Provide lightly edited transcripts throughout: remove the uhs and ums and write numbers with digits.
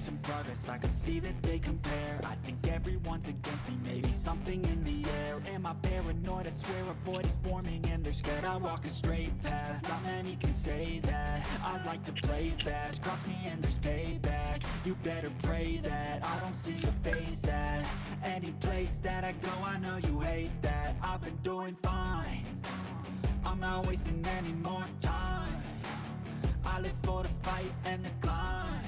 make some progress, I can see that they compare. I think everyone's against me, maybe something in the air. Am I paranoid? I swear a void is forming and they're scared. I walk a straight path, not many can say that. I like to play fast, cross me and there's payback. You better pray that I don't see your face at any place that I go. I know you hate that. I've been doing fine, I'm not wasting any more time. I live for the fight and the climb,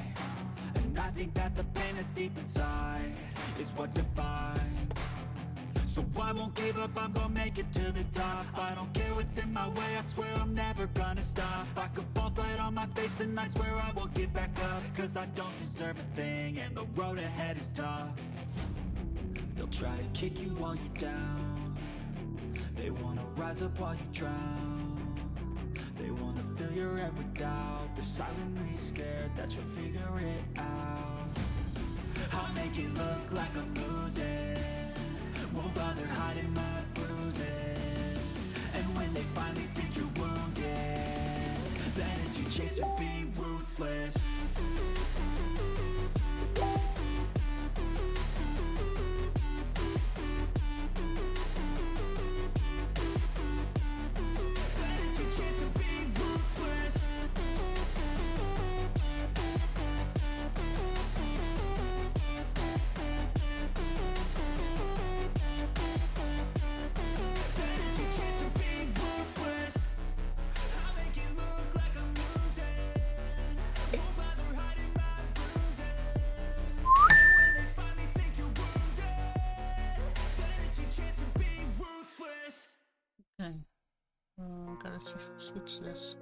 and I think that the pain that's deep inside is what defines. So I won't give up, I'm gonna make it to the top. I don't care what's in my way, I swear I'm never gonna stop. I could fall flat on my face and I swear I will get back up, cause I don't deserve a thing and the road ahead is tough. They'll try to kick you while you're down, they wanna rise up while you drown. They wanna fill your head with doubt, they're silently scared that you'll figure it out. I'll make it look like I'm losing, won't bother hiding my bruises. And when they finally think you're wounded, then it's your chance to be ruthless. Okay. Gotta switch this.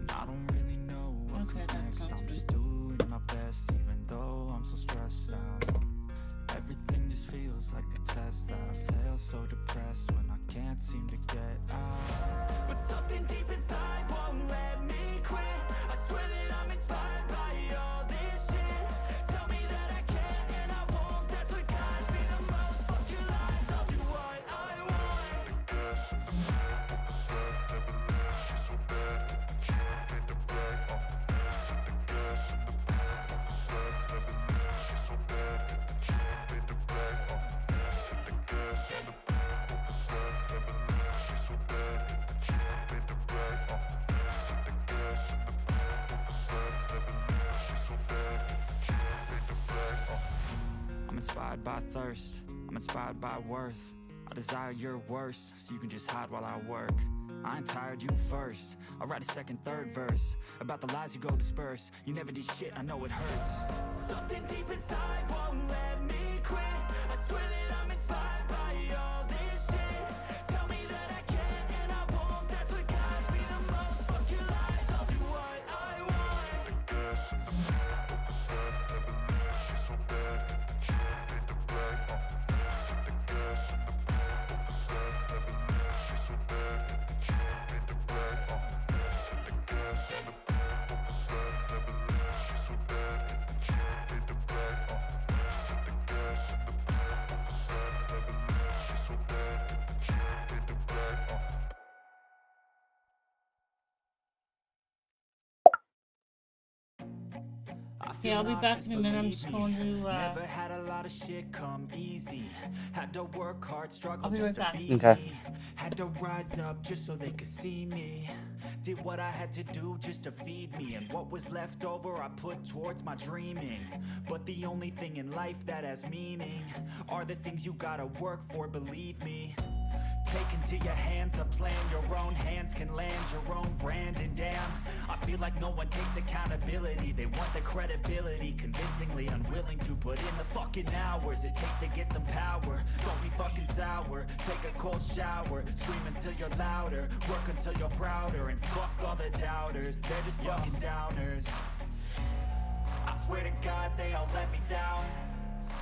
I don't really know what comes next. I'm just doing my best, even though I'm so stressed out. Everything just feels like a test that I fail, so depressed when I can't seem to get out. But something deep inside won't let me quit. I swear that I'm inspired by all this shit. Tell me that I can and I won't. That's what guides me the most. Fuck your lies, I'll do what I want. The gas in the back of the set, never leaves, she's so bad. She made the brag, the gas in the back of the set, never leaves, she's so bad. She made the brag, the gas in the back of the set, never leaves, she's so bad. She made the brag, the gas in the back of the set, never leaves, she's so bad. She made the brag, I'm inspired by thirst, I'm inspired by worth. I desire your worst, so you can just hide while I work. I ain't tired, you first. I'll write a second, third verse about the lies you go disperse. You never did shit, I know it hurts. Something deep inside won't let me quit. I swear that I'm inspired by all this shit. Tell me that I can and I won't. That's what guides me the most. Fuck your lies, I'll do what I want. The gas in the back of the set, never leaves, she's so bad. She made the brag, the gas in the back of the set, never leaves, she's so bad. She made the brag, the gas in the back of the set, never leaves, she's so bad. She made the brag, the gas in the back of the set, never leaves, she's so bad. She made the brag, Yeah, I'll be back in a minute. I'm just going to never had a lot of shit come easy. Had to work hard, struggle I'll be just right to back. be Okay. me. Had to rise up just so they could see me. Did what I had to do just to feed me, and what was left over I put towards my dreaming. But the only thing in life that has meaning are the things you gotta work for, believe me. Take into your hands a plan, your own hands can land your own brand. And damn, I feel like no one takes accountability. They want the credibility, convincingly unwilling to put in the fucking hours it takes to get some power. Don't be fucking sour, take a cold shower, scream until you're louder, work until you're prouder, and fuck all the doubters, they're just fucking downers. I swear to God they all let me down.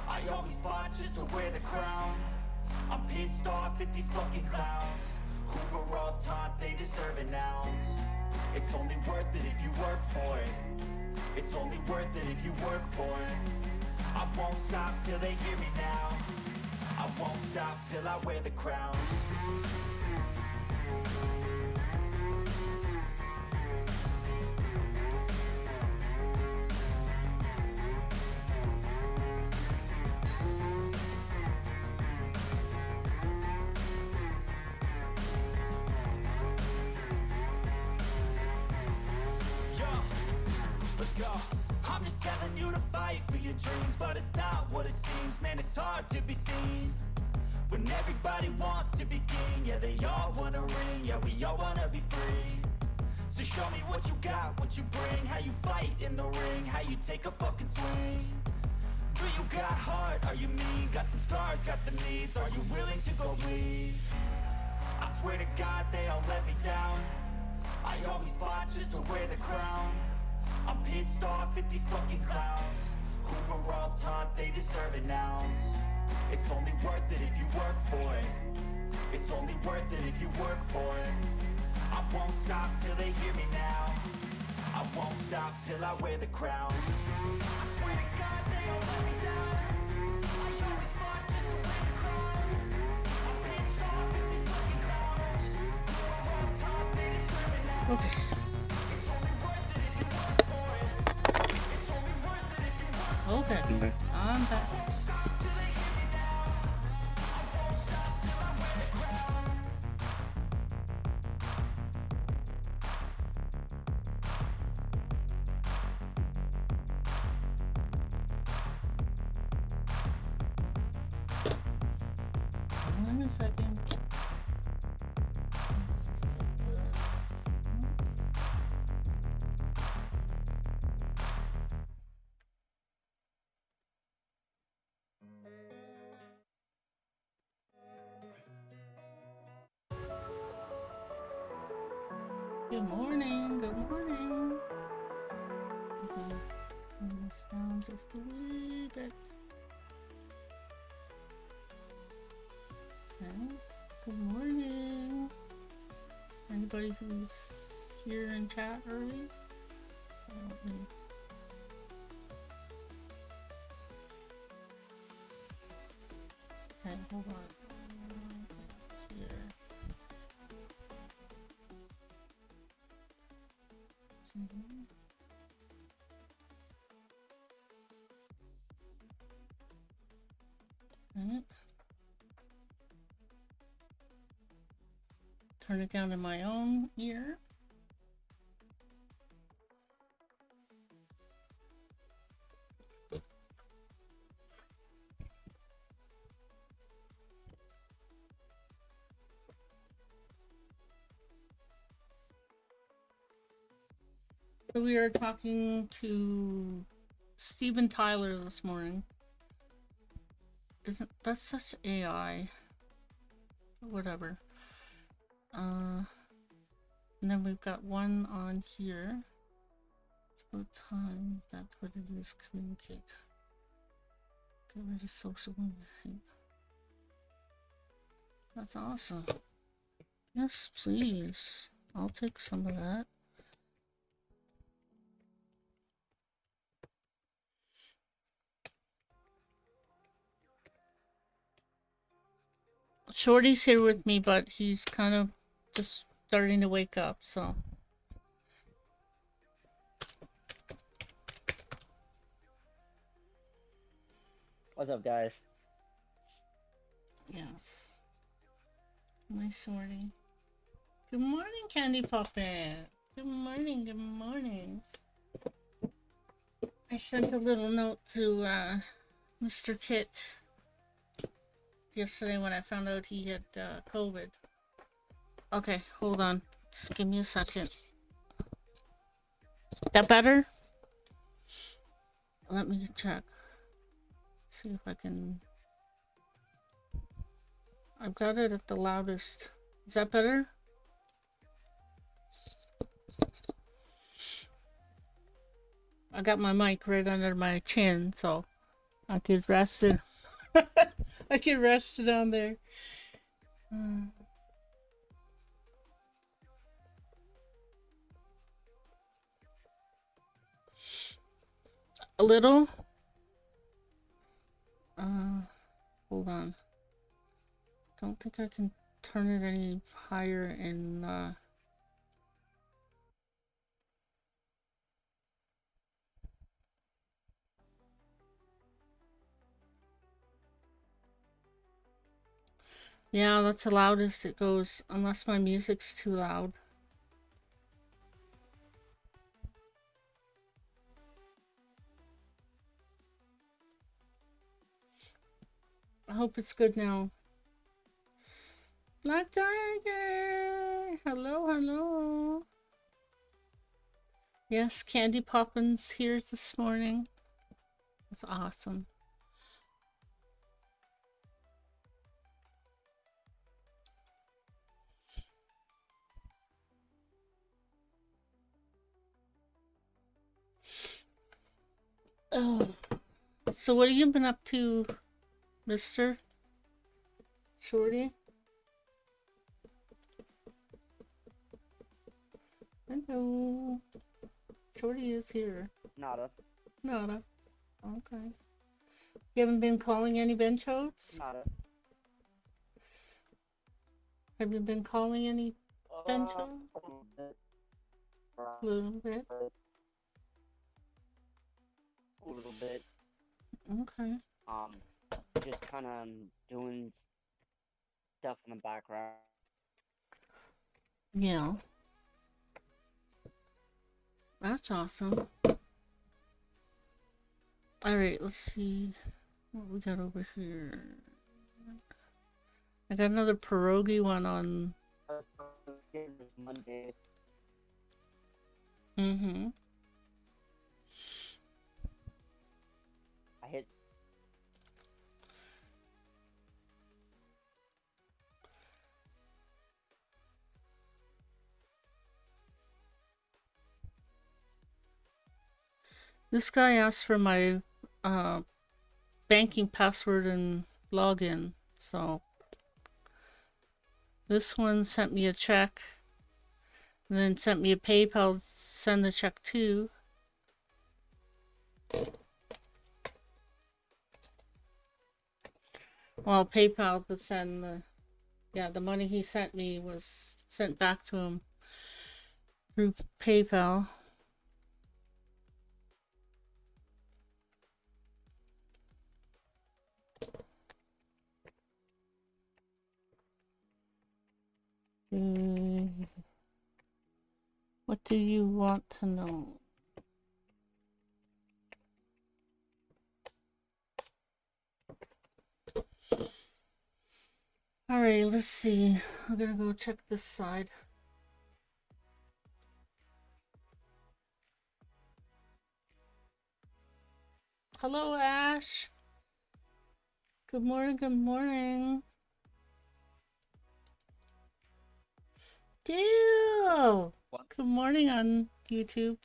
I always fought just to wear the crown. I'm pissed off at these fucking clowns who were all taught they deserve an ounce. It's only worth it if you work for it. It's only worth it if you work for it. I won't stop till they hear me now. I won't stop till I wear the crown. but it's not what it seems. Man, it's hard to be seen when everybody wants to be king. Yeah, they all wanna ring, yeah, we all wanna be free. So show me what you got, what you bring, how you fight in the ring, how you take a fucking swing. Do you got heart, are you mean? Got some scars, got some needs, are you willing to go bleed? I swear to God they all let me down. I always fought just to wear the crown. I'm pissed off at these fucking clowns who were all taught they deserve an ounce. It's only worth it if you work for it. It's only worth it if you work for it. I won't stop till they hear me now. I won't stop till I wear the crown. I swear to God they all let me down. I always fought just to wear the crown. I'm pissed off at these fucking clowns who are all taught they deserve an ounce. Okay. It's only worth it if you work for it. It's only worth it if you work for it. Okay. I'm back. I won't stop till they hear me now. I won't stop till I wear the crown. One second. Let's just get Good morning, good morning. Okay, turn this down just a wee bit. Okay, good morning. Anybody who's here in chat early? Let me- Okay, hold on. Here. Okay. Turn it down in my own ear. So we are talking to Steven Tyler this morning. Isn't that's such AI? Whatever. And then we've got one on here. It's about time that Twitter use communicate. Get rid of social media hate. That's awesome. Yes, please. I'll take some of that. Shorty's here with me, but he's kind of just starting to wake up, so. What's up, guys? Yes. My Shorty. Good morning, Candy Puppet. Good morning, good morning. I sent a little note to Mr. Kit yesterday when I found out he had COVID. Okay, hold on. Just give me a second. That better? Let me check. See if I can... I've got it at the loudest. Is that better? I got my mic right under my chin, so I could rest it. I could rest it on there. A little. Hold on. Don't think I can turn it any higher in Yeah, that's the loudest it goes, unless my music's too loud. I hope it's good now. Black Tiger! Hello, hello. Yes, Candy Poppins here this morning. That's awesome. Oh. So what have you been up to, Mr. Shorty? Hello. Shorty is here. Nada. Nada. Okay. You haven't been calling any bench hosts? Nada. Have you been calling any bench A hosts? little bit. A little bit. A little bit. Okay. Just kind of doing stuff in the background. Yeah. That's awesome. Alright, let's see what we got over here. I got another pierogi one on. Monday. Mm-hmm. I hit. This guy asked for my banking password and login, so this one sent me a check and then sent me a PayPal to send the check to. Well, PayPal to send the money he sent me was sent back to him through PayPal. What do you want to know? Alright, let's see. I'm gonna go check this side. Hello, Ash. Good morning, good morning. Deal. Good morning on YouTube.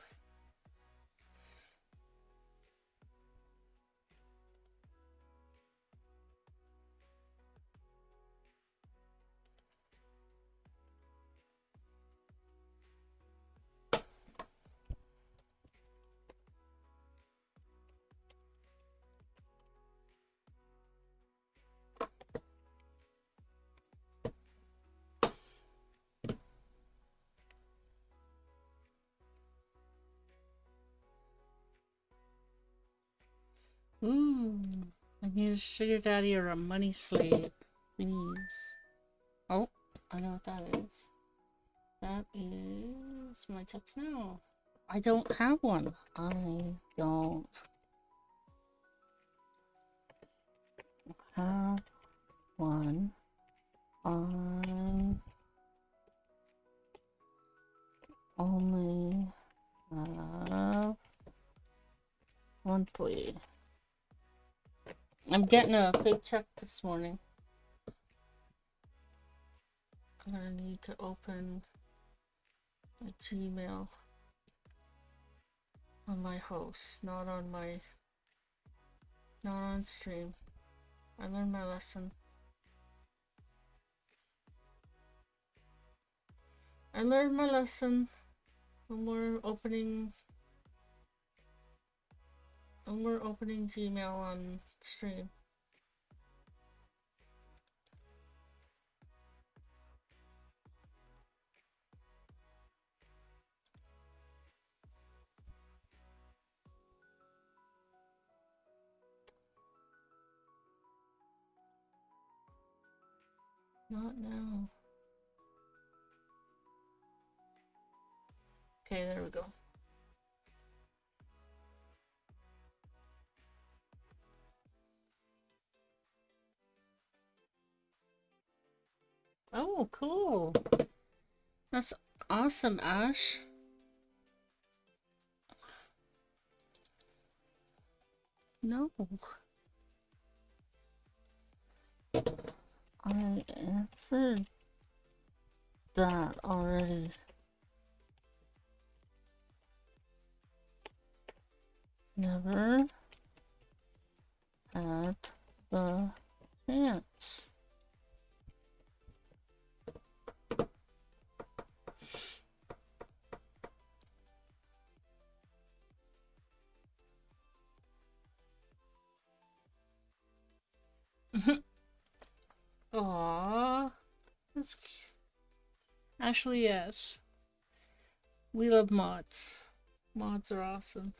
Ooh, I need a sugar daddy or a money slave. Please. Oh, I know what that is. That is my text now. I don't have one. I don't have one on only monthly. I'm getting a fake check this morning. I'm gonna need to open a Gmail on my host, not on stream. I learned my lesson. I learned my lesson. When we're opening Gmail on stream. Not now. Okay, there we go. Oh, cool. That's awesome, Ash. No. I answered that already. Never had the chance. Aww. That's cute. Actually, yes. We love mods. Mods are awesome.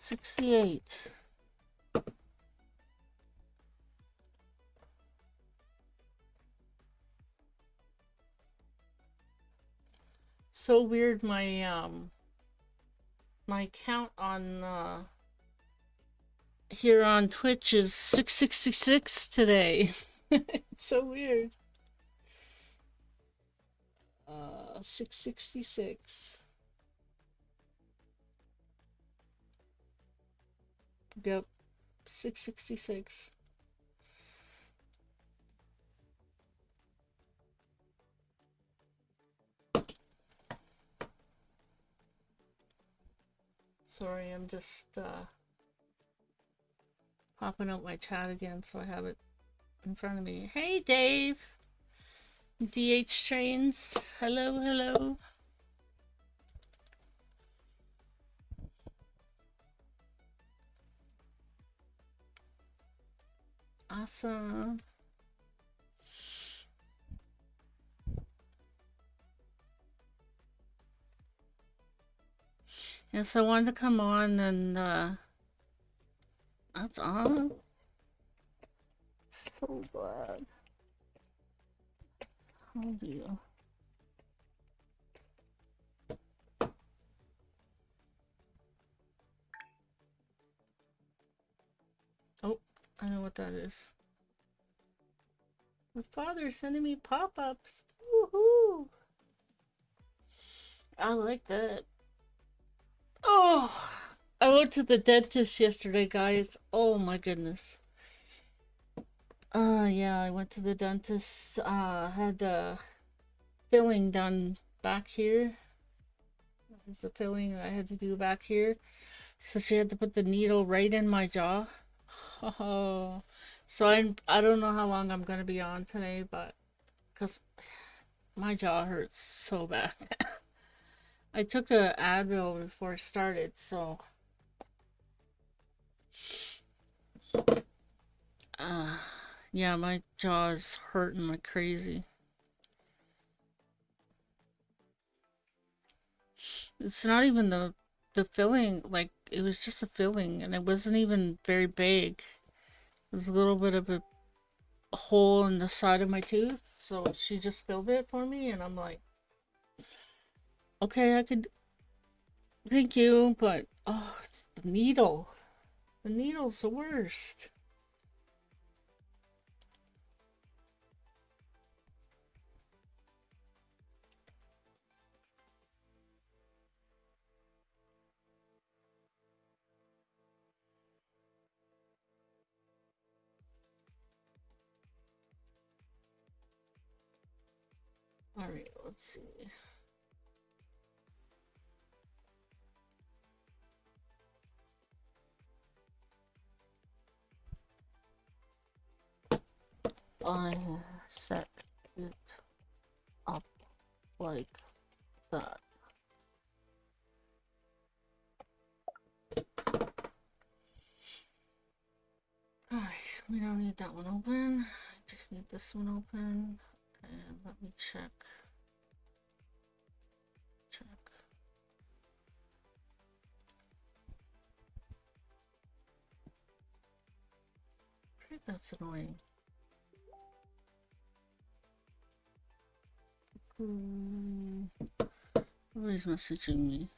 $68. So weird, my count on here on Twitch is 666 today. It's so weird. 666. Yep, 666. Sorry, I'm just popping up my chat again so I have it in front of me. Hey, Dave. DH Trains. Hello, hello. Awesome. Yes, I wanted to come on and that's awesome. So glad. How do you? Oh, I know what that is. My father's sending me pop-ups. Woohoo! I like that. Oh, I went to the dentist yesterday, guys. Oh my goodness. Yeah, I went to the dentist. Had the filling done back here. There's the filling I had to do back here. So she had to put the needle right in my jaw. Oh, so I don't know how long I'm gonna be on today, but because my jaw hurts so bad. I took a Advil before it started, so uh yeah, my jaw is hurting like crazy. It's not even the filling, like it was just a filling and it wasn't even very big. It was a little bit of a hole in the side of my tooth, so she just filled it for me and I'm like, okay, I could, thank you, but oh, it's the needle. The needle's the worst. Alright, let's see. I set it up like that. Alright, we don't need that one open. I just need this one open. And let me check. That's annoying. Nobody's messaging me.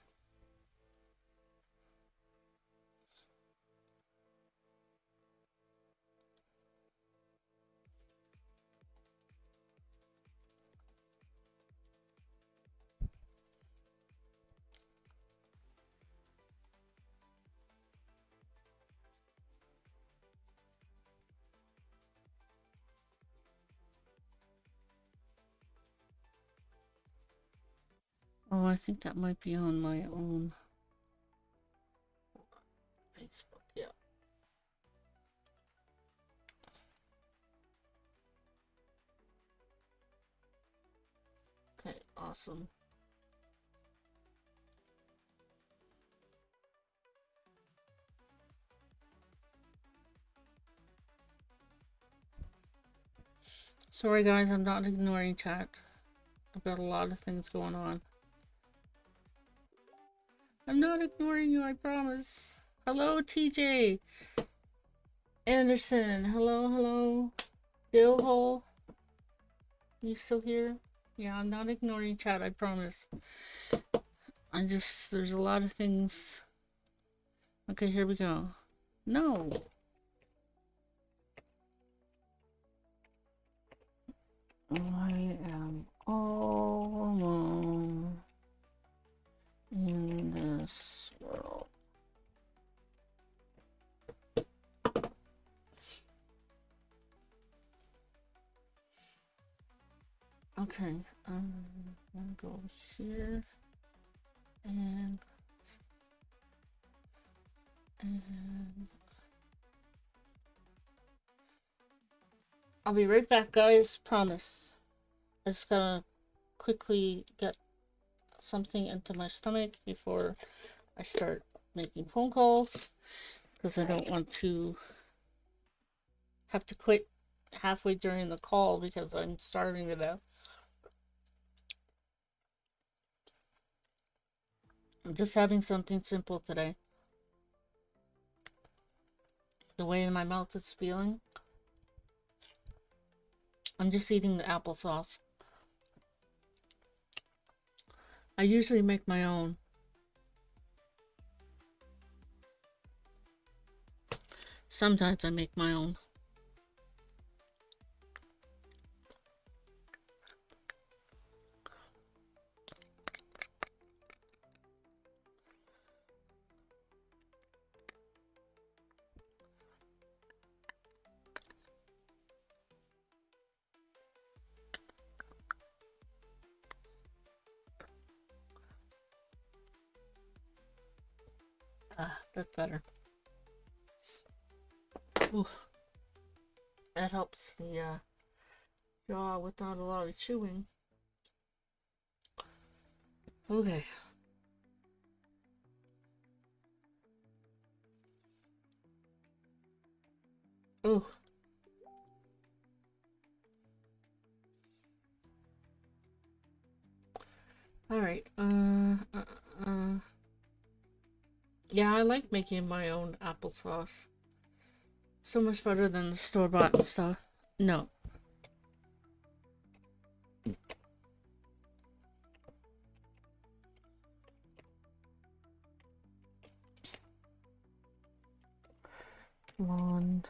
Oh, I think that might be on my own Facebook. Yeah. Okay, awesome. Sorry guys, I'm not ignoring chat. I've got a lot of things going on. I'm not ignoring you, I promise. Hello, TJ Anderson. Hello, hello. Dillhole. You still here? Yeah, I'm not ignoring chat, I promise. There's a lot of things. Okay, here we go. No. I am all alone in this world. Okay, I'm gonna go here and I'll be right back, guys. Promise. I just gotta quickly get something into my stomach before I start making phone calls, because I don't want to have to quit halfway during the call because I'm starving to death. I'm just having something simple today. The way my mouth is feeling, I'm just eating the applesauce. I usually make my own. Sometimes I make my own. Ah, that's better. Ooh. That helps the jaw without a lot of chewing. Okay. Ooh. Alright, yeah, I like making my own applesauce. So much better than the store-bought stuff. No. Blonde.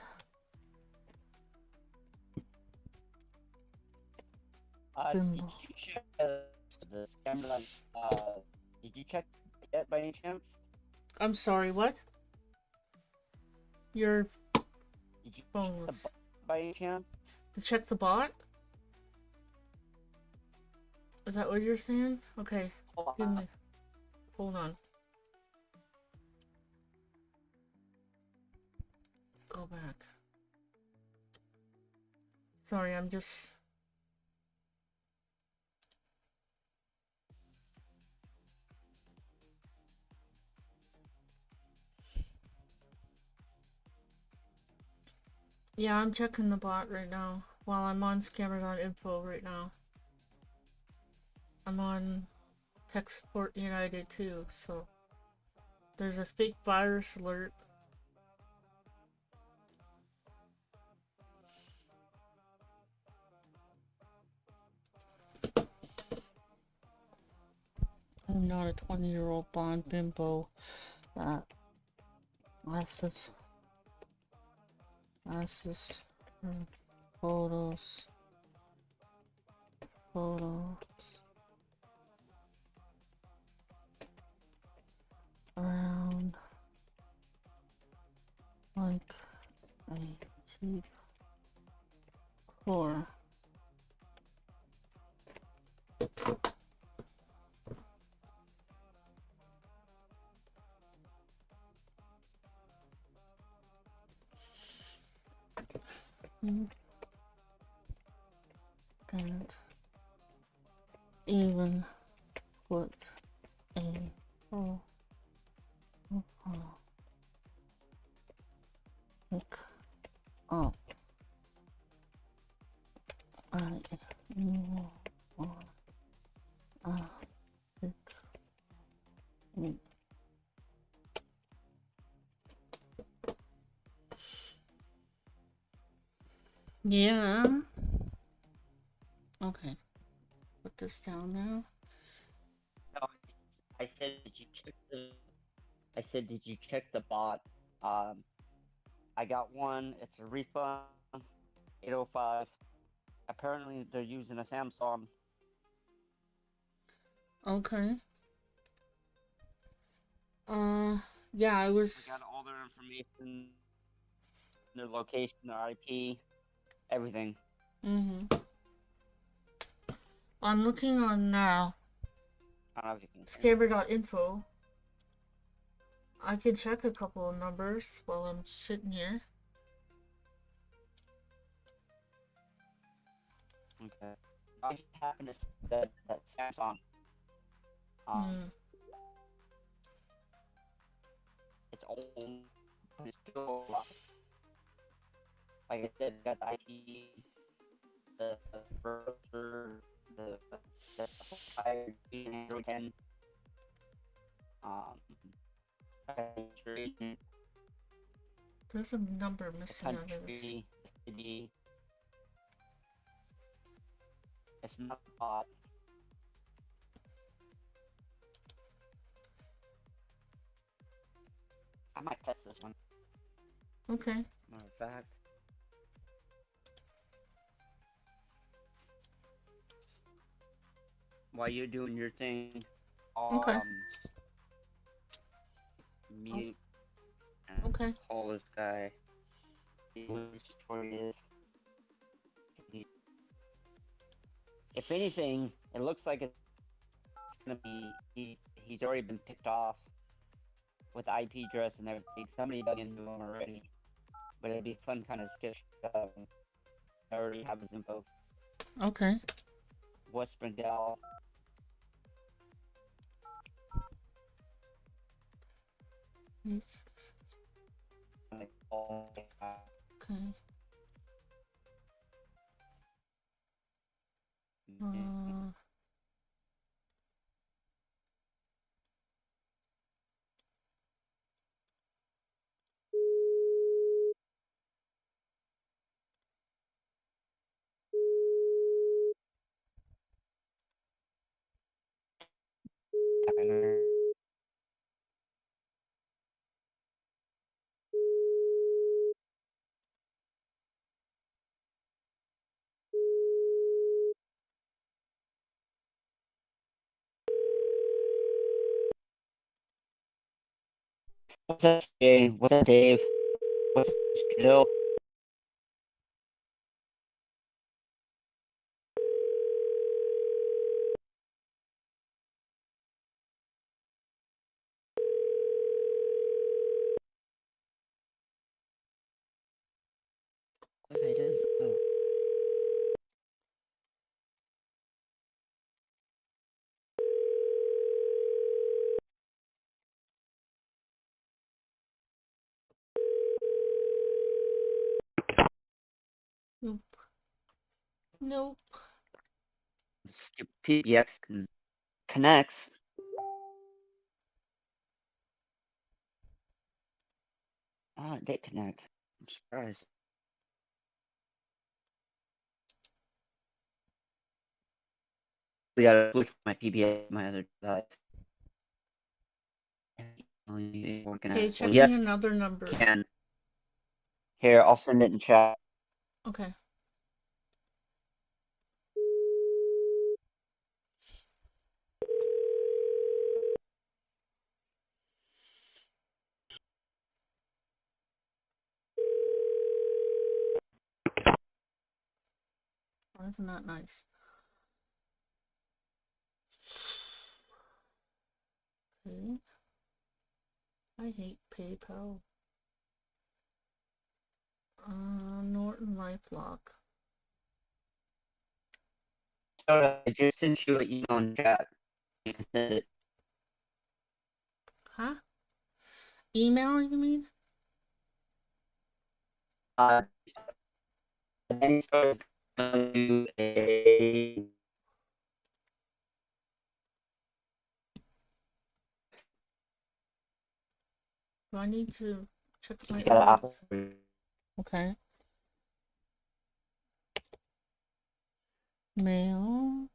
Did you check the scammer? Did you check it by any chance? I'm sorry, what? Your Did you phone check the bot by any chance? to check the bot? Is that what you're saying? Okay. Give me. Hold on. Go back. Sorry, I'm just... Yeah, I'm checking the bot right now while I'm on Scammer.info right now. I'm on Tech Support United too, so there's a fake virus alert. I'm not a 20-year-old blonde bimbo that access photos around like a cheap whore. Can't even put a full pick up. I you want a pick me. Yeah. Okay. Put this down now. No, I said, did you check the? I said, did you check the bot? I got one. It's a refund, 805. Apparently, they're using a Samsung. Okay. Yeah, I I was. got all their information, their location, their IP, everything. I'm looking on I don't know if you can hear me. scammer.info. I can check a couple of numbers while I'm sitting here. Okay. I just happened to see that Samsung. It's old, but it's still like I said, got the IP, the browser, the fire, Android 10, registration, There's a number the missing out of this. country, the city. It's not a bot. I might test this one. Okay. Matter of fact. While you're doing your thing, Okay. mute and Okay. call this guy. See what his story is. If anything, it looks like it's gonna be he's already been picked off with the IP address and everything. Somebody dug into him already, but it'd be fun kind of sketch. I already have his info. Okay. West Springdale. Yes. Okay. What's up, Jay? What's up, Dave? What's up, Jill? What did I do? Oh. Nope. Nope. Stupid PBX connects. Oh, it did connect. I'm surprised. I gotta switch my PBX my other device. Okay, checking yes, another number. can. Here, I'll send it in chat. Okay. Oh, isn't that nice? Okay. I hate PayPal. Norton LifeLock. So I just sent you an email in chat. You can send it. Huh? Email, you mean? Then starts to a Do I need to check my he's got other? an Apple. Okay. Mail.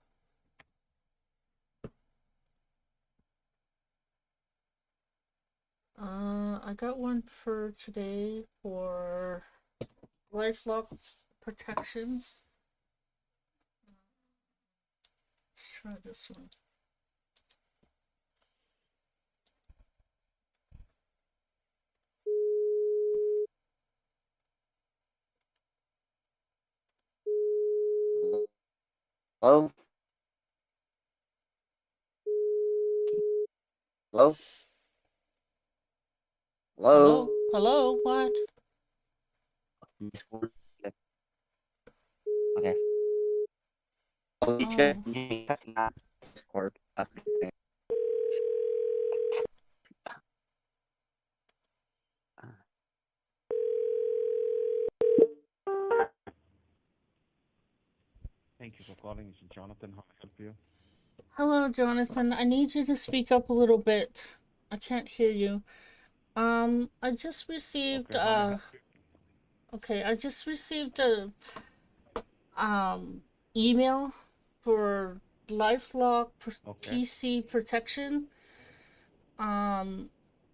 I got one for today for LifeLock protection. Let's try this one. Hello? Hello? Hello? Hello? Hello? What? Okay. Oh, you just Oh. testing out Discord. That's the thing. Thank you for calling. This is Jonathan. How can I help you? Hello, Jonathan. I need you to speak up a little bit. I can't hear you. I just received, Okay, how may I help you? okay, I just received a, email for LifeLock Okay, PC protection. Um,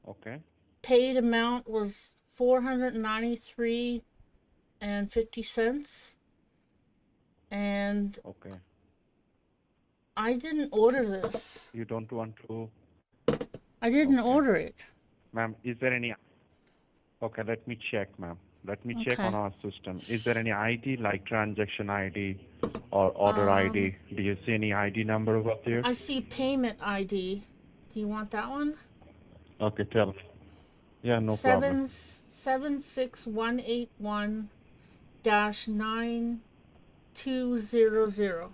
okay, Paid amount was $493.50, and okay. I didn't order this. You don't want to? I didn't Okay. order it. Ma'am, is there any? Okay, let me check, ma'am. Let me check on Okay. our system. Is there any ID like transaction ID or order Um, ID? Do you see any ID number over there? I see payment ID. Do you want that one? Okay, tell. Yeah, no problem. 76181-9200.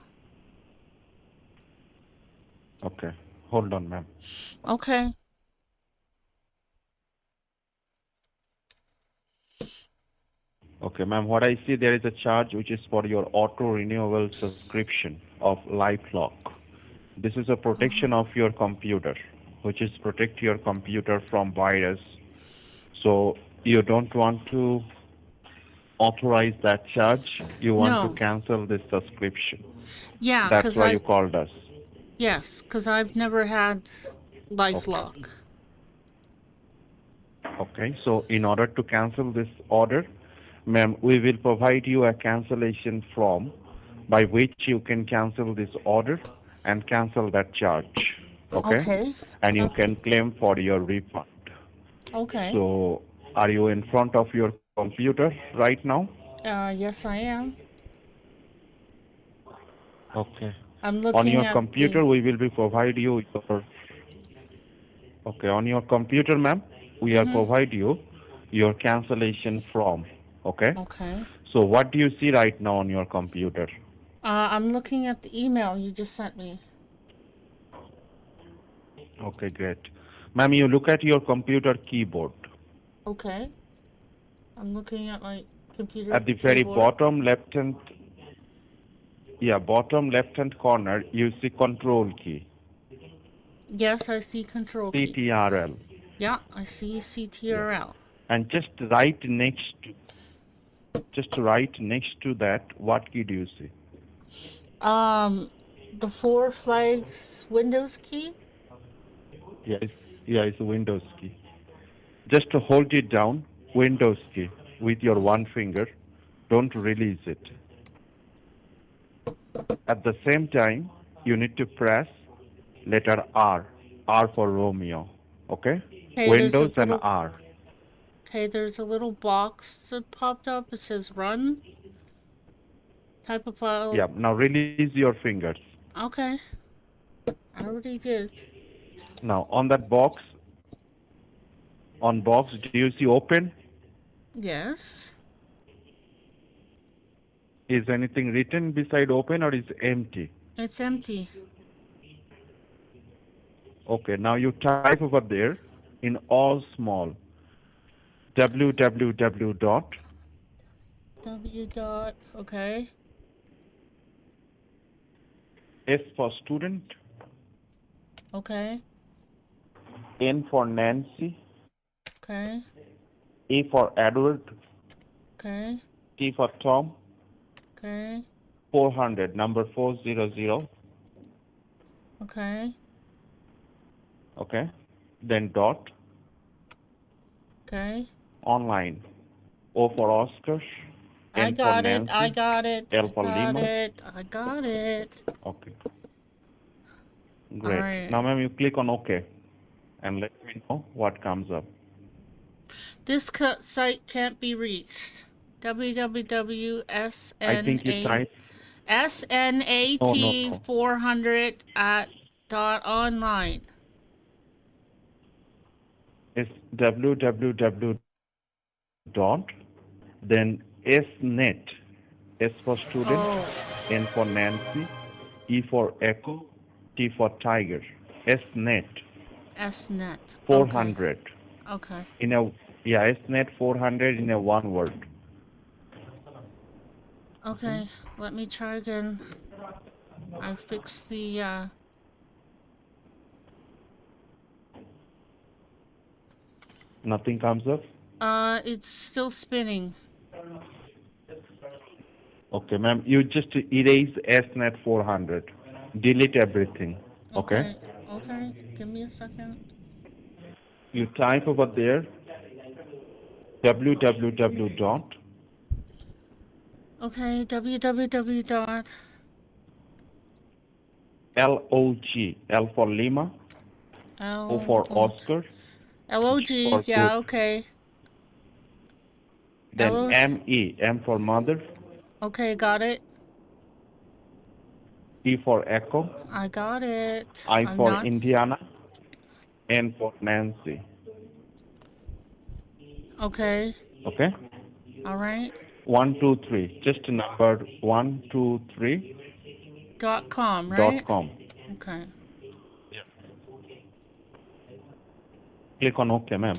Okay, hold on, ma'am. Okay. Okay, ma'am, what I see there is a charge which is for your auto renewable subscription of LifeLock. This is a protection of your computer, which is protect your computer from virus. So you don't want to authorize that charge. You want to No. cancel this subscription. Yeah, That's cause why you called us. yes, cause I've never had Okay. LifeLock. Okay. So in order to cancel this order, ma'am, we will provide you a cancellation form by which you can cancel this order and cancel that charge. Okay? Okay. And you can claim for your refund. Okay. So are you in front of your computer right now? Yes, I am. Okay. I'm On looking your at the. computer, we will be provide you your. Okay. On your computer, ma'am, we are Mm-hmm. provide you your cancellation form. Okay. Okay. So what do you see right now on your computer? I'm looking at the email you just sent me. Okay, great. Ma'am, you look at your computer keyboard. Okay. I'm looking at my computer At the very keyboard. bottom left hand, yeah, bottom left hand corner, you see Control key, Yes, I see Control key. CTRL. Yeah, I see Yeah. CTRL. And just right next to that, what key do you see? The 4 flags Windows key. Yes. Yeah, it's a Windows key. Just to hold it down, Windows key, with your one finger. Don't release it. At the same time, you need to press letter R. R for Romeo. Okay? Okay, Windows and R. there's a little box that popped up. It says run. Type of file. Yeah, now release your fingers. Okay. I already did. Now, on that box, do you see open? Yes. Is anything written beside open or is empty? It's empty. Okay, now you type over there in all small www dot okay. S for student, Okay. N for Nancy, Okay. A for Edward, Okay. T for Tom, Okay. 400, number 400, Okay. okay, then dot, Okay. online, O for Oscar, I N for got it. Nancy, I got it. L I for got Lima. it. I got it. Okay, great. Alright. Now, ma'am, you click on OK and let me know what comes up. This site can't be reached. www.snat I think you type. Oh, no. 400 at .online. It's www dot, then SNet, S for student, Oh. N for Nancy, E for Echo, T for Tiger, SNet. SNet. 400. Okay. SNet 400 in a one word. Okay, let me try again. I fixed the, Nothing comes up? it's still spinning. Okay, ma'am, you just erase SNet 400. Delete everything. Okay? Okay, give me a second. You type over there www dot. Okay, www dot. LOG, L for Lima, O for Oscar, LOG, G for yeah, good. okay. Then ME, M for mother, Okay, got it. E for echo, I got it. I for Indiana, N for Nancy. Okay. Okay? All right. 1, 2, 3. Just a number 1, 2, 3. .com, right? .com. Okay. Click on OK, ma'am.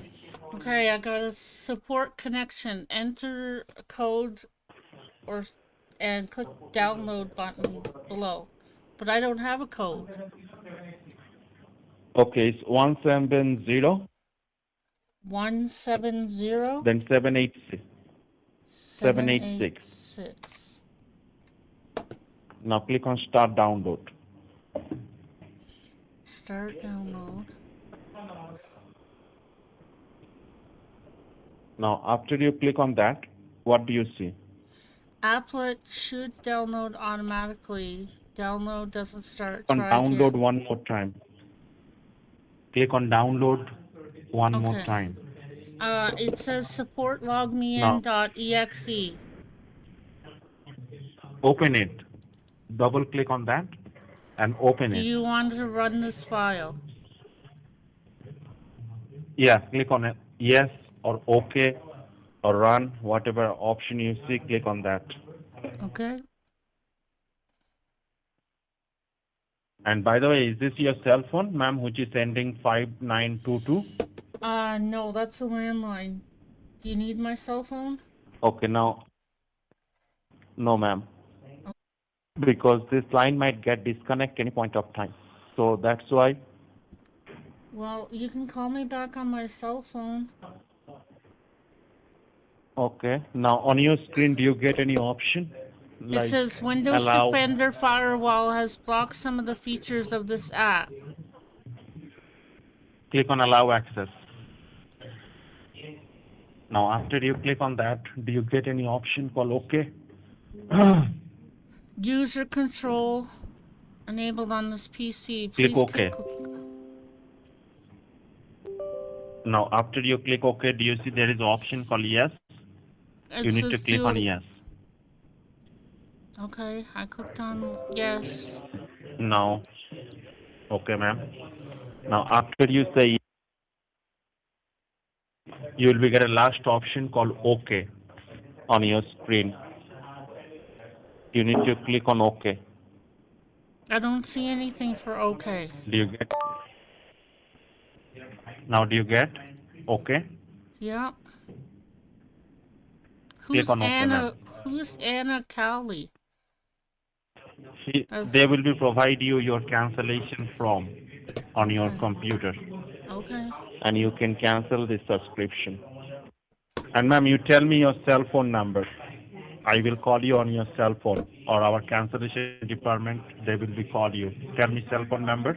Okay, I got a support connection. Enter a code and click download button below. But I don't have a code. Okay, it's 170. 170. Then 786. 786. Now click on Start Download. Start download. Now, after you click on that, what do you see? Applet should download automatically. Download doesn't start. Try download again. One more time. Click on download one more time. It says support logmein.exe. Open it. Double click on that and open it. Do you want to run this file? Yeah, click on it. Yes or OK or run, whatever option you see, click on that. Okay. And by the way, is this your cell phone, ma'am, which is ending 5922? No, that's a landline. Do you need my cell phone? Okay, now, no, ma'am. Okay. Because this line might get disconnected any point of time. So that's why. Well, you can call me back on my cell phone. Okay. Now, on your screen, do you get any option? It says Windows Defender Firewall has blocked some of the features of this app. Click on allow access. Now, after you click on that, do you get any option called OK? User control enabled on this PC. Click Please OK. click. Now, after you click OK, do you see there is an option called yes? It You need to says click on yes. Okay, I clicked on yes. Now, okay, ma'am. Now, after you say, you will be get a last option called OK on your screen. You need to click on OK. I don't see anything for okay. Do you get? Now, do you get? OK. Yep. Click on OK, ma'am. Who's Anna Cowley? They will be provide you your cancellation form on your computer. Okay. And you can cancel the subscription. And ma'am, you tell me your cell phone number. I will call you on your cell phone, or our cancellation department, they will be call you. Tell me cell phone number.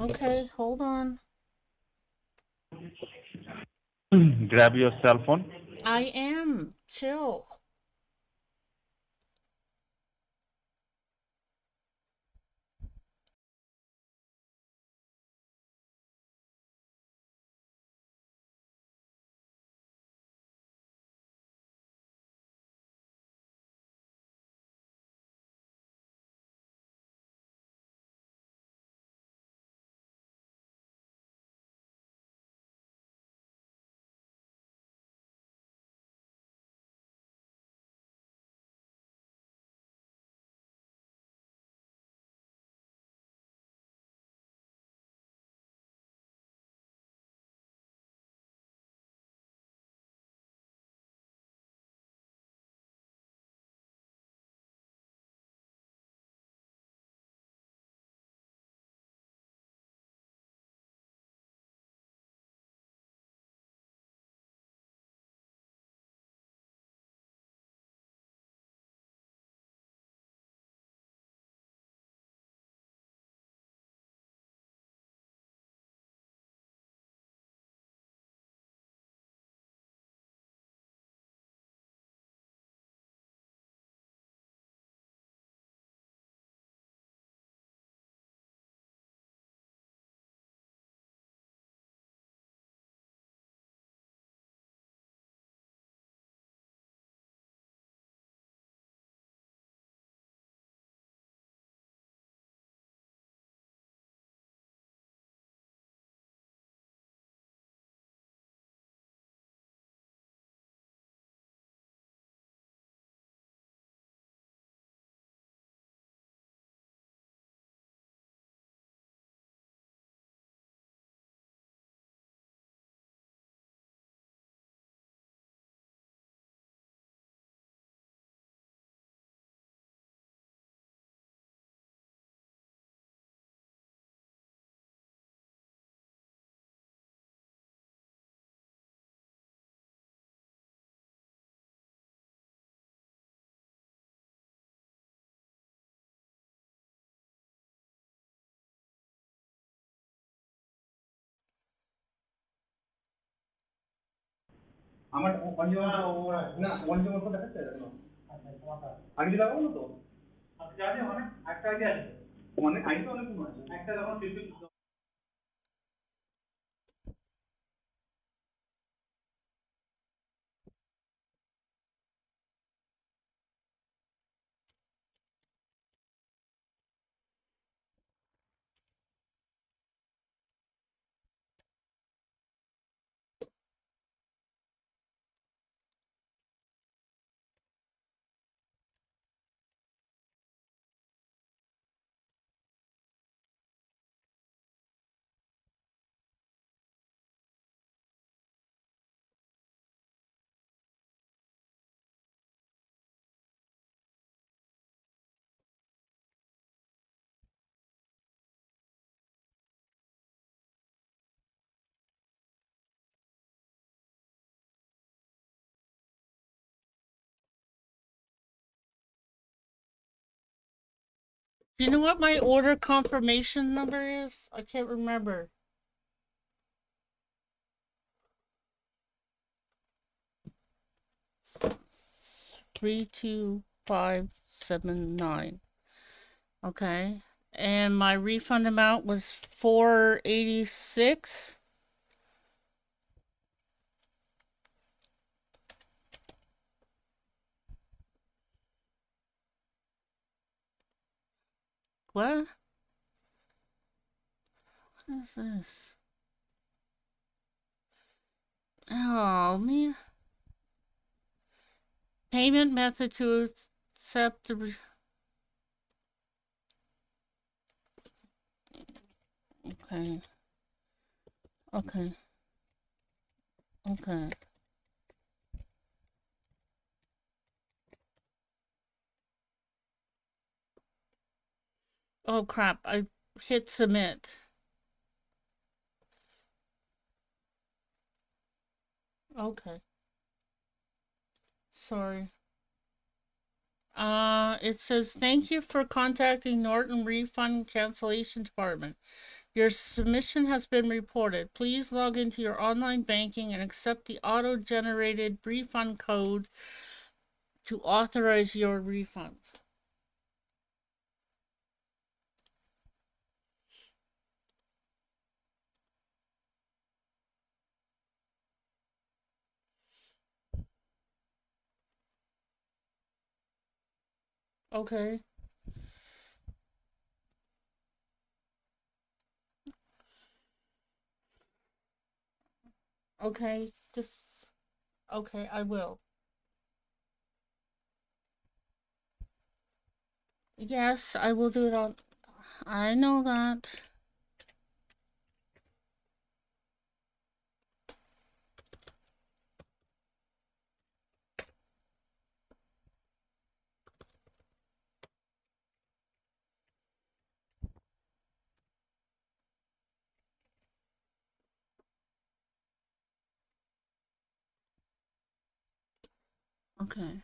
Okay, hold on. Grab your cell phone. I am. Chill. আমার অঞ্জন না অঞ্জন মতো দেখাচ্ছে না আগে দিলে লাগাবো না তো আজকে আছে অনেক একটা আগে আছে অনেক আগে তো অনেক আছে একটা যখন 50 Do you know what my order confirmation number is? I can't remember. 32579. Okay. And my refund amount was 486. What? What is this? Oh, man. Payment method to accept the... Okay. Okay. Okay. Oh, crap. I hit submit. Okay. Sorry. It says, thank you for contacting Norton Refund Cancellation Department. Your submission has been reported. Please log into your online banking and accept the auto-generated refund code to authorize your refund. Okay. Okay. Just... Okay, I will. Yes, I will do it on... I know that. Okay.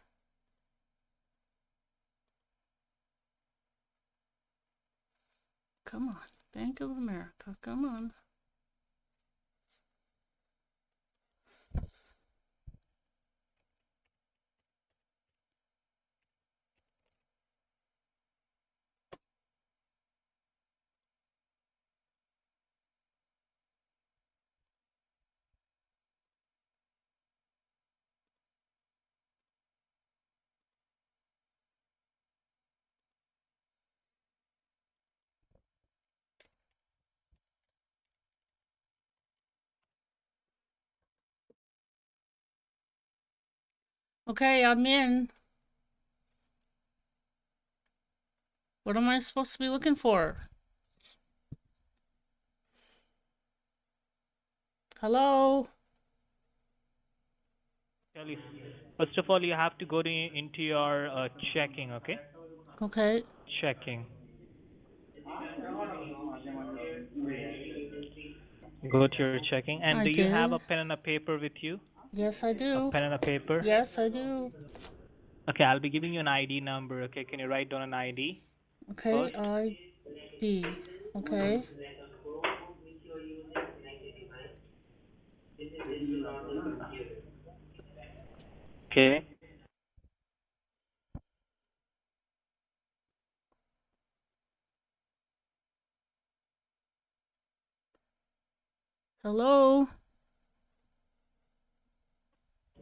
Come on. Bank of America. Come on. Okay, I'm in. What am I supposed to be looking for? Hello? First of all, you have to go into your checking, okay? Okay. Checking. Go to your checking. And I do you have did. a pen and a paper with you? Yes, I A do. pen and a paper? Yes, I do. Okay, I'll be giving you an ID number, okay? Can you write down an ID Okay, first? ID. Okay. Okay. Hello?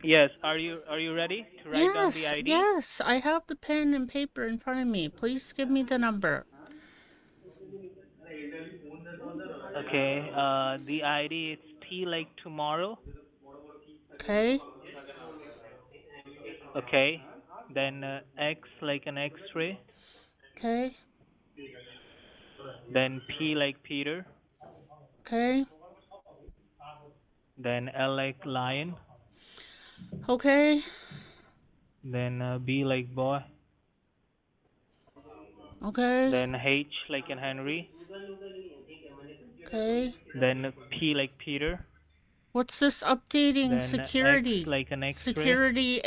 Yes, are you ready to write down the Yes, ID? yes. I have the pen and paper in front of me. Please give me the number. Okay, the ID is T like tomorrow. Okay. Okay. Then X like an X-ray. Okay. Then P like Peter. Okay. Then L like lion. Okay. Then B like boy. Okay. Then H like in Henry. Okay. Then P like Peter. What's this updating Then X security? like an X-ray. Security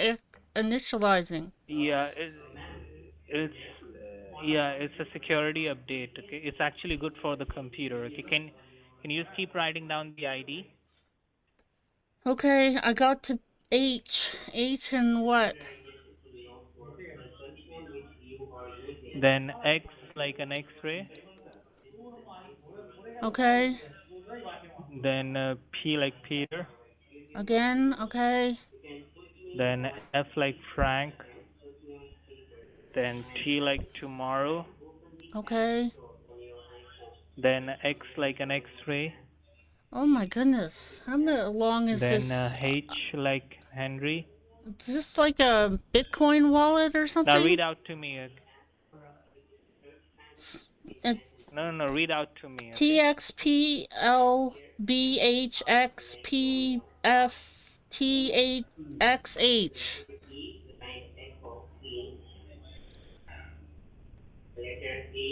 initializing. Yeah, it's it's a security update. Okay, it's actually good for the computer. Okay, can you just keep writing down the ID? Okay, I got to H and what? Then X like an X-ray. Okay. Then P like Peter. Again, okay. Then F like Frank. Then T like tomorrow. Okay. Then X like an X-ray. Oh my goodness. How long is Then this? H like Henry. Is this like a Bitcoin wallet or Now something? read out to me. S- uh, No, read out to me, okay? TXPLBHXPFTAXH.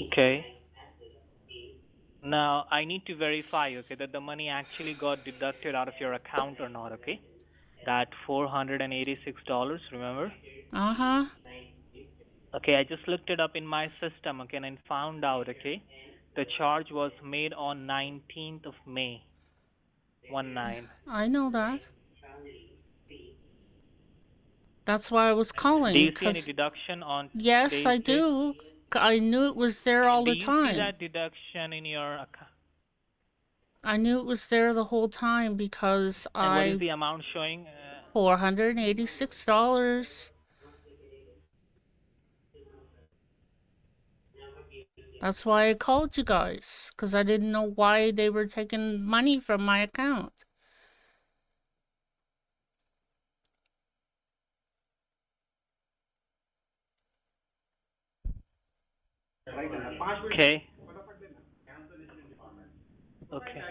Okay. Now I need to verify, okay, that the money actually got deducted out of your account or not, okay? That $486, remember? Uh-huh. Okay, I just looked it up in my system, okay, and found out, okay, the charge was made on 19th of May. 1-9. I know that. That's why I was Do calling, you see any 'cause deduction on yes, today's I date? do. I knew it was there all Do the you see time. that deduction in your account? I knew it was there the whole time because And what is I the amount showing? $486. That's why I called you guys, because I didn't know why they were taking money from my account. Okay. Okay.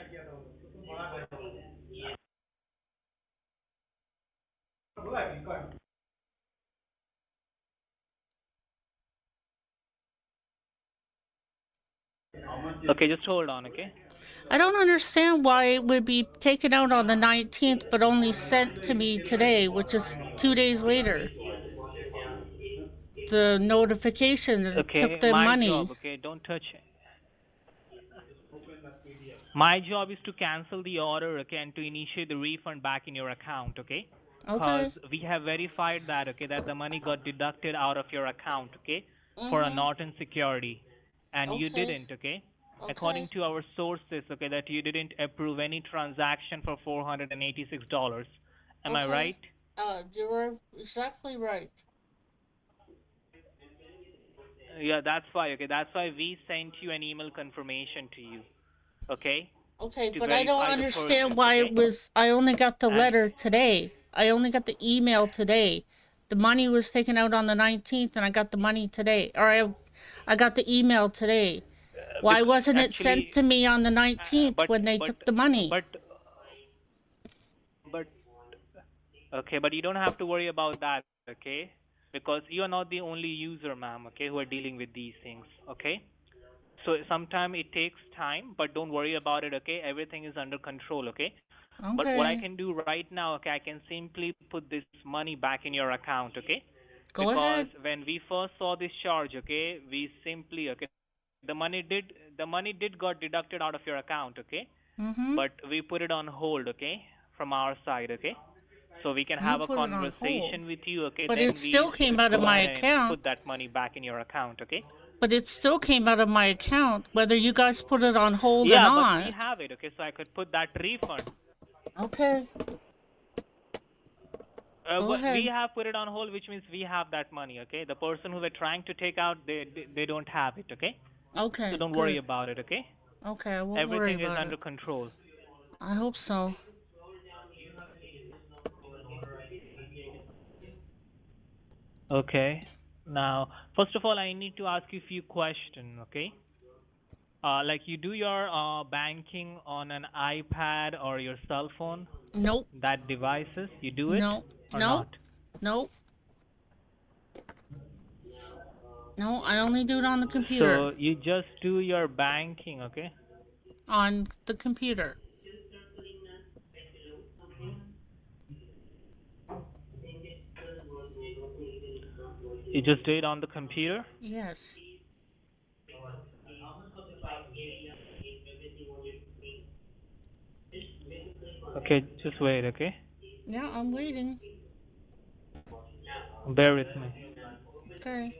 Okay, just hold on, okay? I don't understand why it would be taken out on the 19th but only sent to me today, which is 2 days later. The notification that it took Okay, the my job, money. okay? Don't touch it. My job is to cancel the order, okay, and to initiate the refund back in your account, okay? Because Okay. we have verified that, okay, that the money got deducted out of your account, okay, for a Mm-hmm. Norton security, and you Okay. didn't, okay? According Okay. to our sources, okay, that you didn't approve any transaction for $486. Am I Okay. right? You're exactly right. Yeah, that's why, okay, that's why we sent you an email confirmation to you, okay, Okay, to but I don't verify the understand purchase, why okay? it was. I only got the And letter today. I only got the email today. The money was taken out on the 19th, and I got the money today. Or I got the email today. Why wasn't it sent actually, to me on the 19th but when they but took the money? but okay, but you don't have to worry about that, okay? Because you are not the only user, ma'am, okay, who are dealing with these things, okay? So sometimes it takes time, but don't worry about it, okay? Everything is under control, okay? But what I Okay, can do right now, okay, I can simply put this money back in your account, okay? go Because ahead. when we first saw this charge, okay, we simply, okay, the money did got deducted out of your account, okay? Mm-hmm. But we put it on hold, okay, from our side, okay? So we can You have a put it on hold. conversation with you, okay? But it Then we still came out of go my ahead and account. put that money back in your account, okay? But it still came out of my account, whether you guys put it on hold or Yeah, but we not. have it, okay? So I could put that refund. Okay, go But we ahead. have put it on hold, which means we have that money, okay? The person who we're trying to take out, they don't have it, okay? So Okay, don't worry good. about it, okay? Okay, I won't worry Everything is about it. under control. I hope so. Okay. Now, first of all, I need to ask you a few questions, okay? Like you do your banking on an iPad or your cell phone, Nope. that devices, you do it No. or Nope. not? Nope. No, I only do it on the computer. So you just do your banking, okay? On the computer. You just do it on the computer? Yes. Okay, just wait, okay? Yeah, I'm waiting. Bear with me. Okay.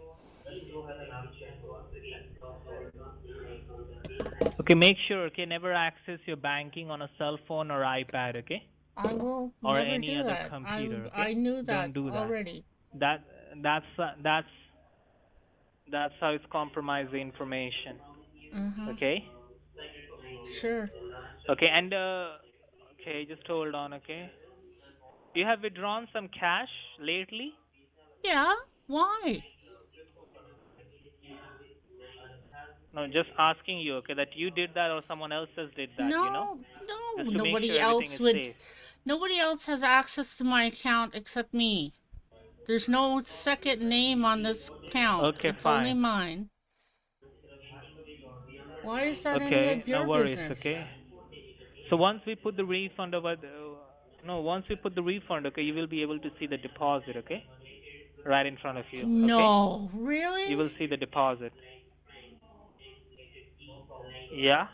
Okay, make sure, okay, never access your banking on a cell phone or iPad, okay? I will Or never any do other that. computer, I okay? knew that Don't do that. already. That that's uh, that's that's how it's compromise the information, Uh-huh. okay? Sure. Okay, and okay, just hold on, okay? You have withdrawn some cash lately? Yeah. Why? No, just asking you, okay, that you did that or someone else has did that, No, just to make nobody sure everything else is would. safe. Nobody else has access to my account except me. There's no second name on this account. Okay, It's only fine. mine. Why is that any Okay, of no your worries, business? okay? So once we put the refund over no, once we put the refund, okay, you will be able to see the deposit, okay? Right in front of you, okay? No, You really? will see the deposit. Yeah?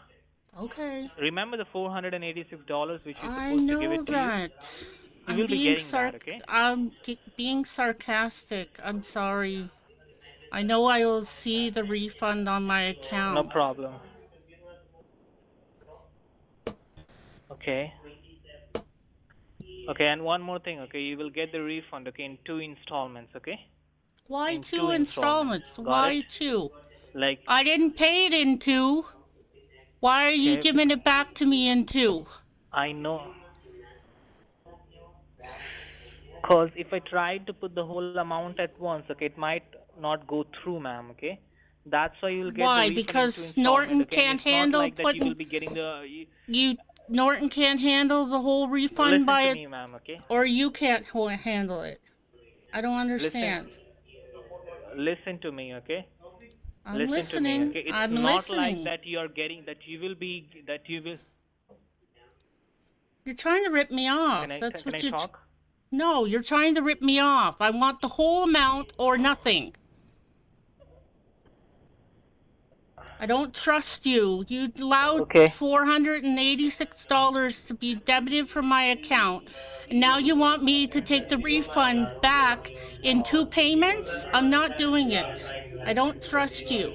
Okay. Remember the $486 which you're I supposed to give know it to you? that. You will be getting that, okay? Being sarcastic. I'm sorry. I know I will see the refund on my No account. problem. Okay. Okay, and one more thing, okay? You will get the refund, okay, in 2 installments, okay? Why In 2 two installments. installments? Got it? Why 2? Like, I didn't pay it in 2. Why are you okay, giving it back to me in 2? I know. Because if I try to put the whole amount at once, okay, it might not go through, ma'am, okay? That's why you'll get the Why? refund in 2 installments, Norton okay? And can't it's not handle like that you will putting be getting the. Norton can't handle the whole refund Listen by to it, me, ma'am, okay? or you can't handle it. I don't Listen, understand. listen to me, okay? I'm Listen to me, listening. okay? It's I'm not like listening. that you are getting that you will be that you will. You're trying to rip me off. That's Can what I you're. talk? No, you're trying to rip me off. I want the whole amount or nothing. I don't trust you. You allowed Okay. $486 to be debited from my account, and now you want me to take the refund back in 2 payments? I'm not doing it. I don't trust you.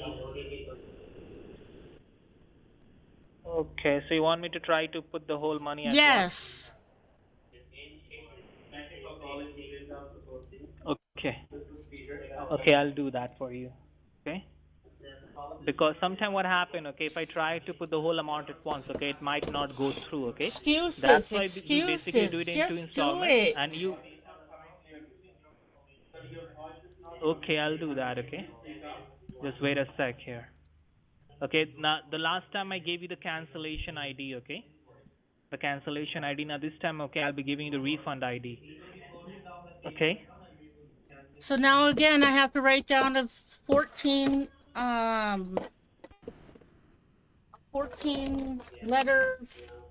Okay, so you want me to try to put the whole money at once? Yes. Okay. Okay, I'll do that for you. Okay? Because sometime what happen, okay, if I try to put the whole amount at once, okay, it might not go through, okay? That's Excuses, why we basically do excuses. it in two Just do installments, it. and you. Okay, I'll do that, okay? Just wait a sec here. Okay, now the last time I gave you the cancellation ID, okay? The cancellation ID. Now this time, okay, I'll be giving you the refund ID. Okay? So now again, I have to write down a 14 letter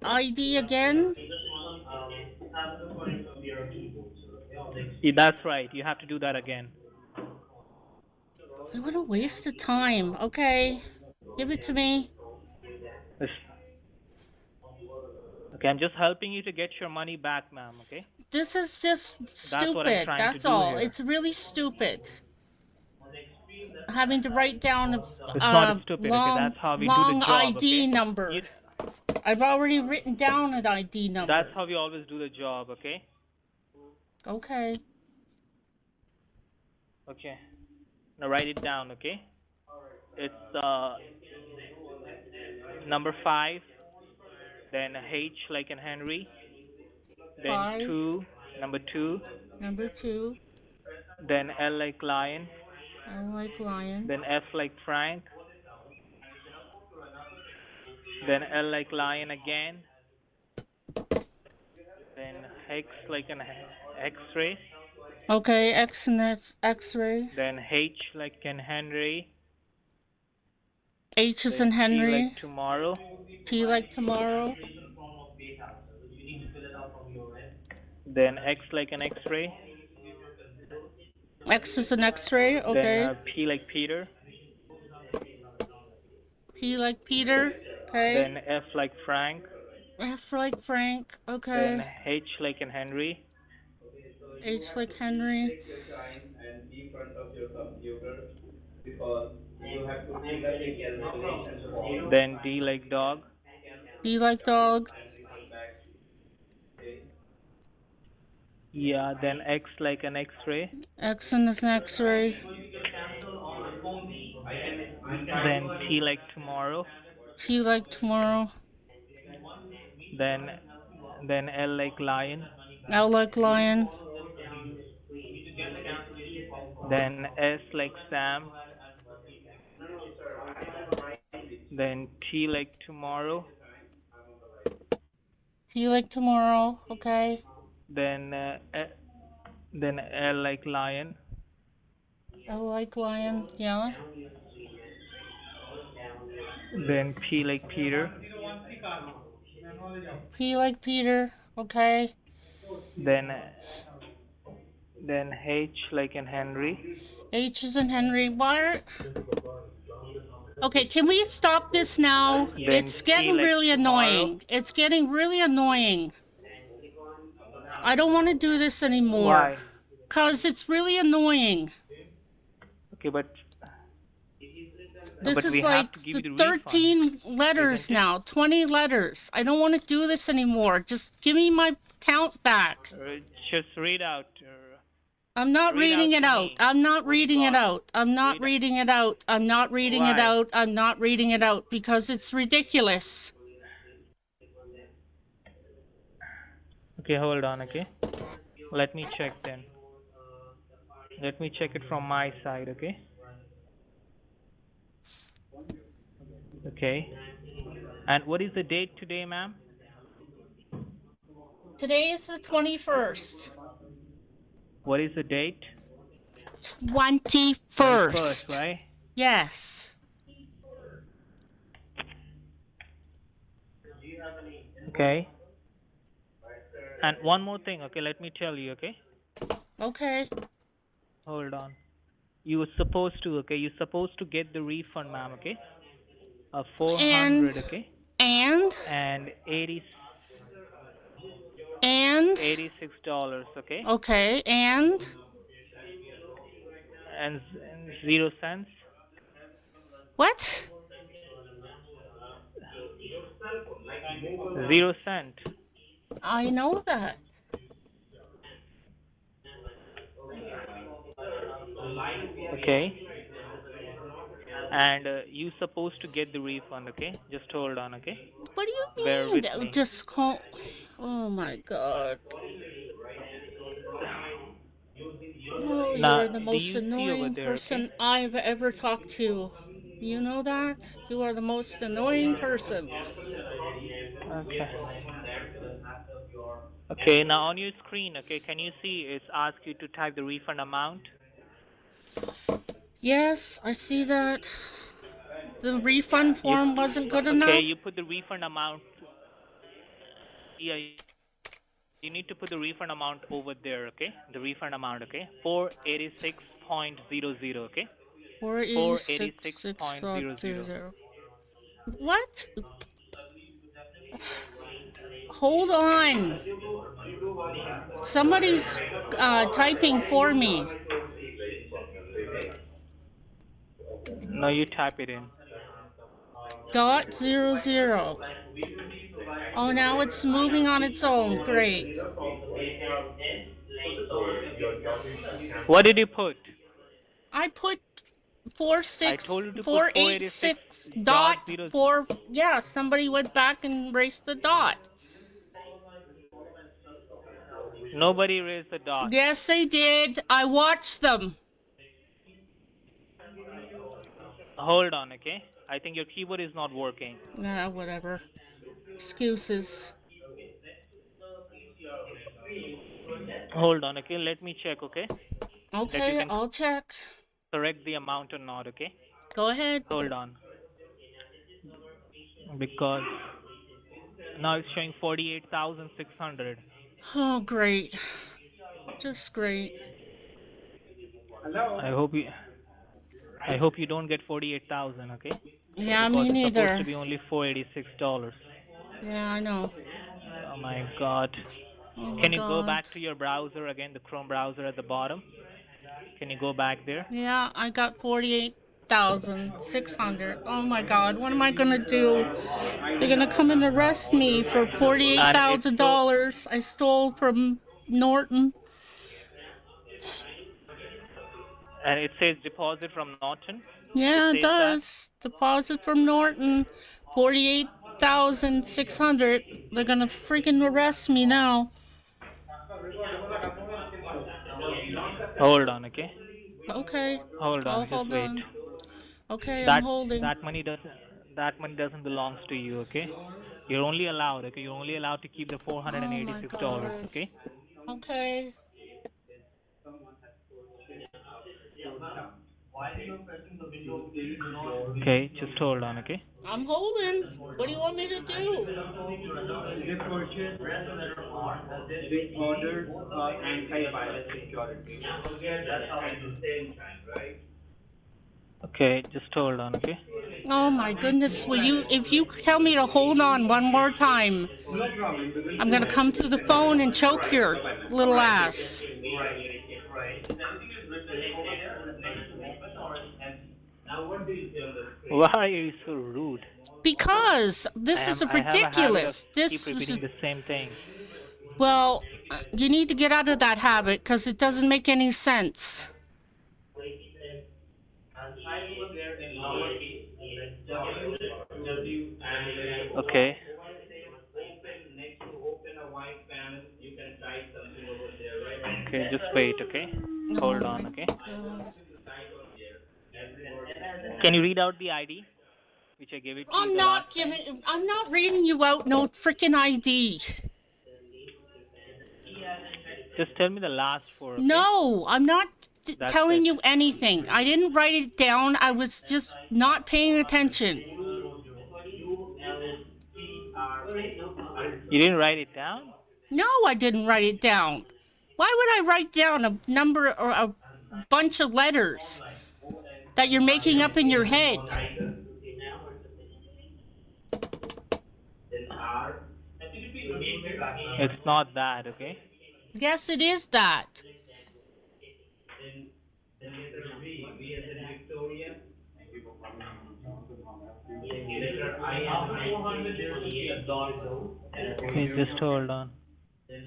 ID again. Yeah, that's right. You have to do that again. What a waste of time. Okay, give it to me. Yes. Okay, I'm just helping you to get your money back, ma'am, okay? This is just That's what I'm stupid. trying to That's do all. here. It's really stupid. Having to write down It's not stupid, okay? long, That's how we do long the job, ID okay? number. I've already written down an ID number. That's how we always do the job, okay? Okay. Okay. Now write it down, okay? It's number 5, then H like in Henry, then 5, 2, number 2, number 2, then L like lion, L like lion, then F like Frank, then L like lion again, then X like an X-ray, okay, X and that's X-ray, then H like in Henry, H is then in T Henry, like tomorrow, T like tomorrow, then X like an X-ray, X is an X-ray, okay, then P like Peter, P like Peter, okay, then F like Frank, F like Frank, then okay, H like in Henry, H like Henry, Then D like dog. D like dog. Yeah, then X like an X-ray. X in this X-ray. Then T like tomorrow. T like tomorrow. Then L like lion. L like lion. Then S like Sam. Then T like tomorrow. T like tomorrow. Okay. Then then L like lion. L like lion. Yeah. Then P like Peter. P like Peter. Okay. Then H like in Henry. H is in Henry. Why? Okay, can we stop this now? Then It's T getting like really tomorrow. annoying. It's getting really annoying. I don't want to do this anymore. Why? Because it's really annoying. Okay, but This but is we like have to give you the 13 refund, letters isn't it? now, 20 letters. I don't want to do this anymore. Just give me my count back. Just read out. I'm not Read reading out it to out. me. I'm not What do you reading it got? out. I'm not Read- reading it out. I'm not reading it Why? out. I'm not reading it out because it's ridiculous. Okay, hold on, okay? Let me check then. Let me check it from my side, okay? Okay. And what is the date today, ma'am? Today is the 21st. What is the date? 21st. right? Yes. Okay. And one more thing, okay? Let me tell you, okay? Okay. Hold on. You were supposed to, okay? You're supposed to get the refund, ma'am, okay? Of 400, okay? And And $86, okay? Okay, and 0 cents. what? 0 cent. I know that. Okay. And you supposed to get the refund, okay? Just hold on, okay? What do you Bear mean? with me. Just call. Oh my god. Oh, you Now, are the do most you see over annoying there, person okay? I've ever talked to. You know that? You are the most annoying person. Okay. Okay, now on your screen, okay, can you see it's asked you to type the refund amount? Yes, I see that. The refund form wasn't good enough. Okay, you put the refund amount. Yeah, you need to put the refund amount over there, okay? The refund amount, okay? 486.00, okay? 486.00. What? Hold on. Somebody's typing for me. No, you type it in. .00. Oh, now it's moving on its own. Great. What did you put? I put I told you to put 486 486 dot zero. 4. Yeah, somebody went back and erased the dot. Nobody raised the dot. Yes, they did. I watched them. Hold on, okay? I think your keyboard is not working. Nah, whatever. Excuses. Hold on, okay? Let me check, okay? Okay, can- I'll check. Correct the amount or not, okay? Go ahead. Hold on. Because now it's showing 48,600. Oh, great. Just great. I hope you don't get 48,000, okay? Yeah, Because me it's supposed to neither. be only $486. Yeah, I know. Oh my god. Oh my Can you go God. back to your browser again, the Chrome browser at the bottom? Can you go back there? Yeah, I got 48,600. Oh my God, what am I gonna do? They're gonna come and arrest me for And it's so $48,000 I stole from Norton. and it says deposit from Norton. Yeah, it It says that. does. Deposit from Norton, 48,600. They're gonna freaking arrest me now. Hold on, okay? Okay, Hold I'll on, just hold wait. on. Okay, I'm That holding. that money doesn't belongs to you, okay? You're only allowed, okay? You're only allowed to keep the Oh my $486, God. okay? Okay. Okay, just hold on, okay? I'm holding. What do you want me to do? This purchase with order anti-virus security. Okay, just hold on, okay? Oh my goodness, will you, if you tell me to hold on one more time, No problem. I'm gonna come through the phone and choke your little ass. Why are you so rude? Because this is I have a habit of ridiculous. keep This repeating is, the same thing. well, you need to get out of that habit because it doesn't make any sense. Okay. Okay, just wait, okay? Hold on, okay? God. Can you read out the ID? Which I gave it to you the last time. I'm not reading you out no freaking ID. Just tell me the last four, okay? No, I'm not That's telling it. you anything. I didn't write it down. I was just not paying attention. You didn't write it down? No, I didn't write it down. Why would I write down a number or a bunch of letters that you're making up in your head? It's not that, okay? Yes, it is that. Okay, just hold on.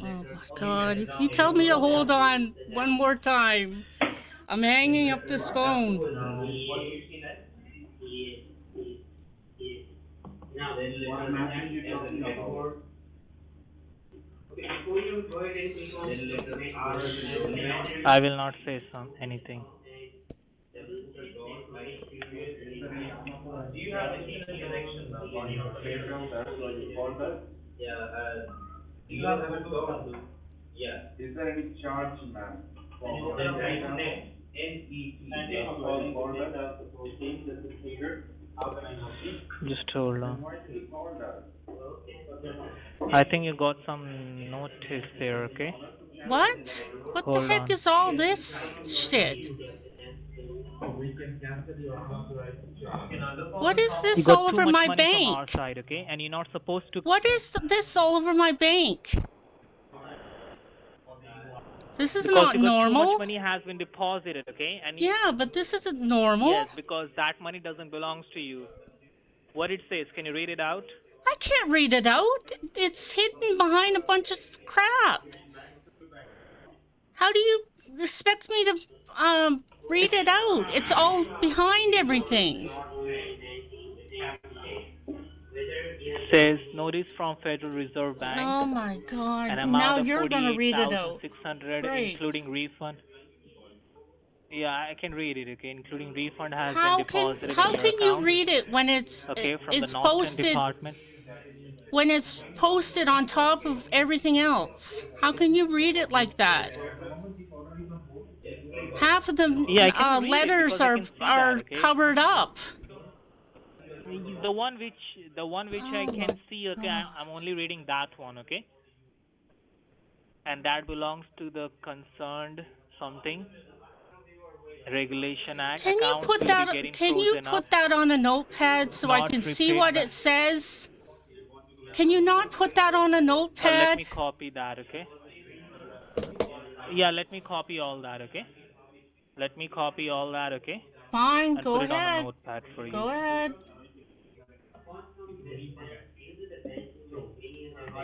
Oh my God, if you tell me to hold on one more time, I'm hanging up this phone. I will not say anything. Is there any charge, ma'am? Just hold on. I think you got some notice there, okay? What? What the Hold heck on. is all this shit? What is You this got all too over much my money from our bank? side, okay? And you're not supposed to. What is this all over my bank? This is Because not you got too much normal. money has been deposited, okay? And Yeah, but this isn't normal. yes, because that money doesn't belongs to you. What it says, can you read it out? I can't read it out. It's hidden behind a bunch of crap. How do you expect me to read it out? It's all behind everything. Says notice from Federal Reserve Bank. Oh my God. An Now amount of you're gonna read it out. 48,600 Great. including refund. Yeah, I can read it, okay? Including refund has How been deposited in can your you account. read it when it's Okay, from it's the Norton posted department. when it's posted on top of everything else? How can you read it like that? Half of the Yeah, I can read it letters because I can see that, okay? covered up. The one which I Oh can my see, okay, God. I'm only reading that one, okay? And that belongs to the concerned something Regulation Act. Can you Accounts put will that? be getting Can you frozen up. put that on a notepad so I Not can see repaid what back. it says? Can you not put that on a Let notepad? me copy that, okay? Yeah, let me copy all that, okay? Let me copy all that, okay? Fine, And go put it on a ahead. notepad for you. Go ahead.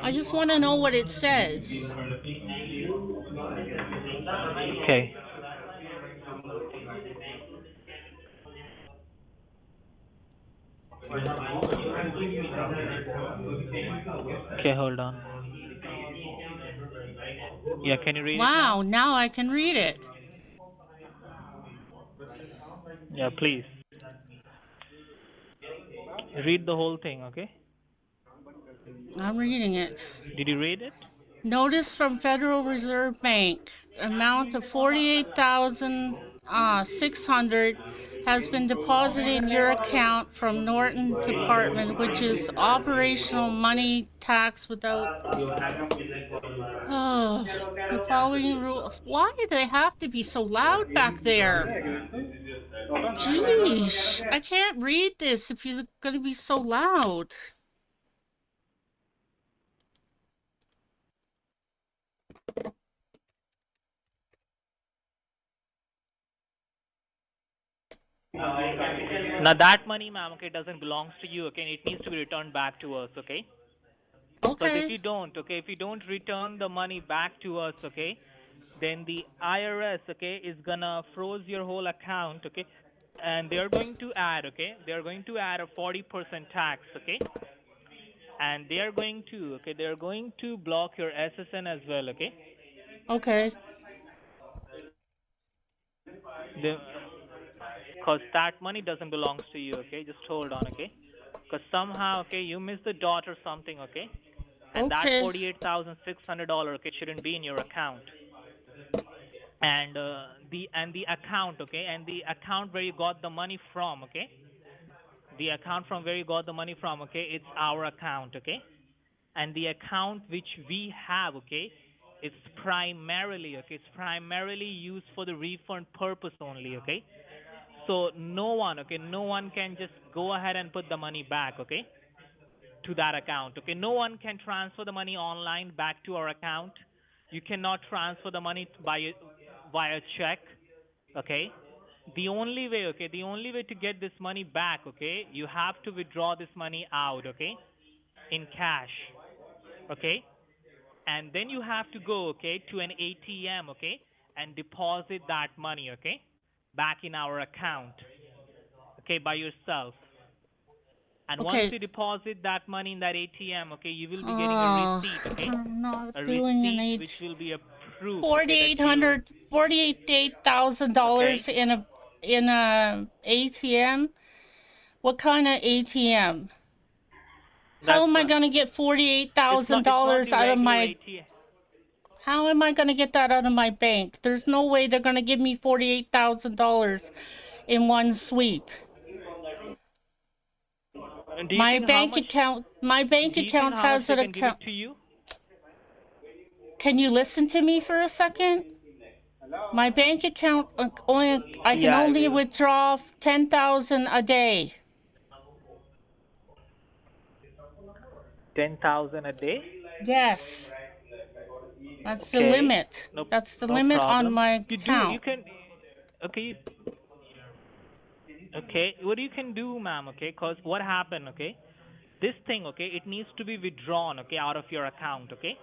I just want to know what it says. Okay. Okay, hold on. Yeah, can you read it now? Wow, now I can read it. Yeah, please. Read the whole thing, okay? I'm reading it. Did you read it? Notice from Federal Reserve Bank, amount of 48,600 has been deposited in your account from Norton Department, which is operational money tax without. Oh, the following rules. Why do they have to be so loud back there? Jeez, I can't read this if you're going to be so loud. Now that money, ma'am, okay, doesn't belongs to you, okay? It needs to be returned back to us, okay? Because if Okay, you don't, okay, if you don't return the money back to us, okay, then the IRS, okay, is gonna froze your whole account, okay, and they're going to add, okay, they're going to add a 40% tax, okay, and they're going to block your SSN as well, okay. okay, Because that money doesn't belongs to you, okay. Just hold on, okay. Because somehow, okay, you missed the dot or something, okay, and that okay, $48,600, okay, shouldn't be in your account. And the account, okay, and the account where you got the money from, okay, the account from where you got the money from, okay, it's our account, okay, and the account which we have, okay, it's primarily used for the refund purpose only, okay. So no one can just go ahead and put the money back, okay, to that account, okay. No one can transfer the money online back to our account. You cannot transfer the money by via check, okay. The only way to get this money back, okay, you have to withdraw this money out, okay, in cash, okay, and then you have to go, okay, to an ATM, okay, and deposit that money, okay, back in our account, okay, by yourself. And once okay. you deposit that money in that ATM, okay, you will be getting a Oh, receipt, okay, I'm not a doing an receipt eight. which will be a proof, okay, that you, okay, $48,000 in a ATM. What kind of ATM? How that's am I gonna get it's not $48,000 the out of regular my? ATM. How am I gonna get that out of my bank? There's no way they're gonna give me $48,000 in one sweep. Do you think how much? My bank Do you think account how much has they an can give it account. to you? Can you listen to me for a second? My bank account I can Yeah, I only will. withdraw 10,000 a day. 10,000 a day? Yes, that's the Okay. limit. No, That's the no limit on problem. my You account. can, okay, okay, what you can do, ma'am, okay, cause what happened, okay, this thing, okay, it needs to be withdrawn, okay, out of your account, okay.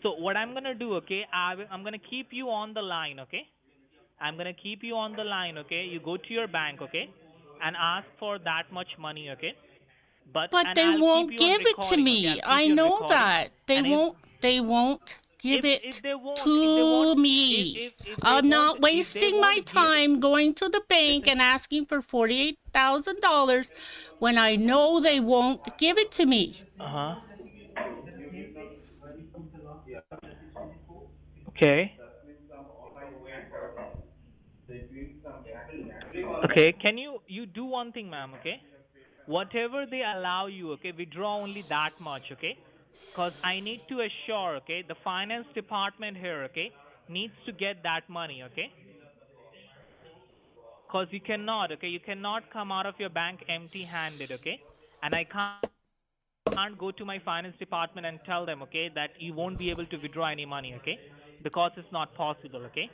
So what I'm gonna do, okay, I'm gonna keep you on the line, okay. I'm gonna keep you on the line, okay. You go to your bank, okay, and ask for that much money, okay. But But and they I'll keep won't you on give it to recording, okay. me. I'll keep I you on know recording, that. and They won't give if it they won't, to me. if they I'm won't, not if they wasting my won't give, time going to the bank listen, and asking for $48,000 when I know they won't give it to me. uh huh. Okay. Okay, can you do one thing, ma'am, okay? Whatever they allow you, okay, withdraw only that much, okay? Cause I need to assure, okay, the finance department here, okay, needs to get that money, okay? Cause you cannot, okay, you cannot come out of your bank empty-handed, okay? And I can't go to my finance department and tell them, okay, that you won't be able to withdraw any money, okay? Because it's not possible, okay?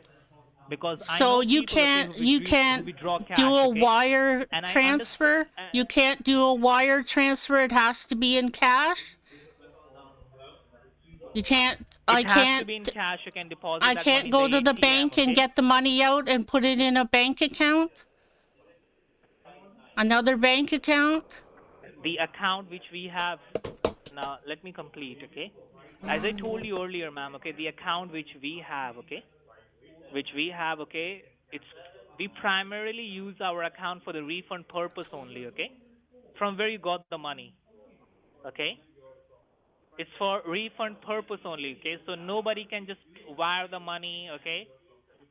Because I So know you people, okay, can't who withdraw cash, do a okay? wire And I transfer? You can't do a wire transfer. It has to be in cash. You can't. It has to be in cash. You can deposit I that money can't in go to the the ATM, bank and okay? get the money out and put it in a bank account. Another bank account. The account which we have now, let me complete, okay? As I told you earlier, ma'am, okay, the account which we have, okay, it's we primarily use our account for the refund purpose only, okay? From where you got the money, okay? It's for refund purpose only, okay? So nobody can just wire the money, okay?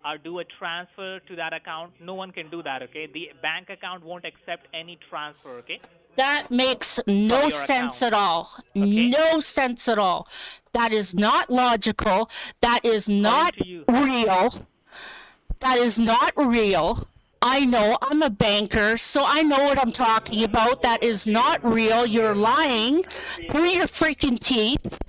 Or do a transfer to that account. No one can do that, okay? The bank account won't accept any transfer, okay? That makes no sense at all. Okay? No sense at all. That is not logical. That is not real. That is not real. I know, I'm a banker, so I know what I'm talking about. That is not real. You're lying through your freaking teeth.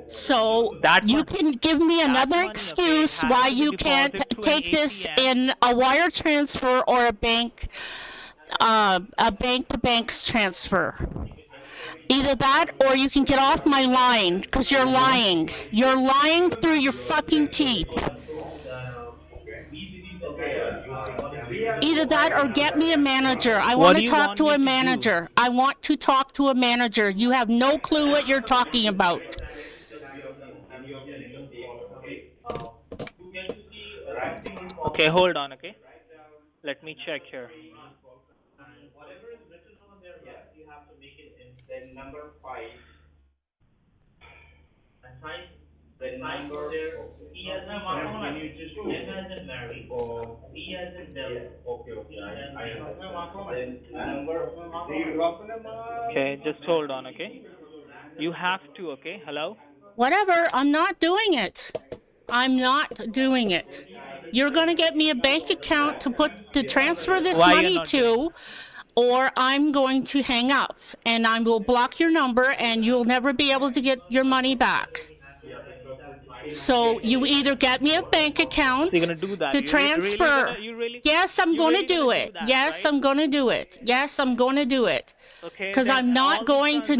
So you can give me another excuse why you can't take this in a wire transfer or a bank to banks transfer. Either that or you can get off my line because you're lying. You're lying through your fucking teeth. Either that or get me a manager. I want to talk to a manager. I want to talk to a manager. You have no clue what you're talking about. Okay, hold on, okay? Let me check here. Okay, just hold on, okay? You have to, okay? Hello? Whatever, I'm not doing it. I'm not doing it. You're going to get me a bank account to transfer this money to, or I'm going to hang up and I will block your number and you'll never be able to get your money back. So you either get me a bank account to transfer. Yes, I'm going to do it. Yes, I'm going to do it. Yes, I'm going to do it. Because I'm not going to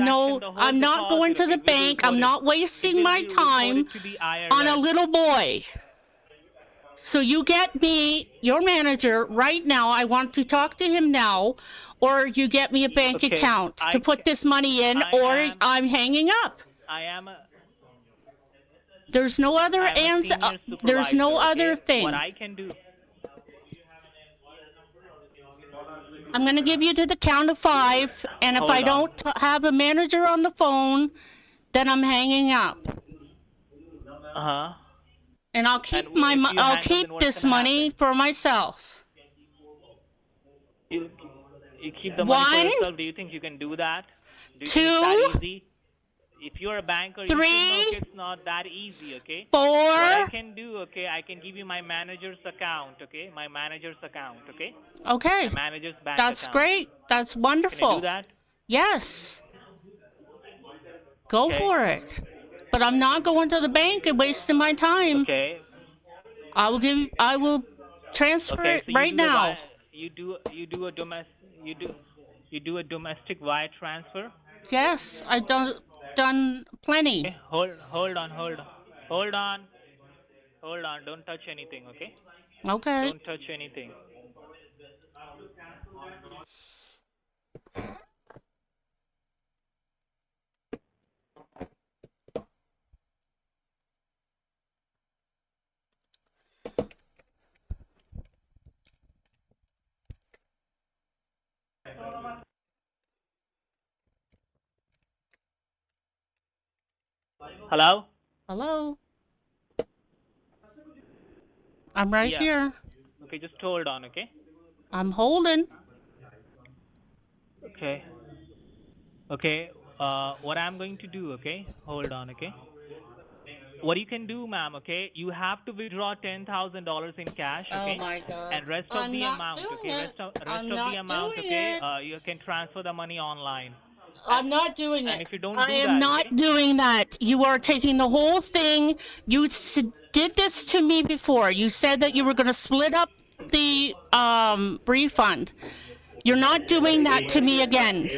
I'm not going to the bank. I'm not wasting my time on a little boy. So you get me your manager right now. I want to talk to him now. Or you get me a bank account to put this money in, or I'm hanging up. There's no other answer. There's no other thing. What I can do. I'm going to give you to the count of 5, and if I don't have a manager on the phone, then I'm hanging up. And I'll keep this money for myself. You keep the money for yourself. Do you think you can do that? Do you think it's that easy? If you're a banker, 3, you should know it's not that easy, okay? 4. What I can do, okay, I can give you my manager's account, okay? My manager's account, okay? Okay. My manager's bank That's account. great. That's wonderful. Can you do that? Yes. Go for it. But I'm not going to the bank and wasting my time. Okay. I will transfer it right now. You do a domestic wire transfer? Yes, I've done plenty. Okay, hold on. Don't touch anything, okay? Okay. Don't touch anything. Hello? Hello? I'm right here. Okay, just hold on, okay? I'm holding. Okay. Okay, what I'm going to do, okay? Hold on, okay? What you can do, ma'am, okay? You have to withdraw $10,000 in cash, okay? Oh my God. And rest of the amount, okay? Rest of the amount, okay? You can transfer the money online. I'm not doing And it. if you don't I do am that, not okay? doing that. You are taking the whole thing. You did this to me before. You said that you were going to split up the refund. You're not doing that to me again.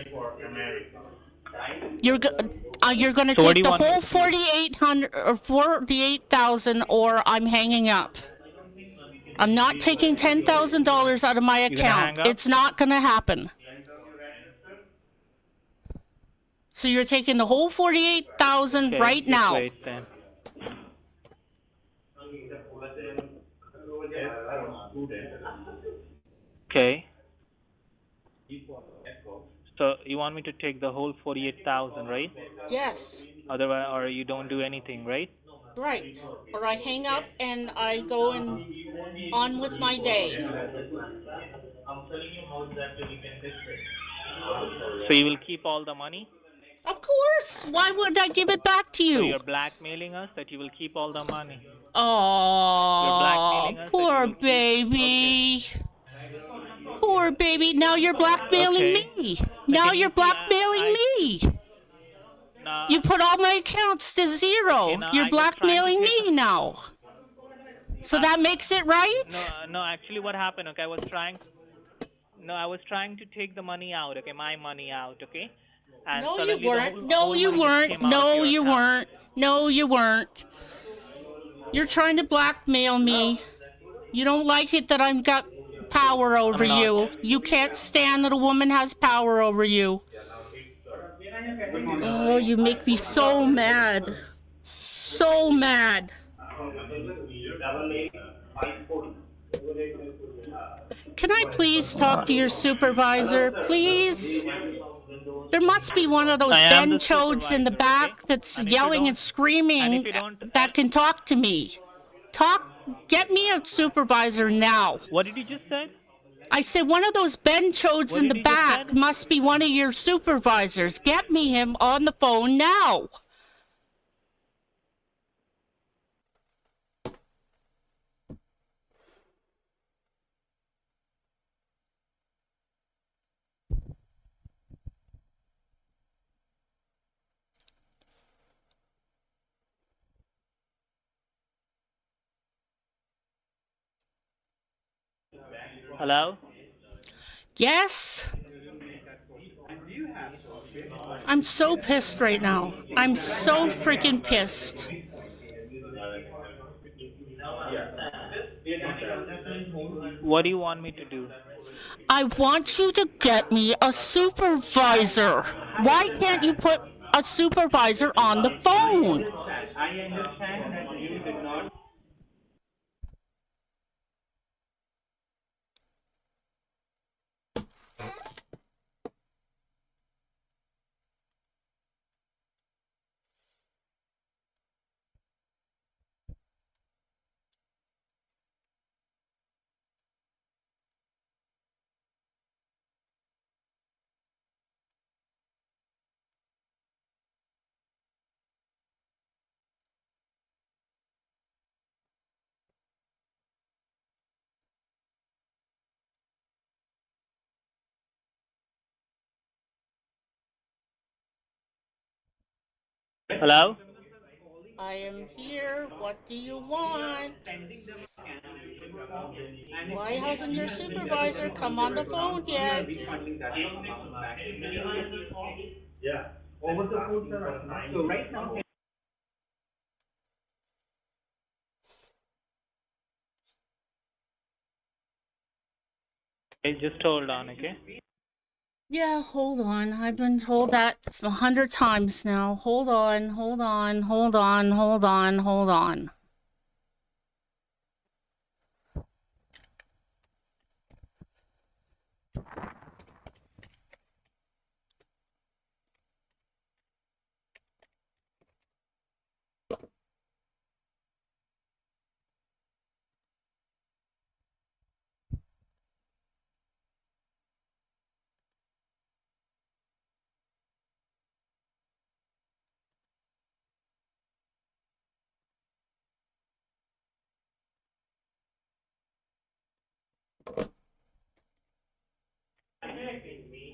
You're going to So what do take you the want me whole to do? 4,800 or 48,000, or I'm hanging up. I'm not taking $10,000 out of my You're gonna account. hang up? It's not going to happen. So you're taking the whole 48,000 Okay, right just now. wait then. Okay. So you want me to take the whole 48,000, right? Yes. Otherwise, or you don't do anything, right? Right. Or I hang up and I go on with my day. So you will keep all the money? Of course. Why would I give it back to So you? you're blackmailing us that you will keep all the money. You're Oh, blackmailing us that you poor will keep. baby. Poor baby. Now you're blackmailing Okay. me. Now Now can you you're see? blackmailing me. Now, You put all my accounts to okay. zero. Now You're I was trying to blackmailing take. me now. So that makes it right? No. Actually, what happened? Okay, I was trying. No, I was trying to take the money out. Okay, my money out. Okay, and No, you suddenly the weren't. whole No, whole you money just weren't. came out of No, your you account. weren't. No, you weren't. You're trying to blackmail me. You don't like it that I've got power over I'm not. you. You can't stand that a woman has power over you. Oh, you make me so mad. So mad. Can I please talk to your supervisor? Please? There must be one of those I am the benchodes in the supervisor. Okay, back that's and if you yelling and don't, and if screaming you don't, that can talk to me. Get me a supervisor now. what did you just say? I said one of those benchodes What in did the you just back said? must be one of your supervisors. Get me him on the phone now. Hello? Yes? I'm so pissed right now. I'm so freaking pissed. What do you want me to do? I want you to get me a supervisor. Why can't you put a supervisor on the phone? Hello? I am here. What do you want? Why hasn't your supervisor come on the phone yet? Yeah. Over the food, so right now. Okay, just hold on, okay? Yeah, hold on. I've been told that 100 times now. Hold on, hold on, hold on, hold on, hold on.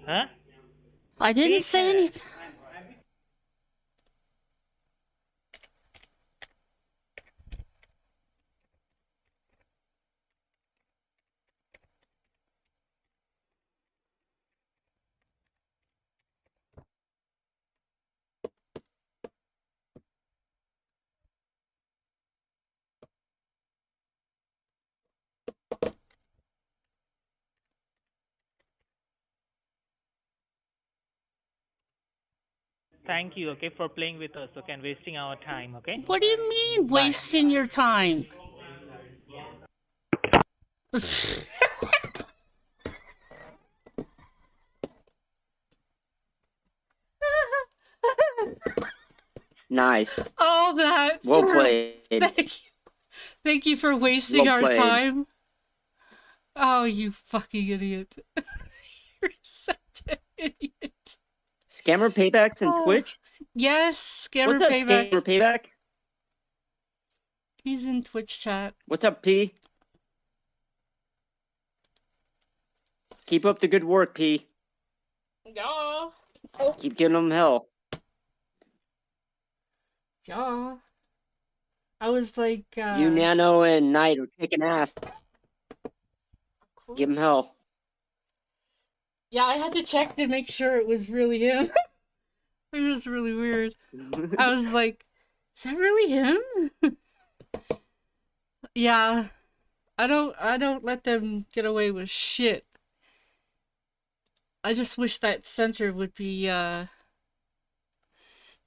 Huh? I didn't say anything. Thank you, okay, for playing with us, okay, and wasting our time, okay? What do you mean, Bye. wasting your time? Nice. All that. Well for... played. Thank you for wasting Well our played. time. Oh, you fucking idiot. You're such an idiot. Scammer Paybacks and Twitch? Yes, Scammer What's up, Payback. Scammer Payback? He's in Twitch chat. What's up, P? Keep up the good work, P. Yeah. Keep giving them hell. Yeah. I was like, You, Nano, and Knight are kicking ass. Give them hell. Yeah, I had to check to make sure it was really him. It was really weird. I was like, is that really him? Yeah. I don't let them get away with shit. I just wish that center would be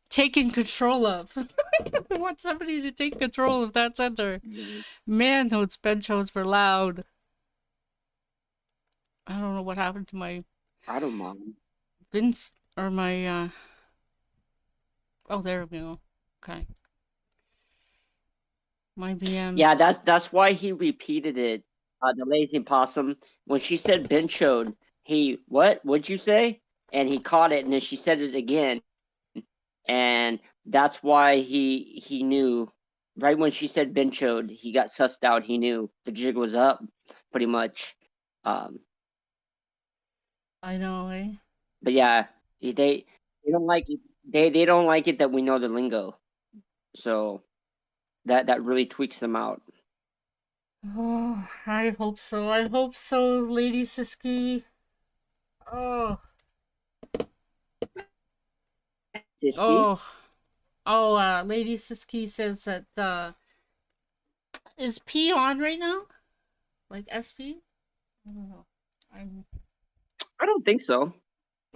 taken control of. I want somebody to take control of that center. Man, those benchos were loud. I don't know what happened to my I don't mind. Vince or my oh, there we go. Okay. My VM. Yeah, that's why he repeated it. The lazy possum. When she said benchoed, he what'd you say? And he caught it, and then she said it again, and that's why he knew. Right when she said benchoed, he got sussed out. He knew the jig was up, pretty much. I know, eh? But yeah, they don't like it. They don't like it that we know the lingo, so that really tweaks them out. Oh, I hope so. I hope so, Lady Siski. Oh. Siski? Lady Siski says that, is P on right now? Like SP? I don't know. I don't think so.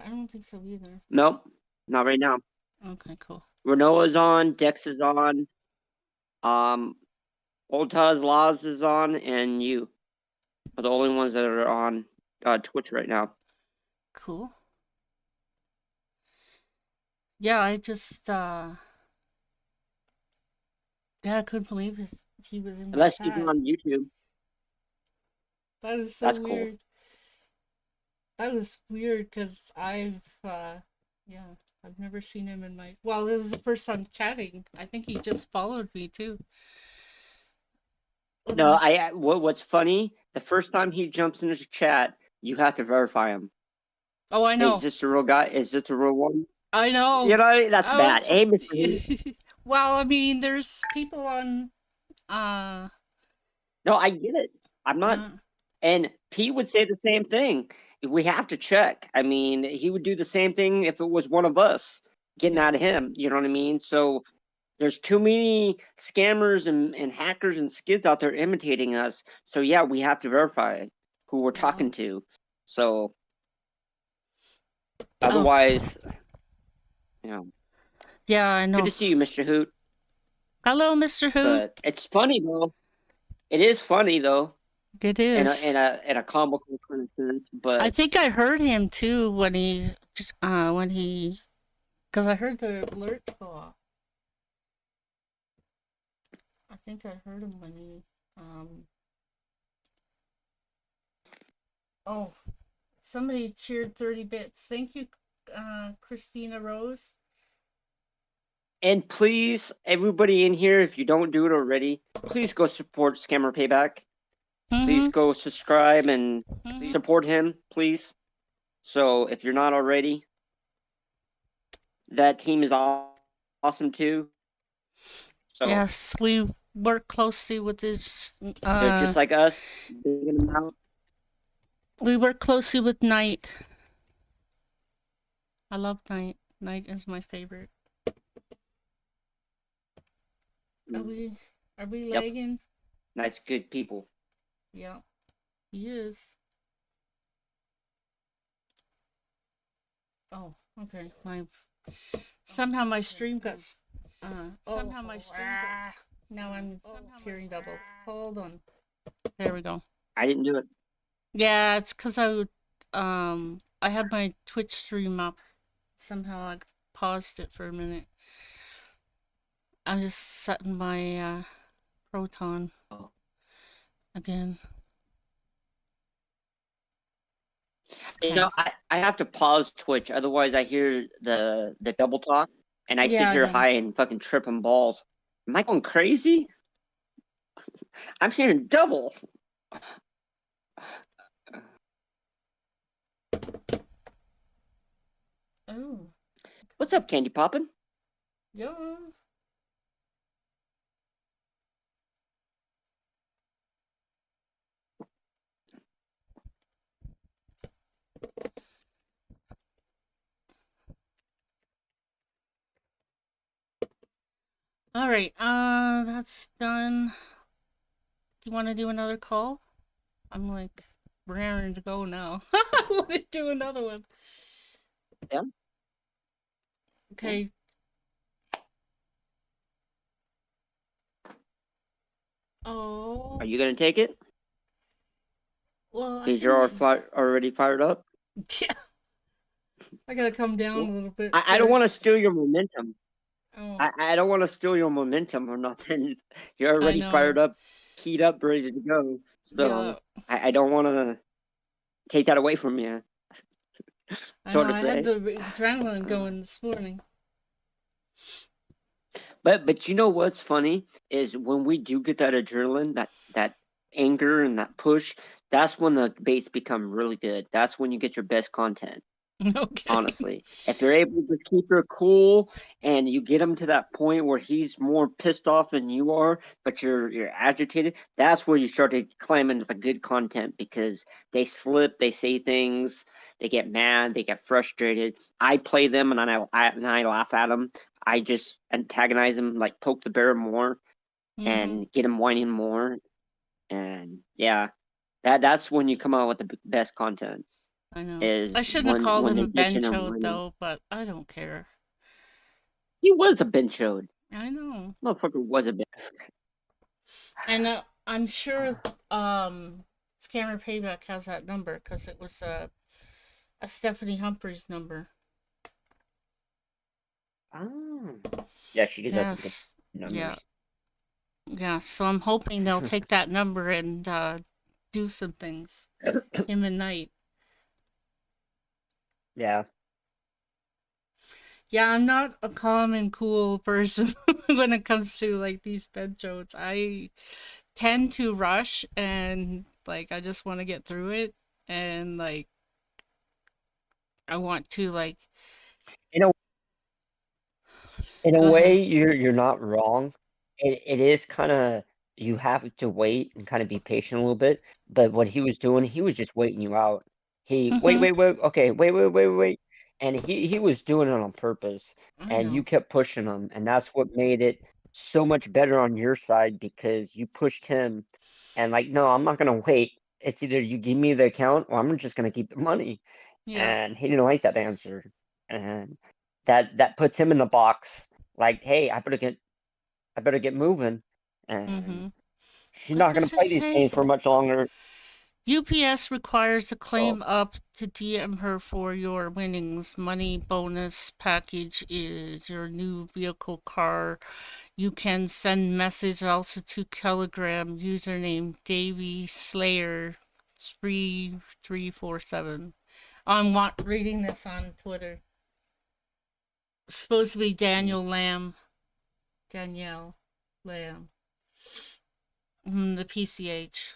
I don't think so either. Nope, not right now. Okay, cool. Renoa's on, Dex is on, Oltaz Laz is on, and you are the only ones that are on Twitch right now. Cool. Yeah, I just yeah, I couldn't believe he was in my Unless chat. he's on YouTube. That is so That's weird. cool. That was weird because I've never seen him in my. Well, it was the first time chatting. I think he just followed me too. No, what's funny? The first time he jumps into the chat, you have to verify him. Oh, I know. Is this the real guy? Is this the real one? I know. You know, that's bad. Hey, Mr. Well, I mean, there's people on. No, I get it. I'm not. And Pete would say the same thing. We have to check. I mean, he would do the same thing if it was one of us getting at him. You know what I mean? So there's too many scammers and hackers and skids out there imitating us. So yeah, we have to verify who we're talking to. So otherwise, you know. Yeah, I know. Good to see you, Mr. Hoot. Hello, Mr. Hoot. But it's funny though. It is funny though. It is. In a comical kind of sense, but I think I heard him too when he, because I heard the alerts go off. I think I heard him when he, oh, somebody cheered 30 bits. Thank you, Christina Rose. And please, everybody in here, if you don't do it already, please go support Scammer Payback. Please go subscribe and support him, please. So if you're not already, that team is awesome too. So Yes, we work closely with this. they're just like us, digging them out. We work closely with Knight. I love Knight. Knight is my favorite. Are we Yep. lagging? Nice, good people. Yeah, he is. Oh, okay. Somehow my stream got now I'm tearing double. Hold on. There we go. I didn't do it. Yeah, it's because I had my Twitch stream up. Somehow I paused it for a minute. I'm just setting my Proton again. You Okay. know, I have to pause Twitch, otherwise I hear the double talk, and I sit Yeah, I here know. high and fucking tripping balls. Am I going crazy? I'm hearing double. Oh, What's up, Candy Poppin'? yeah. All right. That's done. Do you want to do another call? I'm like raring to go now. I want to do another one. Yeah. Okay. Oh. Are you gonna take it? Well, I Because think you're already fired up. yeah. I gotta come down a little bit. I don't want to first. steal your momentum. Oh, I don't want to steal your momentum or nothing. You're I already know. fired up, keyed up, ready to go. So Yeah. I don't want to take that away from you. I So know. to I had say. the adrenaline going this morning. But you know what's funny is when we do get that adrenaline, that anger and that push, that's when the baits become really good. That's when you get your best content. Okay. Honestly, if you're able to keep your cool and you get him to that point where he's more pissed off than you are, but you're agitated, that's where you start to climb into the good content because they slip, they say things, they get mad, they get frustrated. I play them and I laugh at them. I just antagonize them, like poke the bear more and get him whining more. And yeah, that's when you come out with the best content. I know. Is I shouldn't have called when him they a bitching and bencho whining. though, but I don't care. He was a benchode. I know. Motherfucker was a bitch. And I'm sure Scammer Payback has that number because it was a Stephanie Humphreys number. Oh. Yeah, she gives out the good Yes. numbers. Yeah. So I'm hoping they'll take that number and do some things. Him and Knight. Yeah. Yeah, I'm not a calm and cool person when it comes to like these benchos. I tend to rush and like I just want to get through it and like I want to like You know, in a go way, ahead. you're not wrong. It is kind of you have to wait and kind of be patient a little bit. But what he was doing, he was just waiting you out. He Mhm. wait, okay, wait, and he was doing it on purpose, I and you know. kept pushing him, and that's what made it so much better on your side because you pushed him, and like, no, I'm not gonna wait. It's either you give me the account or I'm just gonna keep the money. Yeah. And he didn't like that answer, and that puts him in the box. Like, hey, I better get moving, and Mhm. she's What not gonna does it play these say? games for much longer. UPS requires a So claim up to DM her for your winnings. Money bonus package is your new vehicle car. You can send message also to Telegram username Davy Slayer 3347. I'm reading this on Twitter. It's supposed to be Danielle Lamb. The PCH.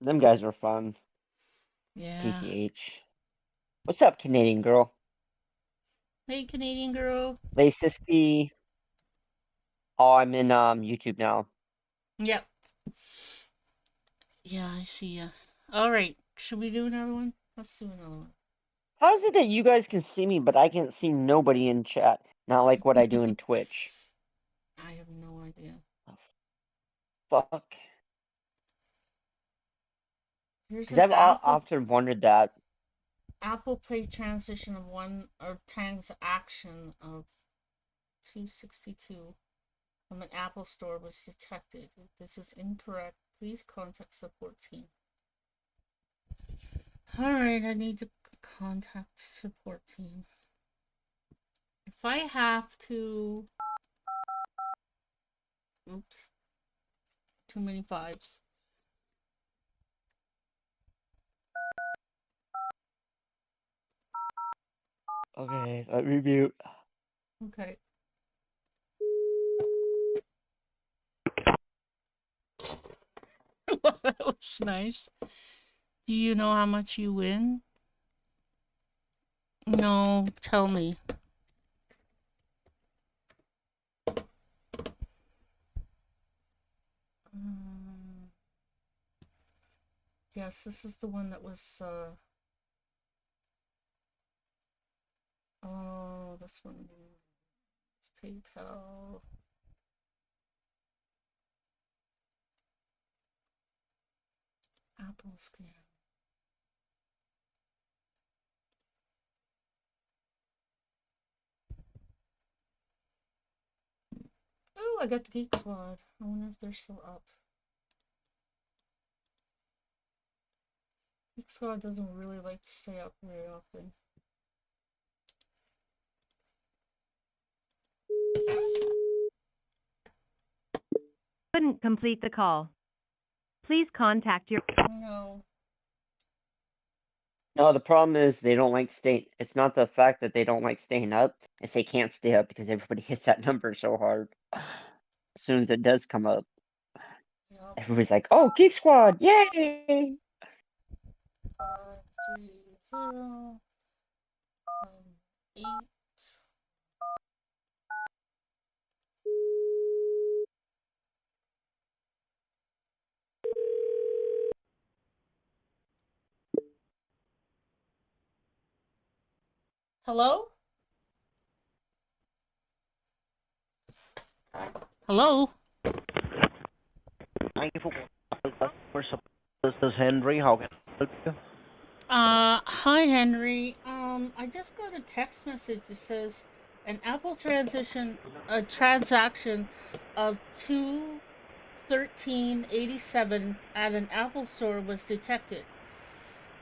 Them guys were fun. Yeah. TCH. What's up, Canadian girl? Hey, Canadian girl. Siski. Oh, I'm in YouTube now. Yep. Yeah, I see ya. Alright, should we do another one? Let's do another one. How is it that you guys can see me, but I can't see nobody in chat? Not like what I do in Twitch. I have no idea. Oh, fuck. Here's Because an I've often wondered that. Apple Pay transition of one or transaction of 262 from an Apple store was detected. If this is incorrect, please contact support team. Alright, I need to contact support team. If I have to... Oops. Too many fives. Okay, let me mute. Okay. That was nice. Do you know how much you win? No, tell me. Yes, this is the one that was, oh, this one. It's PayPal. Apple scan. Oh, I got the Geek Squad. I wonder if they're still up. Geek Squad doesn't really like to stay up very often. Couldn't complete the call. Please contact your... No. No, the problem is they don't like staying. It's not the fact that they don't like staying up. It's they can't stay up because everybody hits that number so hard. As soon as it does come up, Yep. everybody's like, "Oh, Geek Squad, yay!" 530 8. Hello? Hello? Thank you for customer support. This is Henry. How can I help you? Hi Henry. I just got a text message that says an Apple a transaction of 213.87 at an Apple store was detected.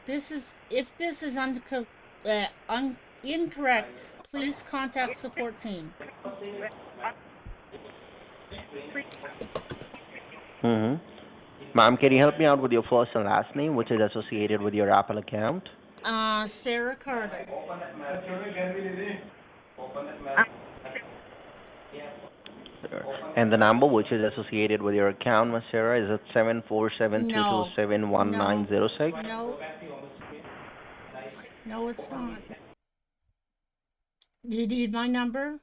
If this is incorrect, please contact support team. Mm-hmm. Ma'am, can you help me out with your first and last name, which is associated with your Apple account? Sarah Carter. And the number which is associated with your account, Ms. Sarah, is it 747-227-1906? No, it's not. Do you need my number?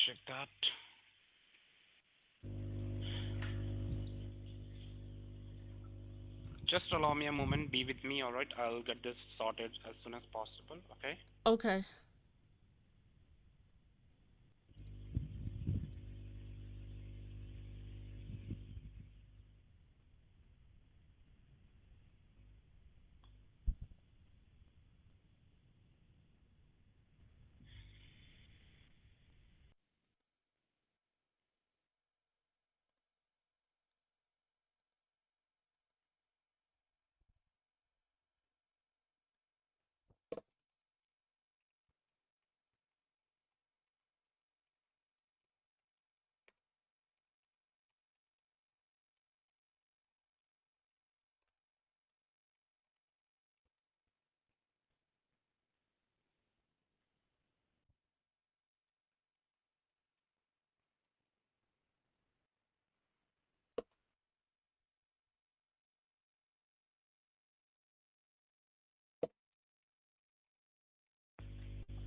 check that. Just allow me a moment. Be with me, alright? I'll get this sorted as soon as possible, okay? Okay.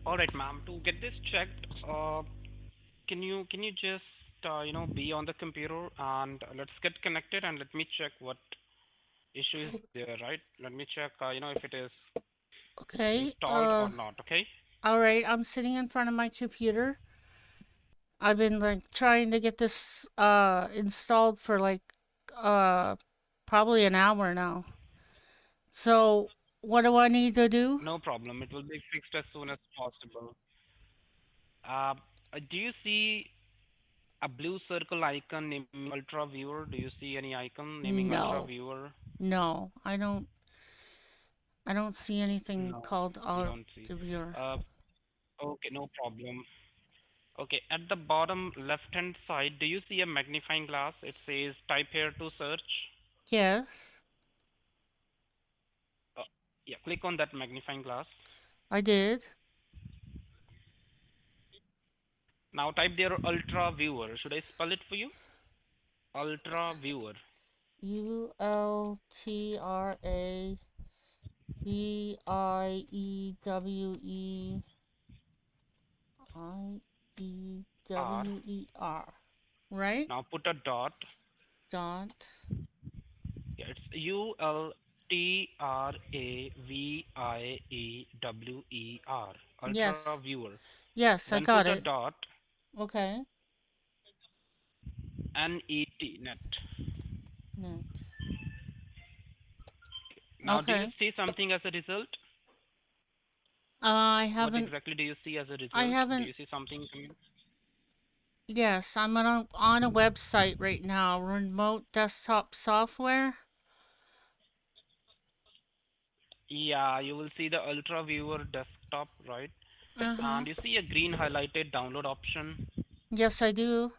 Alright, ma'am. To get this checked, can you just be on the computer and let's get connected and let me check what issue is there, right? Let me check, if it is Okay. installed or not, okay? All right. I'm sitting in front of my computer. I've been like trying to get this installed for like probably an hour now. So, what do I need to do? No problem. It will be fixed as soon as possible. Uh, do you see a blue circle icon naming Ultra Viewer? Do you see any icon naming Ultra No. Viewer? No, I don't see anything No, called you don't see. to viewer. Okay, no problem. Okay, at the bottom left-hand side, do you see a magnifying glass? It says type here to search. Yes, Uh, yeah, click on that magnifying glass. I did. Now type there Ultra Viewer. Should I spell it for you? Ultra Viewer. R. ULTRAVIEWER. Right? Now put a dot. Dot. Yeah, it's ULTRAVIEWER. Yes. Ultra Viewer. Yes, I Then got put a it. dot. Okay. Net. Net. Now, do you Okay. see something as a result? I What haven't exactly do you see as a I result? Do haven't you see something coming? Yes, I'm on a website right now, remote desktop software. Yeah, you will see the Ultra Viewer desktop, right? Uh-huh. And you see a green highlighted download option. Yes, I do.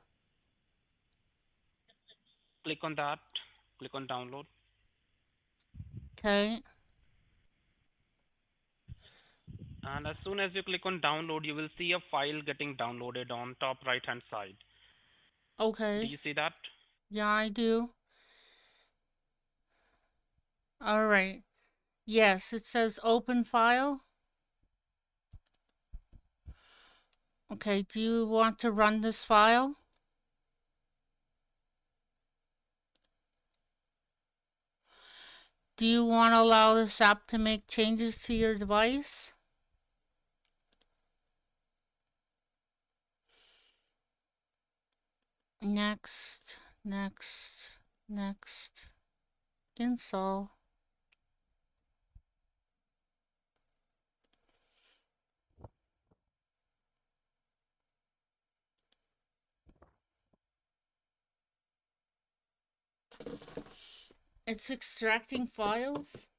Click on that. Click on download. Okay. And as soon as you click on download, you will see a file getting downloaded on top right hand side. Do Okay. you see that? Yeah, I do. All right. Yes, it says open file. Okay, do you want to run this file? Do you want to allow this app to make changes to your device? Next, next, next. Install. It's extracting files.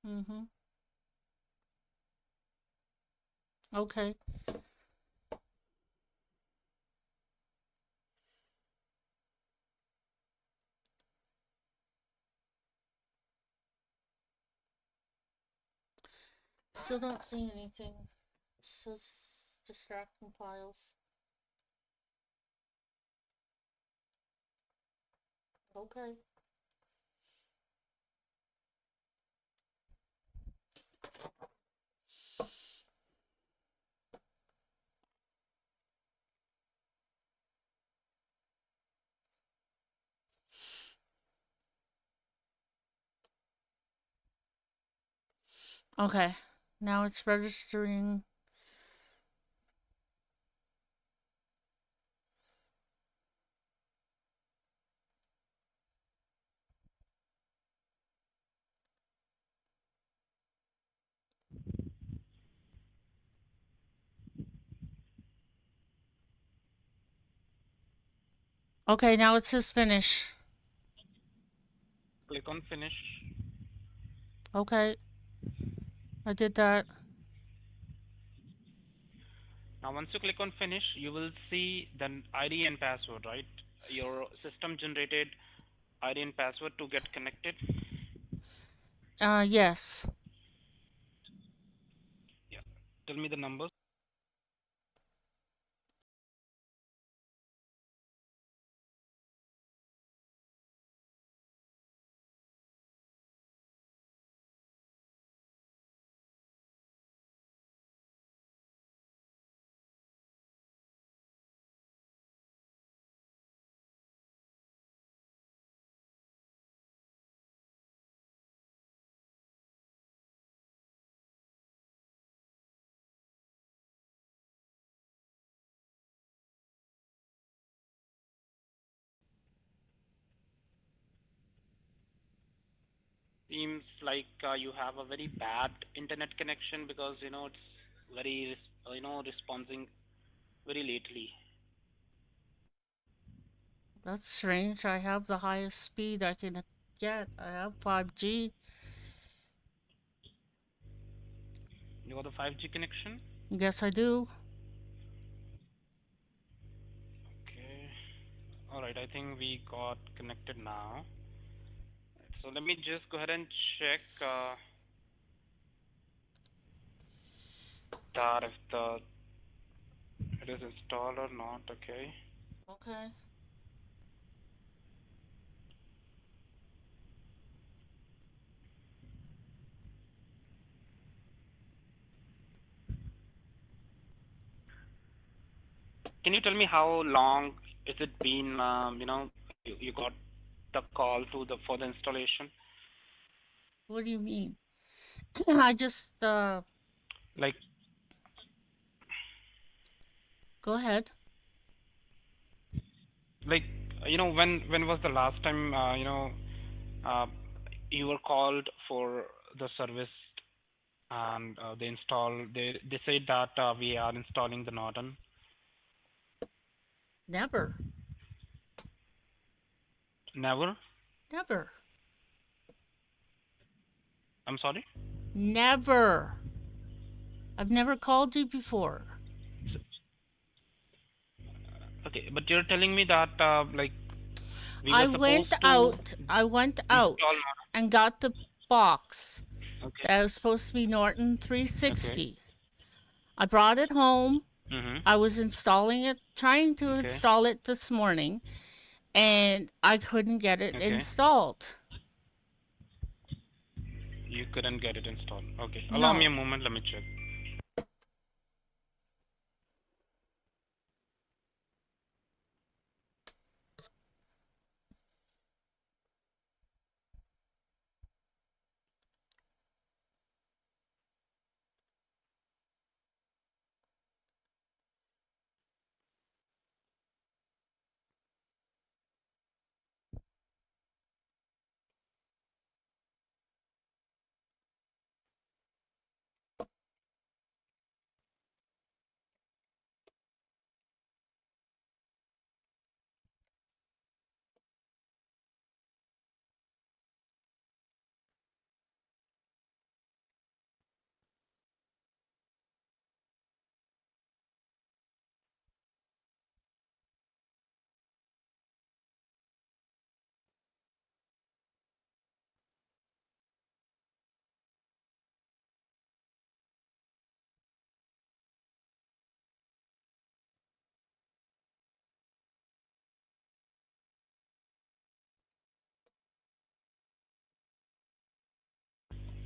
Mm-hmm. Okay. Still don't see anything. It says distracting files. Okay. Okay. Now it's registering. Okay, now it says finish. Click on finish. Okay. I did that. Now once you click on finish, you will see the ID and password, right? Your system generated ID and password to get connected. Yes. Yeah. Tell me the numbers. Seems like you have a very bad internet connection because it's very responding very lately. That's strange. I have the highest speed I can get. I have 5G. You got a 5G connection? Yes, I do. Okay. All right. I think we got connected now. So let me just go ahead and check that if it is installed or not. Okay. Okay. Can you tell me how long is it been? You got the call for the installation. What do you mean? I just, Like go ahead. like when was the last time uh, you were called for the service and they said that we are installing the Norton. Never. Never. Never. I'm sorry. Never. I've never called you before. Okay, but you're telling me that like we I were went supposed to out. I went out install and got the box Norton. Okay. that was supposed to be Norton Okay. 360. I brought it home. Mhm. I was installing it, trying to Okay. install it this morning, and I couldn't get it Okay. installed. You couldn't get it installed. Okay. Allow me No. a moment. Let me check.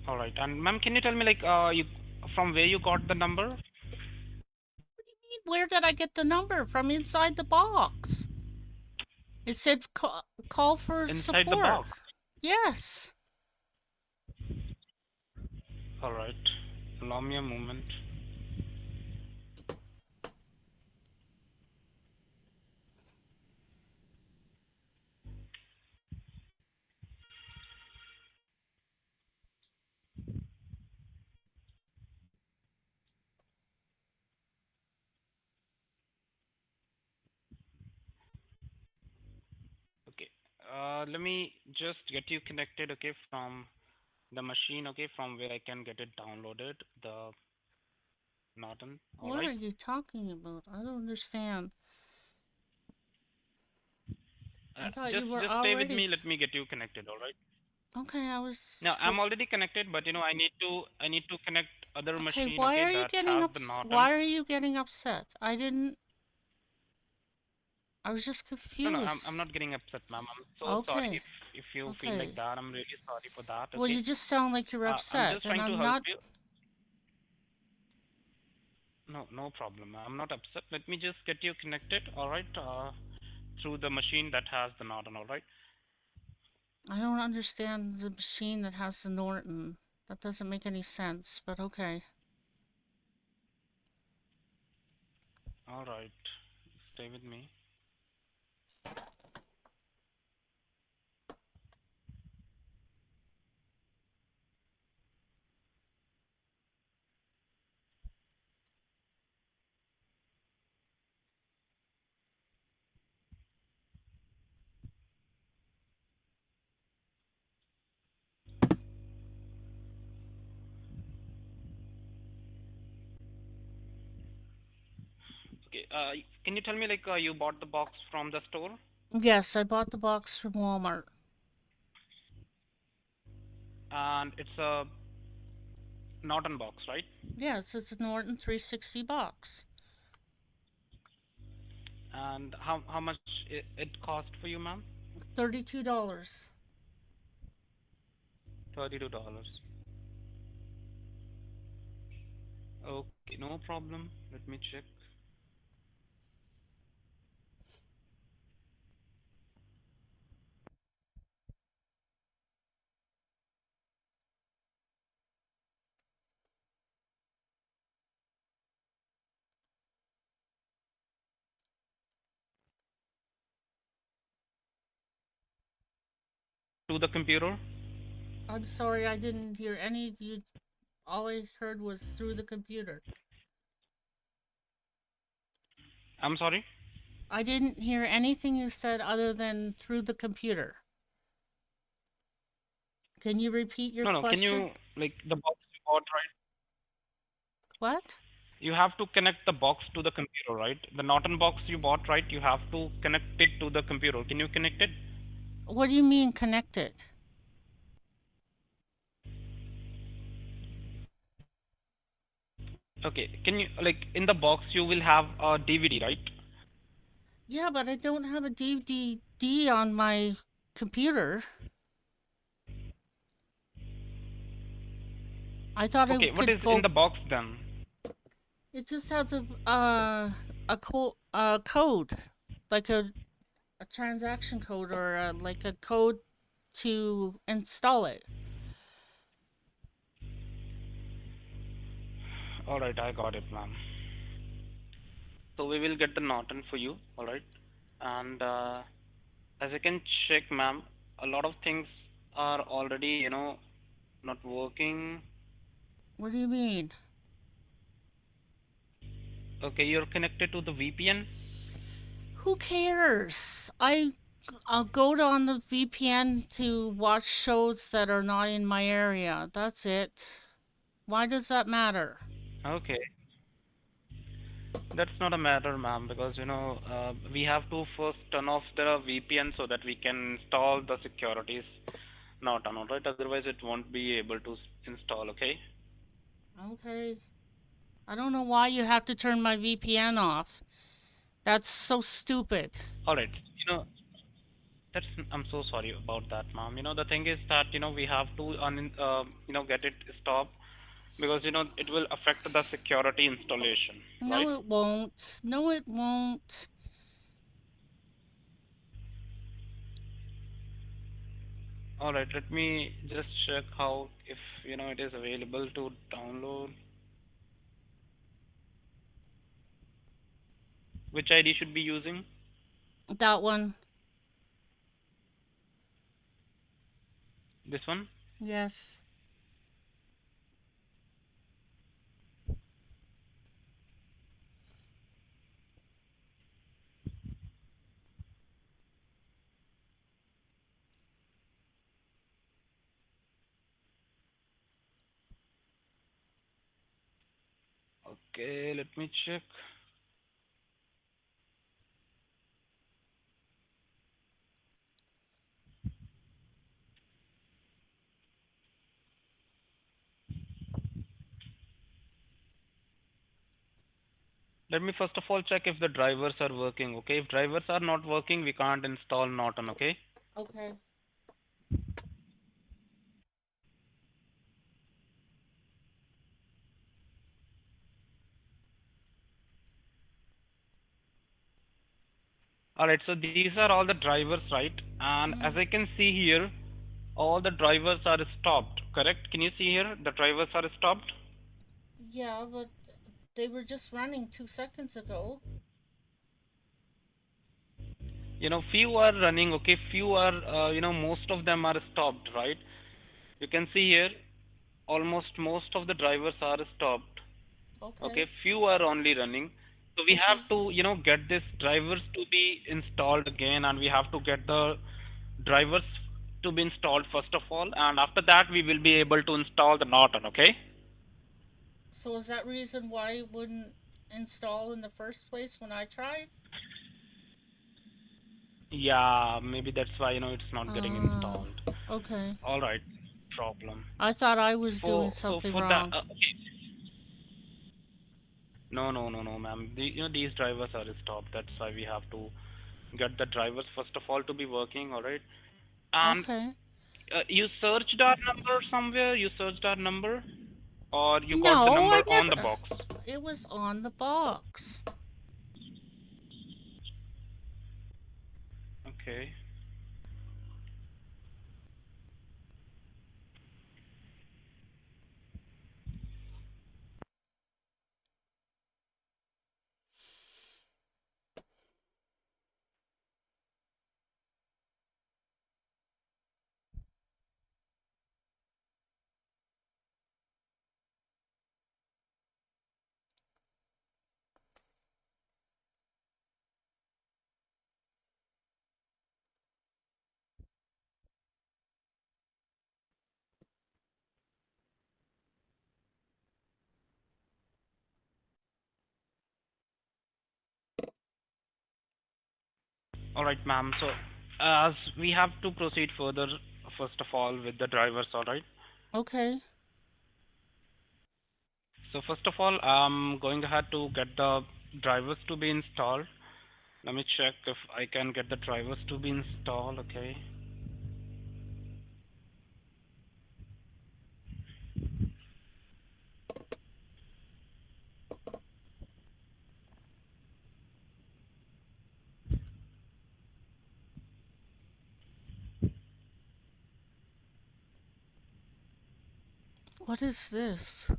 All right. And ma'am, can you tell me like you from where you got the number? Where did I get the number? From inside the box. It said call for Inside the support. box. Yes. All right. Allow me a moment. Okay. Let me just get you connected, okay, from the machine, okay, from where I can get it downloaded, the Norton. All What right. are you talking about? I don't understand. I thought you were Just stay with already. me. Let me get you connected. All right. Okay, I Now was. I'm already connected, but I need to connect other Okay, machine, why okay, are you that getting has up? the Norton. Why are you getting upset? I didn't. I was just No, no, I'm confused. not getting upset, ma'am. I'm so sorry Okay. if you feel like Okay. that. I'm really sorry for that. Well, Okay. you just sound like you're I'm upset, just and trying to I'm help not. you. No, no problem. I'm not upset. Let me just get you connected, all right, through the machine that has the Norton, all right? I don't understand the machine that has the Norton. That doesn't make any sense, but okay. All right. Stay with me. Okay. Can you tell me, like, you bought the box from the store? Yes, I bought the box from Walmart. And it's a Norton box, right? Yes, it's a Norton 360 box. And how much it cost for you, ma'am? $32. $32. Okay, no problem. Let me check. To the computer? I'm sorry, I didn't hear any. You, all I heard was through the computer. I'm sorry? I didn't hear anything you said other than through the computer. Can you repeat your No, no. Can question? you, like, the box you bought, right? What? You have to connect the box to the computer, right? The Norton box you bought, right? You have to connect it to the computer. Can you connect it? What do you mean connected? Okay. Can you, like, in the box you will have a DVD, right? Yeah, but I don't have a DVD on my computer. I thought I Okay. What could is in go. the box then? It just has a code, like a transaction code or like a code to install it. All right. I got it, ma'am. So we will get the Norton for you. All right. And as I can check, ma'am, a lot of things are already, not working. What do you mean? Okay. You're connected to the VPN. Who cares? I'll go on the VPN to watch shows that are not in my area. That's it. Why does that matter? Okay. That's not a matter, ma'am, because we have to first turn off the VPN so that we can install the securities. Not on, right? Otherwise, it won't be able to install. Okay. Okay. I don't know why you have to turn my VPN off. That's so stupid. All right. That's. I'm so sorry about that, ma'am. The thing is that we have to get it stopped because it will affect the security installation, right? No, it won't. No, it won't. All right. Let me just check how if it is available to download. Which ID should be using? That one. This one? Yes. Okay, let me check. Let me first of all check if the drivers are working, okay? If drivers are not working, we can't install Norton, okay? Okay. Alright, so these are all the drivers, right? And as I can see here, all the drivers are stopped, correct? Can you see here? The drivers are stopped? Yeah, but they were just running 2 seconds ago. Few are running, okay? Few are, most of them are stopped, right? You can see here, almost most of the drivers are stopped. Okay, few are only running. So we have to, get these drivers to be installed again, and we have to get the drivers to be installed first of all, and after that we will be able to install the Norton, okay? So is that reason why it wouldn't install in the first place when I tried? Yeah, maybe that's why, it's not getting installed. Okay. All right, problem. I thought I was doing For something for that, wrong. okay. No, ma'am. These drivers are stopped. That's why we have to get the drivers first of all to be working. All right. And Okay. you searched our number somewhere. You searched our number, or you got the No, number I on the never. box. It was on the box. Okay. All right, ma'am. So as we have to proceed further, first of all with the drivers. All right. Okay. So first of all, I'm going ahead to get the drivers to be installed. Let me check if I can get the drivers to be installed. Okay. What is this?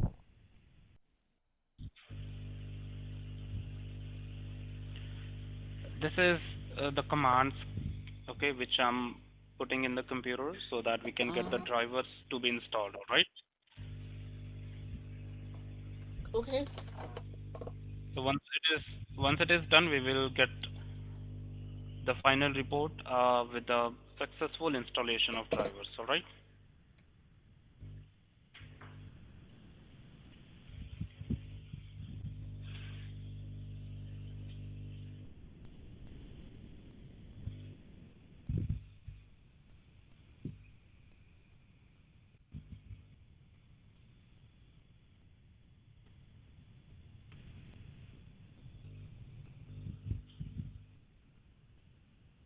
This is the commands, okay, which I'm putting in the computer so that we can get the drivers to be installed. All right. Okay. So once it is done, we will get the final report with the successful installation of drivers. All right.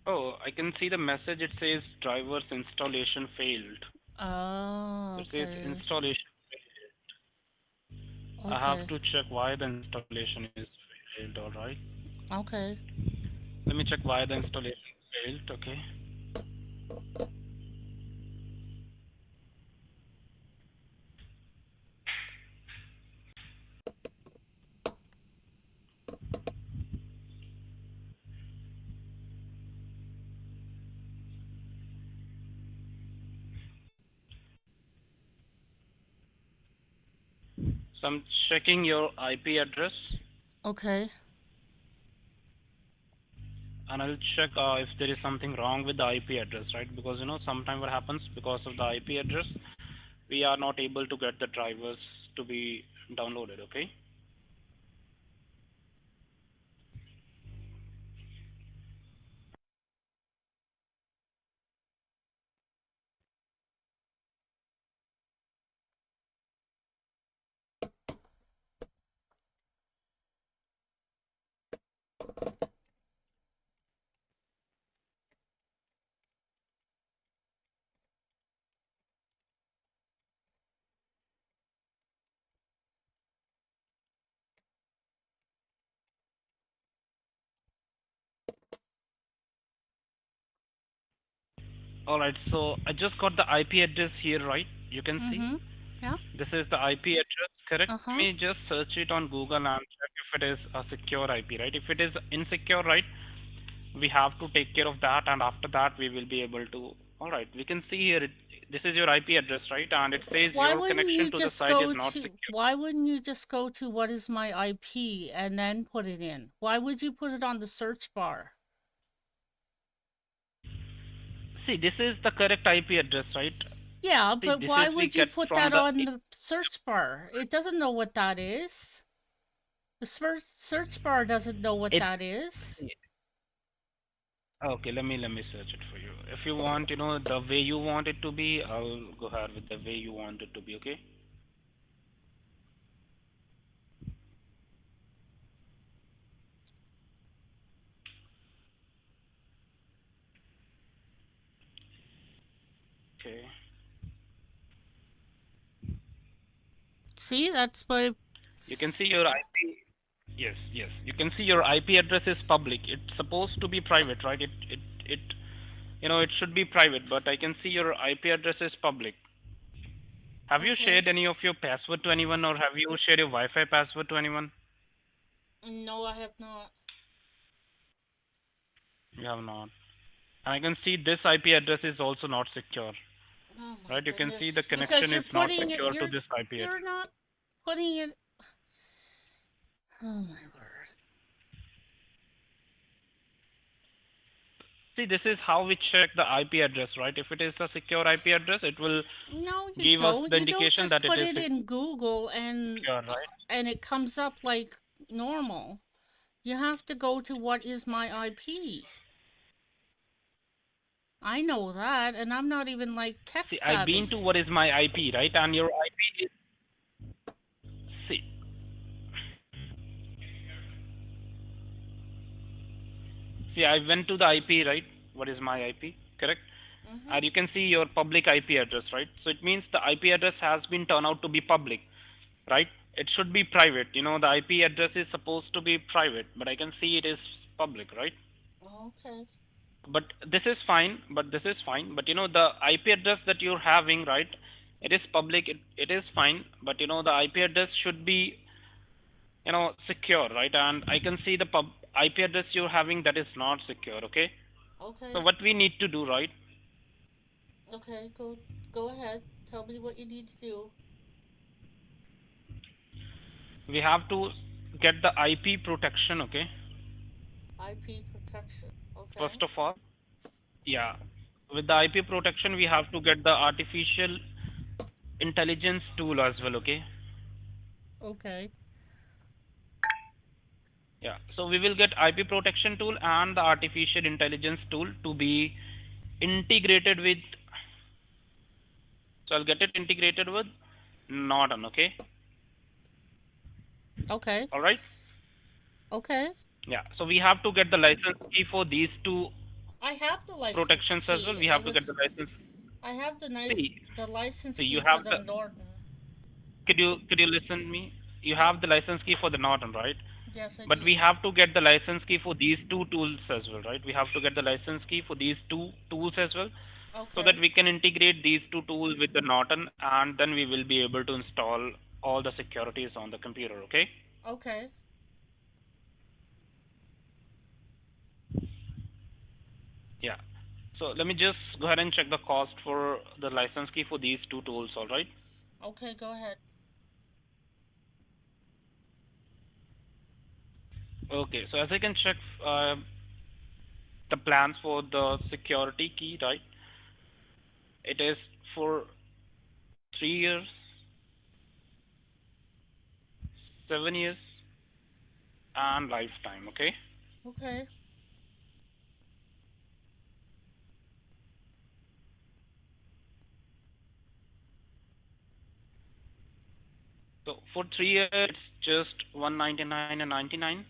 Oh, I can see the message. It says drivers installation failed. Oh, It says okay. installation failed. I have to check why the installation is failed. All right. Okay. Let me check why the installation failed. Okay. . . . . . . . . . . . . . . . . . . . . . . . . . . . . . . . . . . . . . . . . . . . . . . . . . . . . . . . . . . . . . . . . . . . . . . . . . . . . So I'm checking your IP address, Okay. and I'll check if there is something wrong with the IP address, right? Because sometimes what happens because of the IP address, we are not able to get the drivers to be downloaded. Okay. All right. So I just got the IP address here, right? You can see. Mm-hmm. Yeah. This is the IP address, correct? Let Uh-huh. me just search it on Google and check if it is a secure IP, right? If it is insecure, right, we have to take care of that, and after that we will be able to. All right, we can see here. This is your IP address, right? And it says Why your wouldn't connection you to the just site is go not to secure. why wouldn't you just go to what is my IP and then put it in? Why would you put it on the search bar? See, this is the correct IP address, right? Yeah, See, but this why is we would you get put from that the. on the search bar? It doesn't know what that is. The search bar doesn't know what It's that is. okay. Let me search it for you. If you want, the way you want it to be, I'll go ahead with the way you want it to be. Okay. Okay. See, that's why. You can see your IP. Yes, yes. You can see your IP address is public. It's supposed to be private, right? It should be private, but I can see your IP address is public. Have you Okay. shared any of your password to anyone, or have you shared your Wi-Fi password to anyone? No, I have not. You have not. And I can see this IP address is also not secure, Oh my right? You can see the goodness. Because connection you're is not putting it secure to this IP you're address. not putting it. Oh my word. See, this is how we check the IP address, right? If it is a secure IP address, it will No, you give us don't. the You don't indication just that it put is it in Google secure, right? and it comes up like normal. You have to go to what is my IP. I know that, and I'm not even like tech See, I've been savvy. to what is my IP, right? And your IP is, see, I went to the IP, right? What is my IP, correct? Mhm. And you can see your public IP address, right? So it means the IP address has been turned out to be public, right? It should be private. The IP address is supposed to be private, but I can see it is public, right? Okay. But this is fine. But the IP address that you're having, right? It is public. It is fine. But the IP address should be secure, right? And I can see the IP address you're having that is not secure. Okay. So Okay. what we need to do, right? Okay. Go ahead. Tell me what you need to do. We have to get the IP protection. Okay. IP protection. Okay. First of all, yeah. With the IP protection, we have to get the artificial intelligence tool as well. Okay. Okay. Yeah. So we will get IP protection tool and the artificial intelligence tool to be integrated with. So I'll get it integrated with Norton. Okay. Okay. All right. Okay. Yeah. So we have to get the license key for these two I have the license protections as well. key. We have to get the license. I have See, the license so you key for have the the. Norton. Could you listen to me? You Yeah. have the license key for the Norton, right? Yes, I But we do. have to get the license key for these two tools as well, right? We have to get the license key for these two tools as well, so that Okay. we can integrate these two tools with the Norton, and then we will be able to install all the securities on the computer. Okay? Okay. Yeah. So let me just go ahead and check the cost for the license key for these two tools. All right? Okay, go ahead. Okay, so as I can check the plans for the security key, right? It is for 3 years, 7 years, and lifetime. Okay. Okay. So for 3 years, it's just 199 and 99.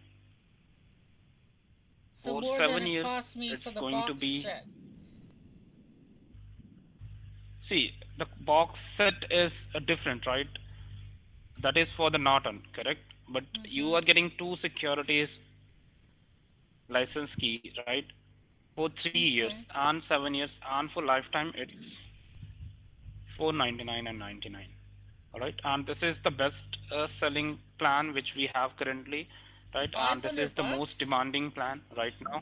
So For more than seven it years, cost me for it's the going to box be. set. See, the box set is different, right? That is for the Norton, correct? But you Mm-hmm. are getting two securities license key, right? For 3 years Okay. and 7 years, and for lifetime, it's 499 and 99. All right, and this is the best selling plan which we have currently, right? And this is 500 the most bucks? demanding plan right now.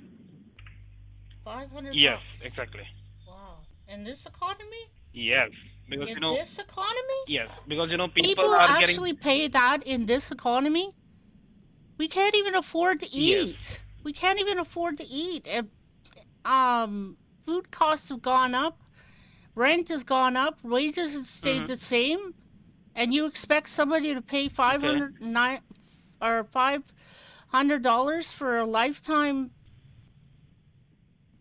500 Yes, bucks. exactly. Wow. In this economy? Yes, because In this economy? yes, because people People are getting. actually pay that in this economy? We can't even afford to Yes. eat. We can't even afford to eat. Food costs have gone up. Rent has gone up. Wages have stayed Mm-hmm. the same. And you expect somebody to pay Okay. $500 for a lifetime?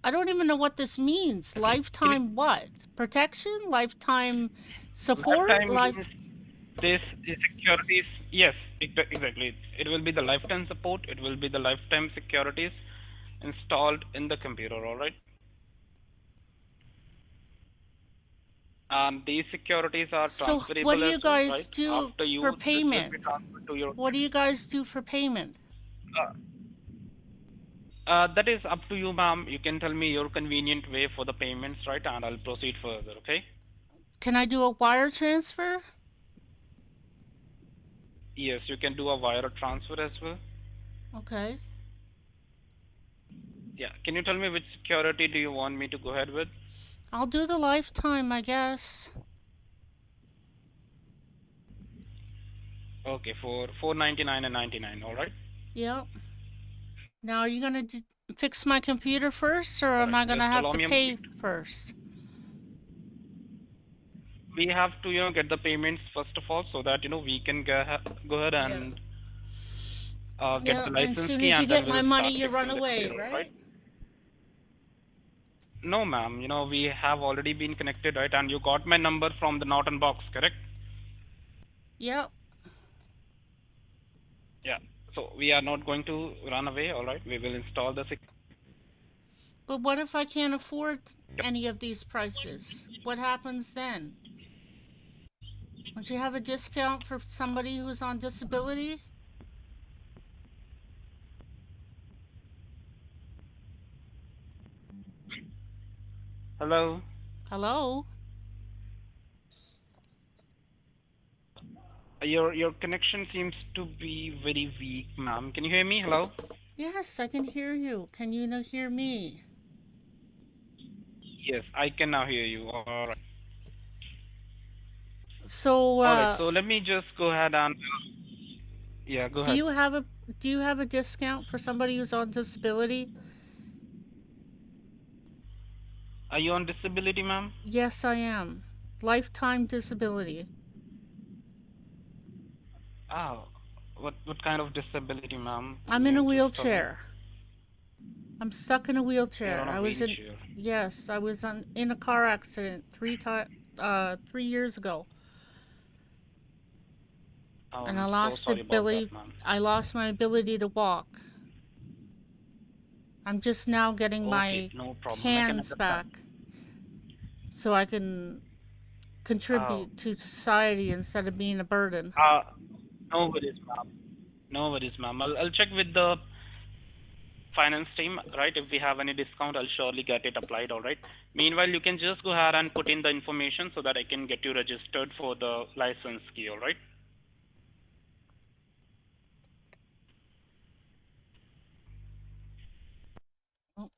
I don't even know what this means. Okay. Can you, Lifetime what? Protection? Lifetime support? lifetime means this the securities. Yes, exactly. It will be the lifetime support. It will be the lifetime securities installed in the computer. All right. These securities are So what do transferable as you well, right? guys do After for use, this will be payment? transferred to your. What do you guys do for payment? Uh, that is up to you, ma'am. You can tell me your convenient way for the payments, right? And I'll proceed further, okay? Can I do a wire transfer? Yes, you can do a wire transfer as well. Okay. Yeah. Can you tell me which security do you want me to go ahead with? I'll do the lifetime, I guess. Okay, for 499 and 99, all right? Yep. Now, are you gonna fix my computer first, or All am right. I gonna Just have allow to me a pay moment. first? We have to, get the payments first of all, so that we can go ahead Yeah. and get Yeah. the And as license soon key, as you and then get my we'll money, start you run fixing the away, computer, all right? right? No, ma'am. We have already been connected, right? And you got my number from the Norton box, correct? Yep. Yeah. So we are not going to run away, all right? We will install the But what if I can't afford any of these prices? What happens then? Don't you have a discount for somebody who's on disability? Hello. Hello? Your connection seems to be very weak, ma'am. Can you hear me? Hello. Yes, I can hear you. Can you not hear me? Yes, I can now hear you. All right. So, All right. So let me just go ahead and yeah, go do ahead. you have a discount for somebody who's on disability? Are you on disability, ma'am? Yes, I am. Lifetime disability. Oh, what kind of disability, ma'am? Can I'm in a you just tell me? wheelchair. I'm stuck in a You're wheelchair. on a wheelchair. I was in a car accident 3 years ago. Oh, And I'm so sorry about that, ma'am. I lost my ability to walk. I'm just now getting Okay, my no problem. I can hands understand. back so I can Oh, contribute to society instead of being a burden. uh, no worries, ma'am. No worries, ma'am. I'll check with the finance team, right? If we have any discount, I'll surely get it applied, all right? Meanwhile, you can just go ahead and put in the information so that I can get you registered for the license key, all right? Oh,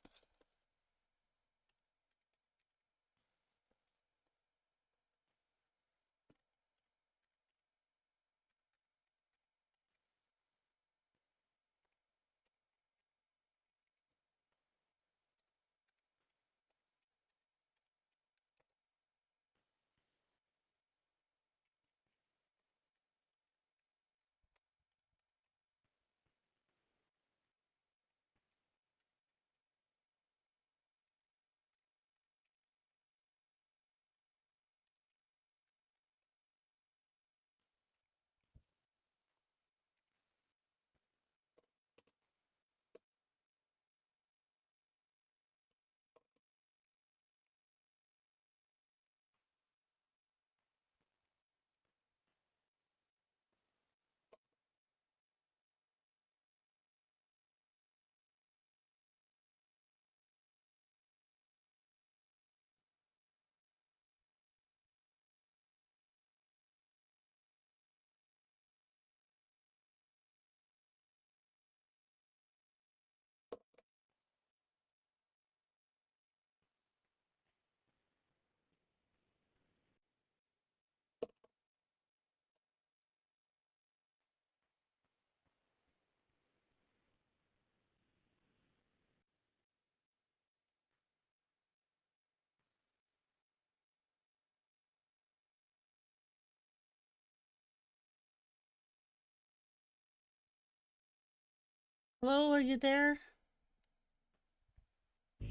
Hello, are you there?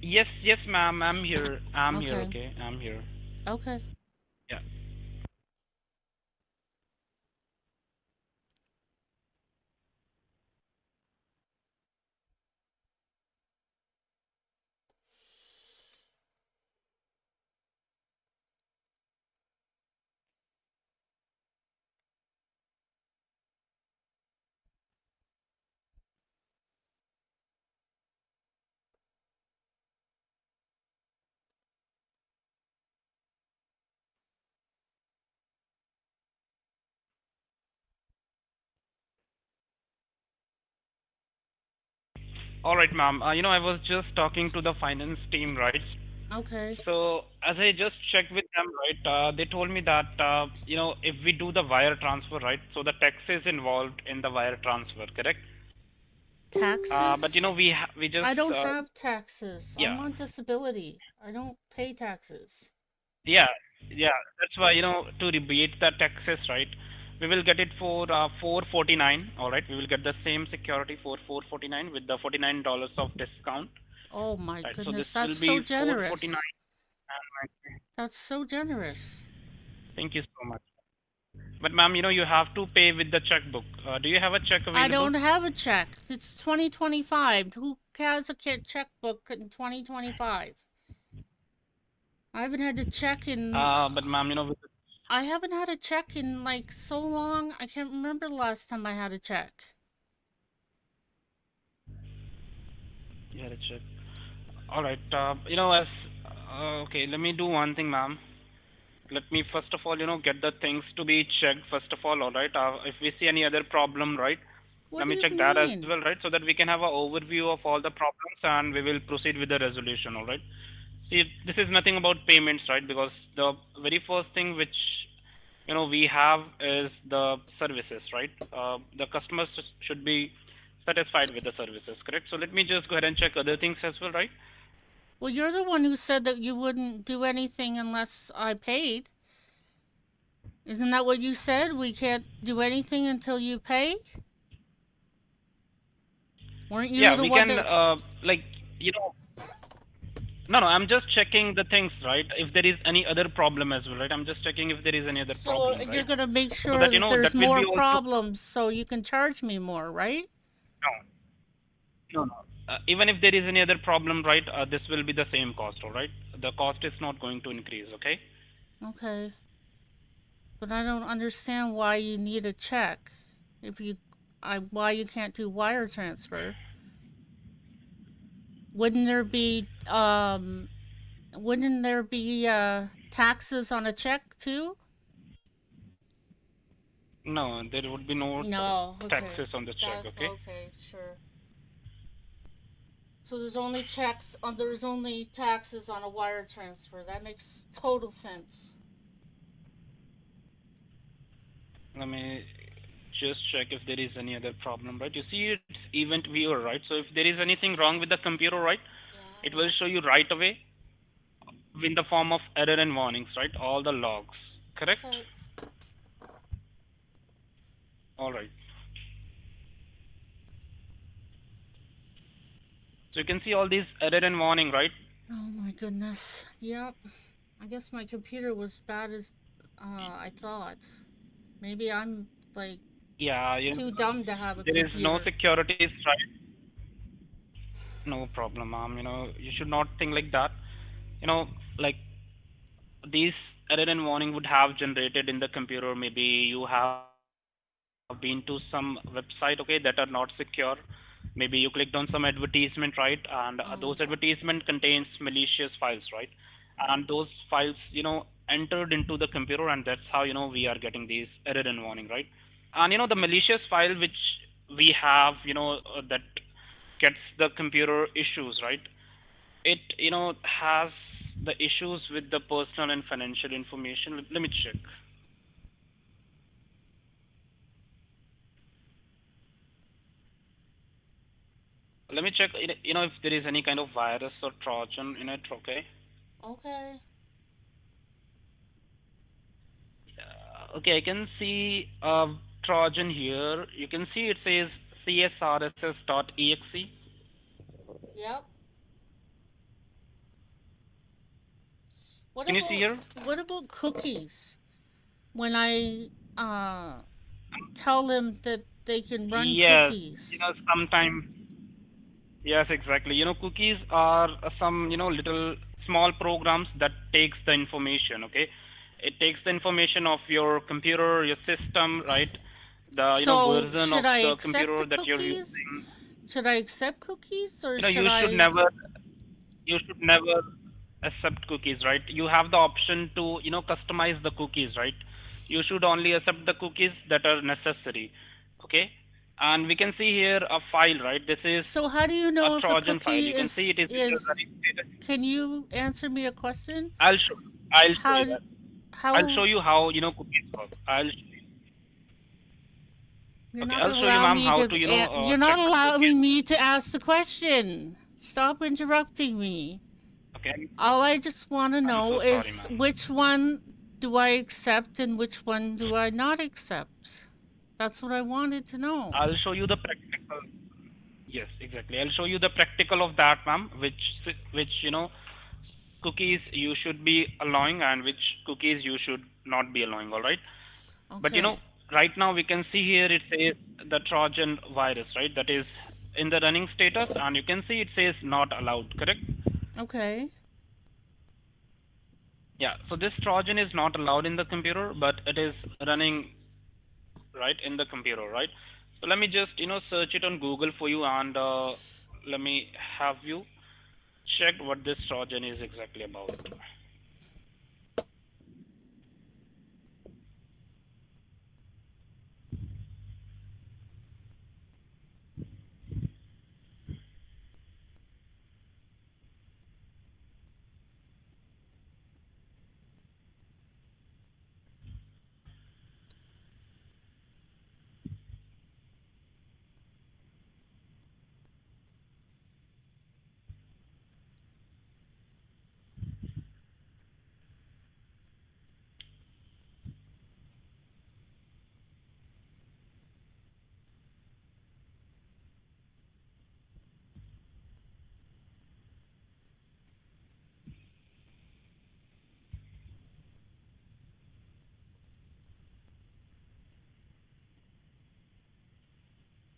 Yes, yes, ma'am. I'm here. I'm here. Okay. Okay, I'm here. Okay. Yeah. All right, ma'am. I was just talking to the finance team, right? Okay. So as I just checked with them, right, they told me that if we do the wire transfer, right, so the tax is involved in the wire transfer, correct? But Taxes? we just I don't have taxes. yeah, I'm on disability. I don't pay taxes. yeah, yeah. That's why to rebate the taxes, right? We will get it for 449. All right, we will get the same security for 449 with the $49 of discount. Oh my Right, so this goodness, will that's be so 449. generous. That's so generous. Thank you so much. But ma'am, you have to pay with the checkbook. Do you have a check I available? don't have a check. It's 2025. Who has a checkbook in 2025? I haven't had a check in. But ma'am, I haven't had a check in like so long. I can't remember the last time I had a check. you had a check. All right. As okay, let me do one thing, ma'am. Let me first of all, get the things to be checked first of all right? If we see any other problem, right, What let do me you check that as mean? well, right, so that we can have an overview of all the problems and we will proceed with the resolution, all right? See, this is nothing about payments, right, because the very first thing which we have is the services, right? The customers should be satisfied with the services, correct? So let me just go ahead and check other things as well, right? Well, you're the one who said that you wouldn't do anything unless I paid. Isn't that what you said? We can't do anything until you pay? Weren't you Yeah, the we one can that's... you know no, I'm just checking the things, right? If there is any other problem as well, right? I'm just checking if there is any other So problem, you're right? gonna make So sure that that there's that will be more also problems so you can charge me more, right? no, no. Even if there is any other problem, right? This will be the same cost, all right? The cost is not going to increase, okay? Okay. But I don't understand why you need a check. If you... why you can't do wire transfer. Wouldn't there be, wouldn't there be, taxes on a check too? No, there would be no No, okay. taxes on the check, That's okay? okay, sure. So there's only checks on there's only taxes on a wire transfer. That makes total sense. Let me just check if there is any other problem, right? You see, it's event viewer, right? So if there is anything wrong with the computer, right, Yeah, it will show you right away in the form of error and warnings, right? All the logs, correct? okay. All right. So you can see all these error and warning, right? Oh my goodness. Yep. I guess my computer was bad as I thought. Maybe I'm like Yeah, too dumb to have a there is no computer. securities, right? No problem, ma'am. You should not think like that. You know, like these error and warning would have generated in the computer. Maybe you have been to some website, okay, that are not secure. Maybe you clicked on some advertisement, right? And those advertisement contains malicious files, right? And those files, entered into the computer, and that's how we are getting these error and warning, right? And the malicious file which we have, that gets the computer issues, right? It has the issues with the personal and financial information. Let me check. Let me check, if there is any kind of virus or Trojan in it, okay? Okay. Okay, I can see Trojan here. You can see it says csrss.exe. Yep. What Can you see here? what about cookies? When I tell them that they can run Yes, cookies. sometimes. Yes, exactly. Cookies are some, little small programs that takes the information, okay? It takes the information of your computer, your system, right? The, So version of should I the accept the computer that you're cookies? using. Should I accept cookies or You know, should you should I? never, you should never accept cookies, right? You have the option to, customize the cookies, right? You should only accept the cookies that are necessary, okay? And we can see here a file, right? This is So how do you a know if a Trojan file. cookie You can see it is in your is? running status. Can you answer me a question? I'll show you. I'll show How you that. I'll show how you how cookies work. you're Okay. not I'll gonna show you, allow ma'am, me how to to you're not check the cookies. allowing me to ask the question. Stop interrupting me. Okay. All I just want to I'm know so sorry, is ma'am. which one do I accept and which one do I not accept? That's what I wanted to know. I'll show you the practical. Yes, exactly. I'll show you the practical of that, ma'am. Which cookies you should be allowing and which cookies you should not be allowing. All right. But Okay. right now we can see here it says the Trojan virus, right? That is in the running status, and you can see it says not allowed. Correct? Okay. Yeah. So this Trojan is not allowed in the computer, but it is running right in the computer, right? So let me just search it on Google for you, and let me have you check what this Trojan is exactly about.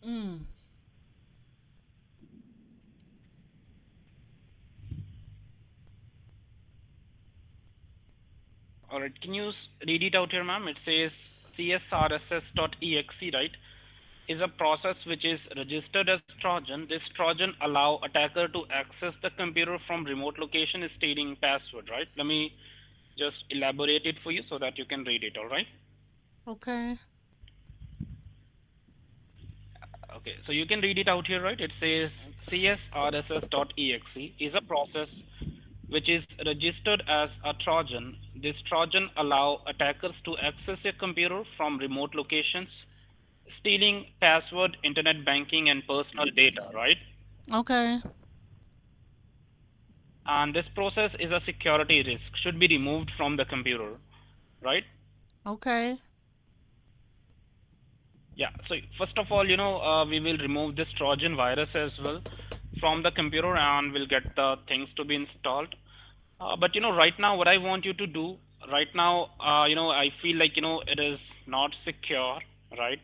Mm. All right, can you read it out here, ma'am? It says csrss.exe, right? Is a process which is registered as Trojan. This Trojan allow attacker to access the computer from remote location stating password, right? Let me just elaborate it for you so that you can read it, all right? Okay. Okay, so you can read it out here, right? It says csrss.exe is a process which is registered as a Trojan. This Trojan allow attackers to access your computer from remote locations, stealing password, internet banking, and personal data, right? Okay. And this process is a security risk, should be removed from the computer, right? Okay. Yeah, so first of all, we will remove this Trojan virus as well from the computer and we'll get the things to be installed. But right now, what I want you to do right now, I feel like it is not secure, right?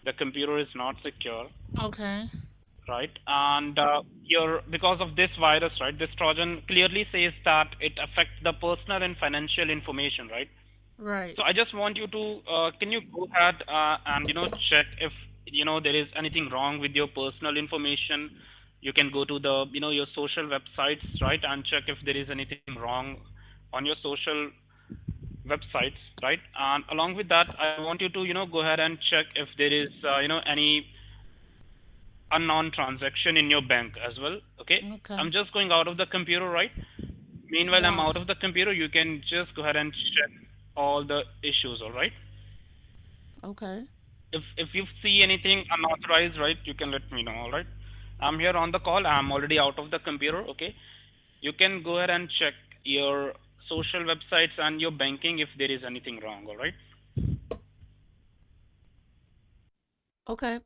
The computer is not secure, Okay. right? And your because of this virus, right? This Trojan clearly says that it affects the personal and financial information, right? Right. So I just want you to can you go ahead and check if there is anything wrong with your personal information. You can go to the your social websites, right, and check if there is anything wrong on your social websites, right. And along with that, I want you to go ahead and check if there is any unknown transaction in your bank as well. Okay. Okay. I'm just going out of the computer, right. Meanwhile, I'm Yeah. out of the computer. You can just go ahead and check all the issues. All right. Okay. If you see anything unauthorized, right, you can let me know. All right. I'm here on the call. I'm already out of the computer. Okay. You can go ahead and check your social websites and your banking if there is anything wrong. All right. Okay.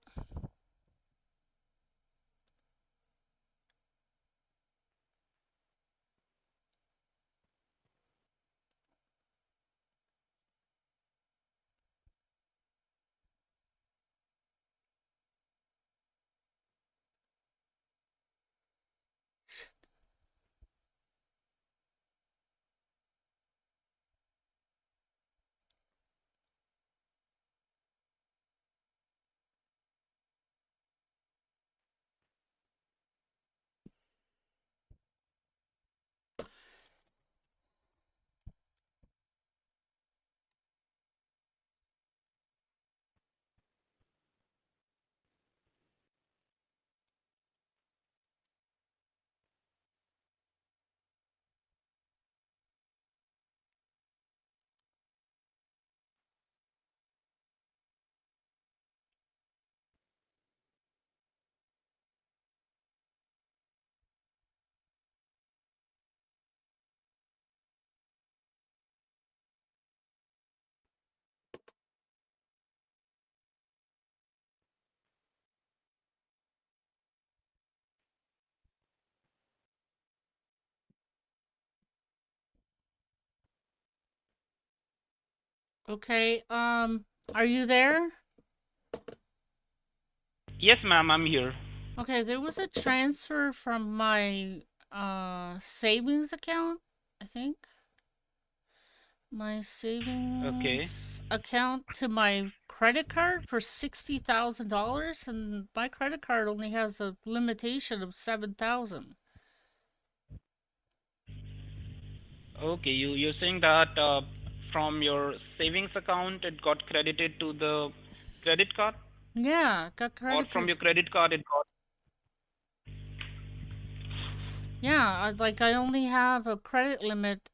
Okay, are you there? Yes, ma'am, I'm here. Okay, there was a transfer from my savings account, I think. My savings account to my credit card for $60,000, and my credit card only has a limitation of 7,000. Okay, you're saying that from your savings account it got credited to the credit card, Yeah, got or credit from card. your credit card it got. Yeah, I only have a credit limit,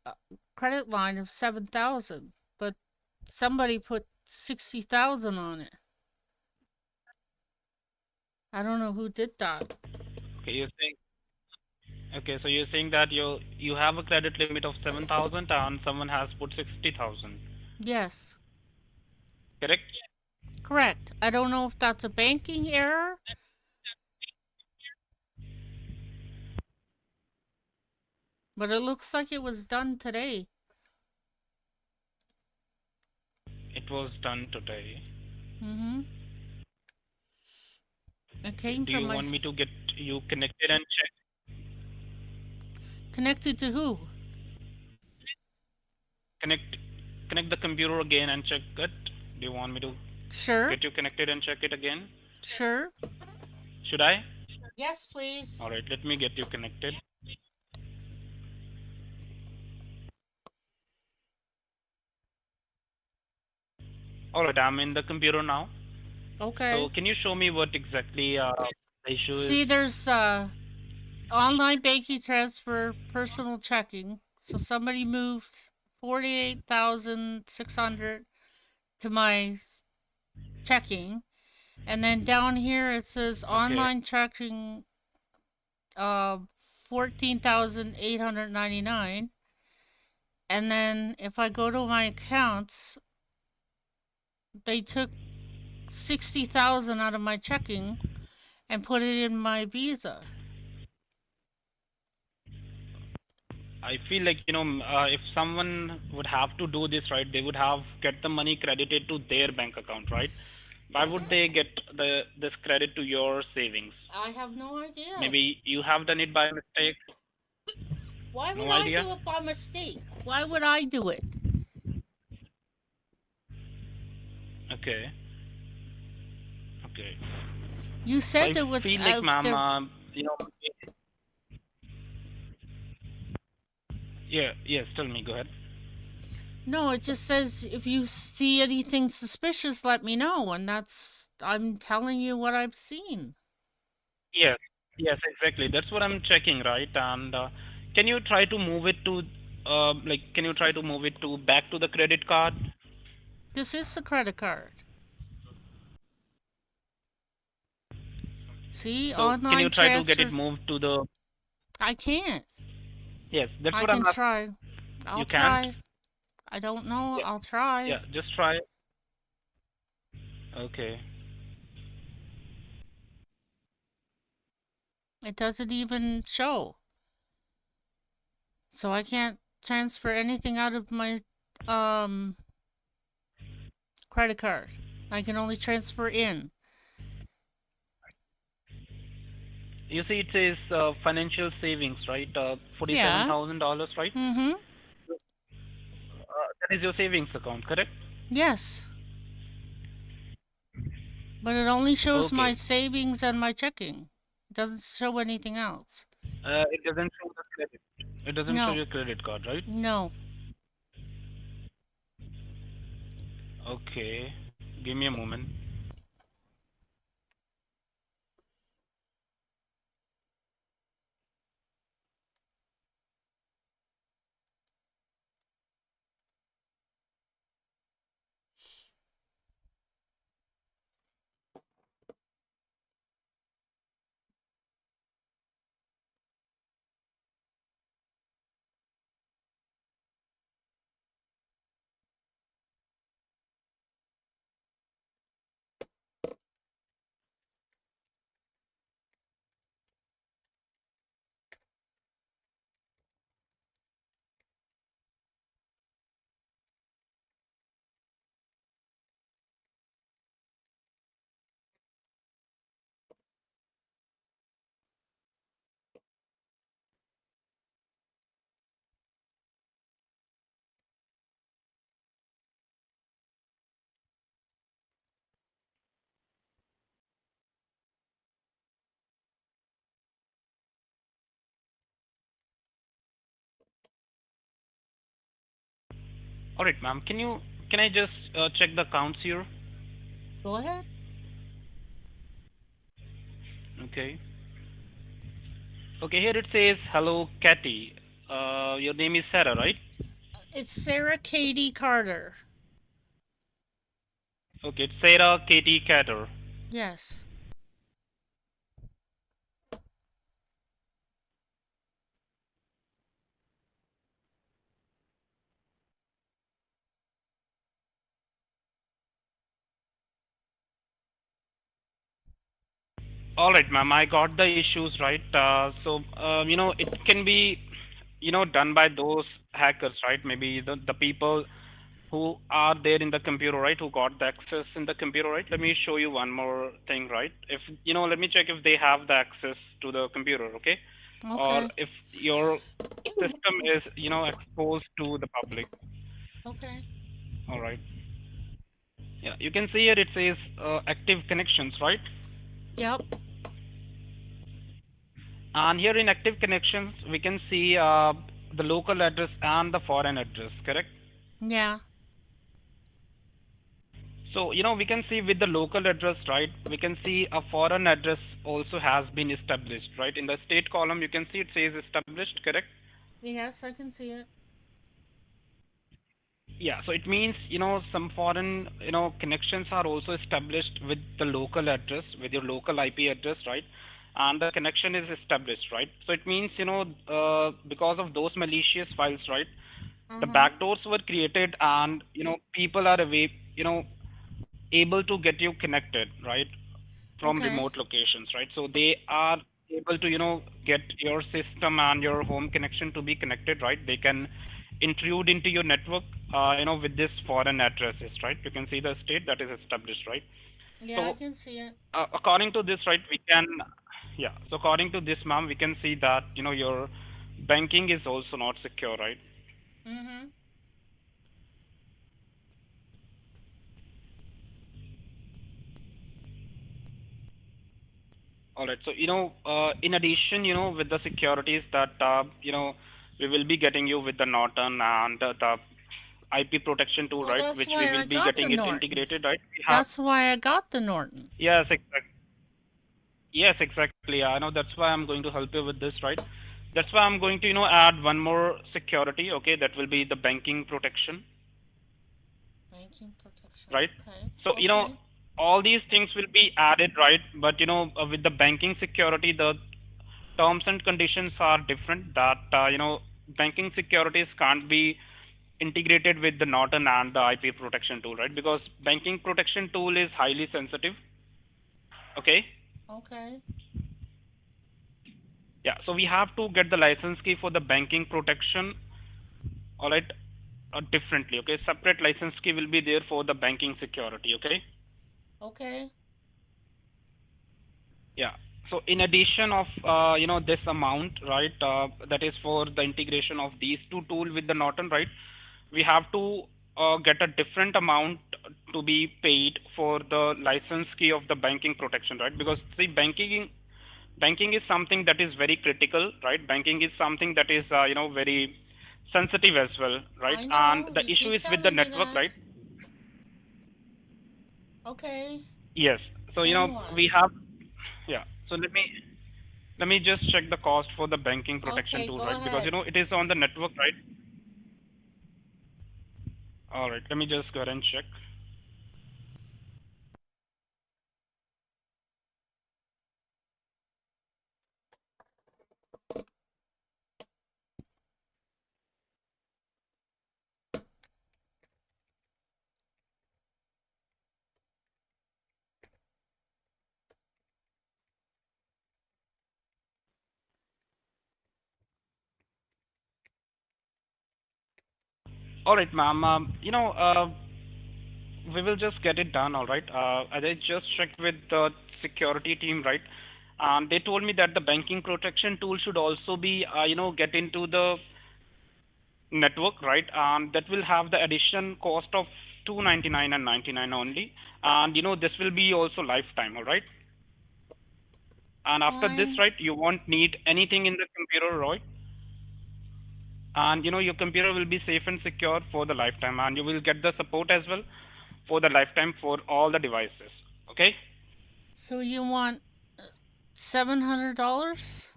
credit line of 7,000, but somebody put 60,000 on it. I don't know who did that. Okay, you're saying. Okay, so you're saying that you have a credit limit of 7,000 and someone has put 60,000. Yes, Correct? correct. I don't know if that's a banking error, but it looks like it was done today. It was done today. Mm-hmm. It came Do from you my... want me to get you connected and check? Connected to who? Connect connect the computer again and check it. Do you want me to Sure, get you connected and check it again? sure. Should I? Yes, please. All right, let me get you connected. All right, I'm in the computer now. Okay. So can you show me what exactly the issue is? See, there's online banking transfer, personal checking. So somebody moved 48,600 to my checking, and then down here it says Okay. online checking 14,899, and then if I go to my accounts, they took 60,000 out of my checking and put it in my Visa. I feel like if someone would have to do this, right, they would have get the money credited to their bank account, right? Why would they get this credit to your savings? I have no idea. Maybe you have done it by mistake. Why would No I idea. do it by mistake? Why would I do it? Okay. Okay. You So said I there was feel like, ma'am, there... yeah, yes. Tell me. Go ahead. No, it just says if you see anything suspicious, let me know, and I'm telling you what I've seen. Yes. Yes, exactly. That's what I'm checking, right? And can you try to move it to, can you try to move it to back to the credit card? This is the credit card. See, So can you online try to get it transfer. moved to the? I can't. Yes, that's I what I'm can asking. try. I'll You can't? try. I don't know. Yeah. I'll try. Yeah, just try. Okay. It doesn't even show. So I can't transfer anything out of my credit card. I can only transfer in. You see, it says financial savings, right? Yeah. $47,000, right? Mm-hmm. That is your savings account, correct? Yes. But it only shows my Okay. savings and my checking. It doesn't show anything else. It doesn't show the credit. It doesn't show No. your credit card, right? No. Okay. Give me a moment. All right, ma'am. Can I just check the counts here? Go ahead. Okay. Okay, here it says, hello, Catty. Your name is Sarah, right? It's Sarah Katie Carter. Okay, it's Sarah Katie Catter. Yes. All right, ma'am. I got the issues right. It can be, done by those hackers, right? Maybe the people who are there in the computer, right? Who got the access in the computer, right? Let me show you one more thing, right? If let me check if they have the access to the computer, okay? Or Okay. if your system is, exposed to the public. Okay. All right. Yeah, you can see here it says active connections, right? Yep. And here in active connections, we can see the local address and the foreign address, correct? Yeah. So, we can see with the local address, right? We can see a foreign address also has been established, right? In the state column, you can see it says established, correct? Yes, I can see it. Yeah, so it means, some foreign, connections are also established with the local address, with your local IP address, right? And the connection is established, right? So it means, because of those malicious files, right? The backdoors were created and, people are away, able to get you connected, right? From Okay. remote locations, right? So they are able to, get your system and your home connection to be connected, right? They can intrude into your network, with this foreign addresses, right? You can see the state that is established, right? Yeah, I So, can see it. according to this, right, we can, yeah. So according to this, ma'am, we can see that your banking is also not secure, right? Mm-hmm. All right. So, in addition, with the securities that, we will be getting you with the Norton and the IP protection tool, Well, right, that's which we why I will be got the getting it Norton. integrated, right? We have, That's why I got the Norton. yes, exactly. Yes, exactly. I know that's why I'm going to help you with this, right? That's why I'm going to, add one more security, okay? That will be the banking protection, Banking protection. right? Okay. So, Okay. all these things will be added, right? But, with the banking security, the terms and conditions are different that, banking securities can't be integrated with the Norton and the IP protection tool, right? Because banking protection tool is highly sensitive, okay? Okay. Yeah, so we have to get the license key for the banking protection, all right, differently, okay? Separate license key will be there for the banking security, okay? Okay. Yeah. So in addition of this amount, right, that is for the integration of these two tool with the Norton, right? We have to get a different amount to be paid for the license key of the banking protection, right? Because see, banking is something that is very critical, right? Banking is something that is very sensitive as well, right? I And know. the You issue keep is with the telling me network, that. right? Okay. Yes. So Then what? we have, yeah. So let me just check the cost for the banking protection Okay, tool, go right? Because ahead. it is on the network, right? All right, let me just go ahead and check. All right, ma'am. We will just get it done, all right? I just checked with the security team, right? And they told me that the banking protection tool should also be, get into the network, right? And that will have the addition cost of 299 and 99 only. And, this will be also lifetime, all right? And after this, Fine. right, you won't need anything in the computer, right? and your computer will be safe and secure for the lifetime, and you will get the support as well for the lifetime for all the devices. Okay. So you want $700?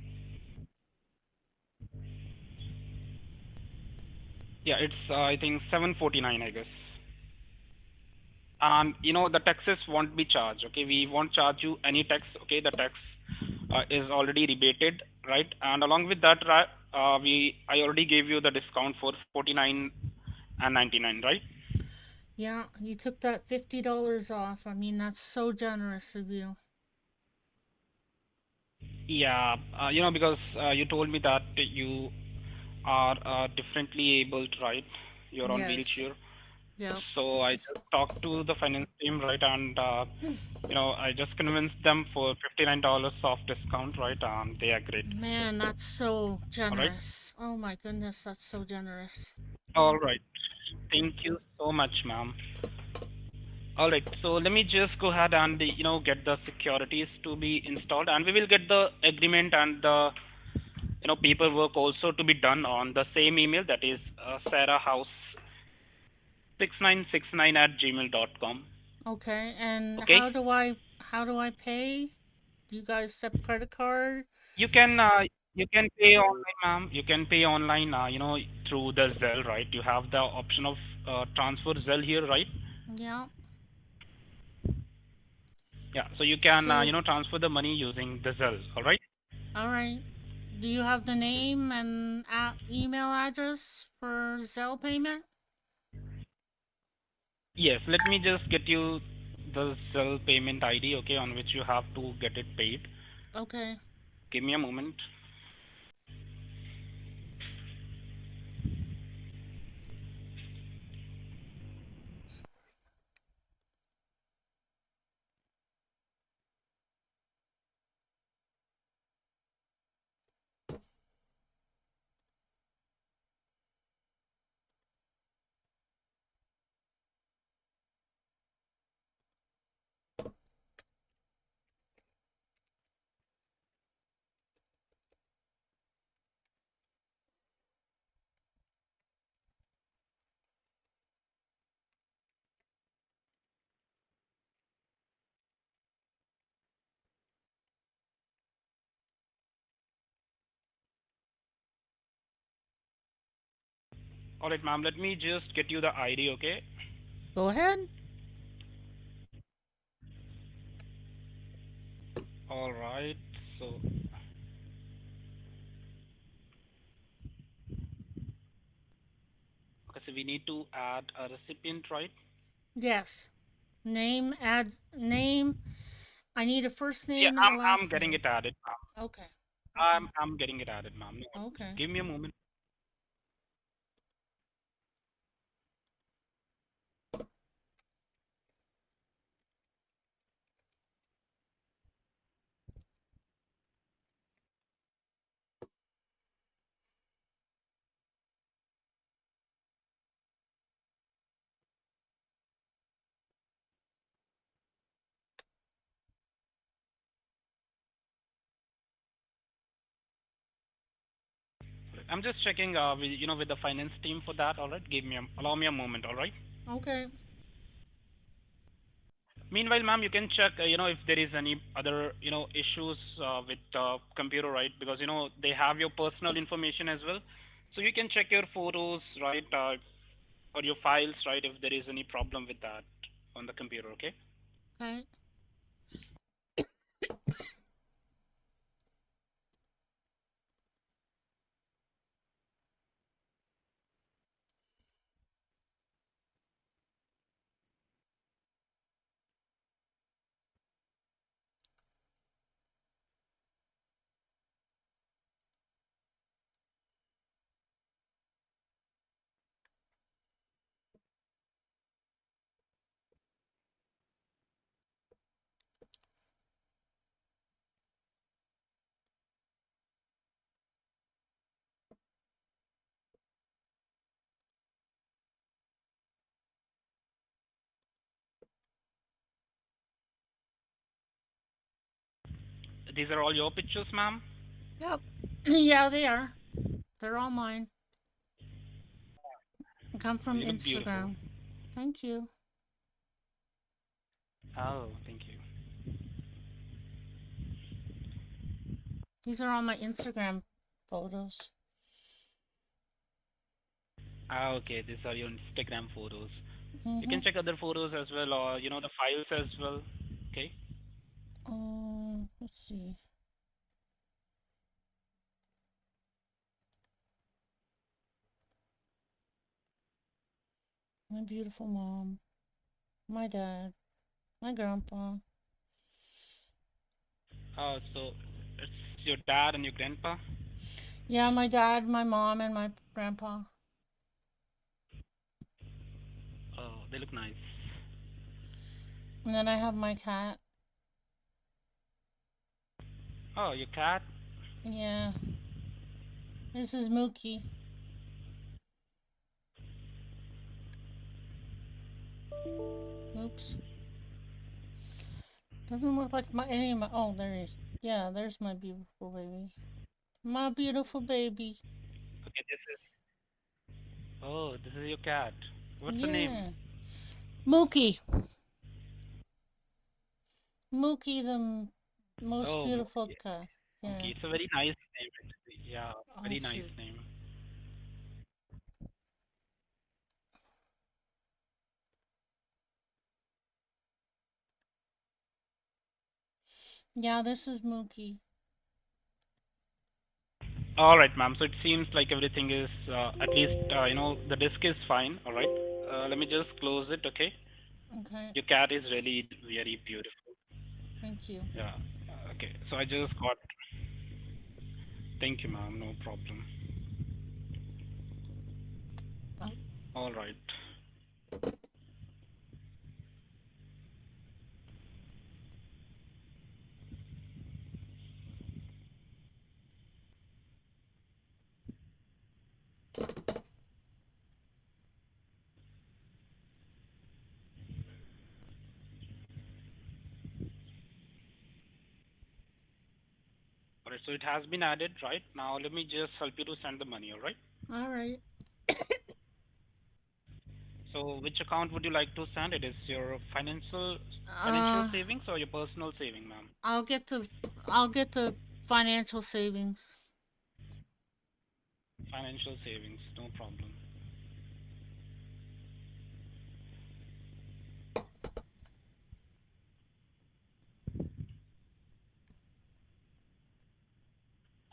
Yeah, it's I think 749, I guess. And the taxes won't be charged. Okay, we won't charge you any tax. Okay, the tax is already rebated, right? And along with that, I already gave you the discount for 49 and 99, right? Yeah, you took that $50 off. I mean, that's so generous of you. Yeah, because you told me that you are differently abled, right? You're on Yes. wheelchair. Yep. So I just talked to the finance team, right, and I just convinced them for $59 off discount, right, and they agreed. Man, that's so All right. generous. Oh my goodness, that's so generous. All right. Thank you so much, ma'am. All right. So let me just go ahead and get the securities to be installed, and we will get the agreement and the paperwork also to be done on the same email, that is sarahhouse6969 at gmail.com. Okay, and Okay. how do I pay? Do you guys accept credit card? You can pay online, ma'am. You can pay online, through the Zelle, right? You have the option of transfer Zelle here, right? Yeah. Yeah. So you can So, transfer the money using the Zelle. All right. all right. Do you have the name and email address for Zelle payment? Yes. Let me just get you the Zelle payment ID, okay, on which you have to get it paid. Okay. Give me a moment. All right, ma'am. Let me just get you the ID, okay? Go ahead. All right. So, okay, so we need to add a recipient, right? Yes. Name. I need a first Yeah, name and a I'm last getting name. it added, ma'am. Okay. Okay. I'm getting it added, ma'am. No worries. Okay. Give me a moment. I'm just checking with with the finance team for that. All right, allow me a moment. All right. Okay. Meanwhile, ma'am, you can check if there is any other issues with the computer, right? Because they have your personal information as well, so you can check your photos, right, or your files, right, if there is any problem with that on the computer. Okay. Okay. These are all your pictures, ma'am. Yep. Yeah, they are. They're all mine. come from You look beautiful. Instagram. Thank you. Oh, thank you. These are all my Instagram photos. Okay, these are your Instagram photos. You Mm-hmm. can check other photos as well, or the files as well. Okay. Let's see. My beautiful mom, my dad, my grandpa. Oh, so it's your dad and your grandpa. Yeah, my dad, my mom, and my grandpa. Oh, they look nice. And then I have my cat. Oh, your cat. Yeah. This is Mookie. Oops. Doesn't look like any of my. Oh, there he is. Yeah, there's my beautiful baby. My beautiful baby. Okay, this is. Oh, this is your cat. What's the name? Yeah. Mookie. Mookie, the most Oh, beautiful Mookie. cat. Yeah. Mookie. It's a very nice name, actually. Yeah, Oh, very nice shoot. name. Yeah, this is Mookie. All right, ma'am. So it seems like everything is at least the disk is fine. All right. Let me just close it. Okay. Okay. Your cat is really very beautiful. Thank you. Yeah. Okay. So I just got. Thank you, ma'am. No problem. Oh. All right. All right. So it has been added, right? Now let me just help you to send the money. All right. All right. So which account would you like to send? It is your financial Uh, savings or your personal saving, ma'am? I'll get the financial savings. Financial savings, no problem.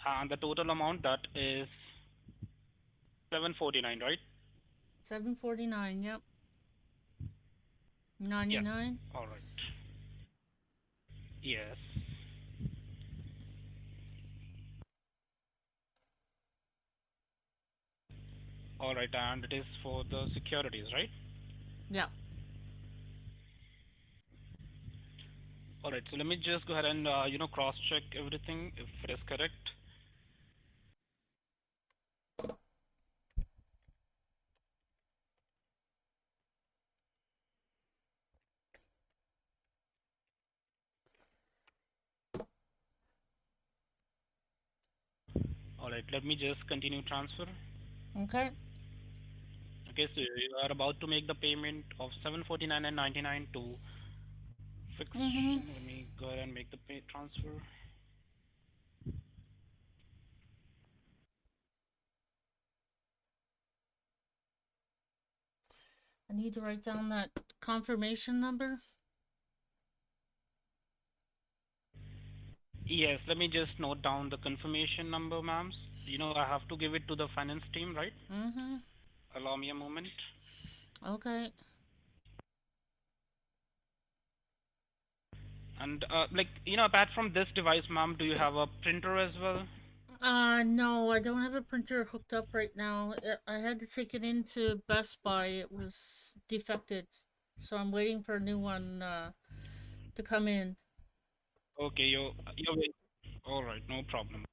And the total amount that is 749, right? 749. Yep. Yeah. 99. All right. Yes. All right, and it is for the securities, right? Yep. All right. So let me just go ahead and cross-check everything if it is correct. All right. Let me just continue transfer. Okay. Okay. So you are about to make the payment of 749 and 99 to Mm-hmm. Fiction. Let me go ahead and make the pay transfer. I need to write down that confirmation number. Yes, let me just note down the confirmation number, ma'am. I have to give it to the finance team, right? Mm-hmm. Allow me a moment. Okay. And apart from this device, ma'am, do you have a printer as well? No, I don't have a printer hooked up right now. I had to take it into Best Buy. It was defected. So I'm waiting for a new one to come in. Okay, you're wait. All right, no problem.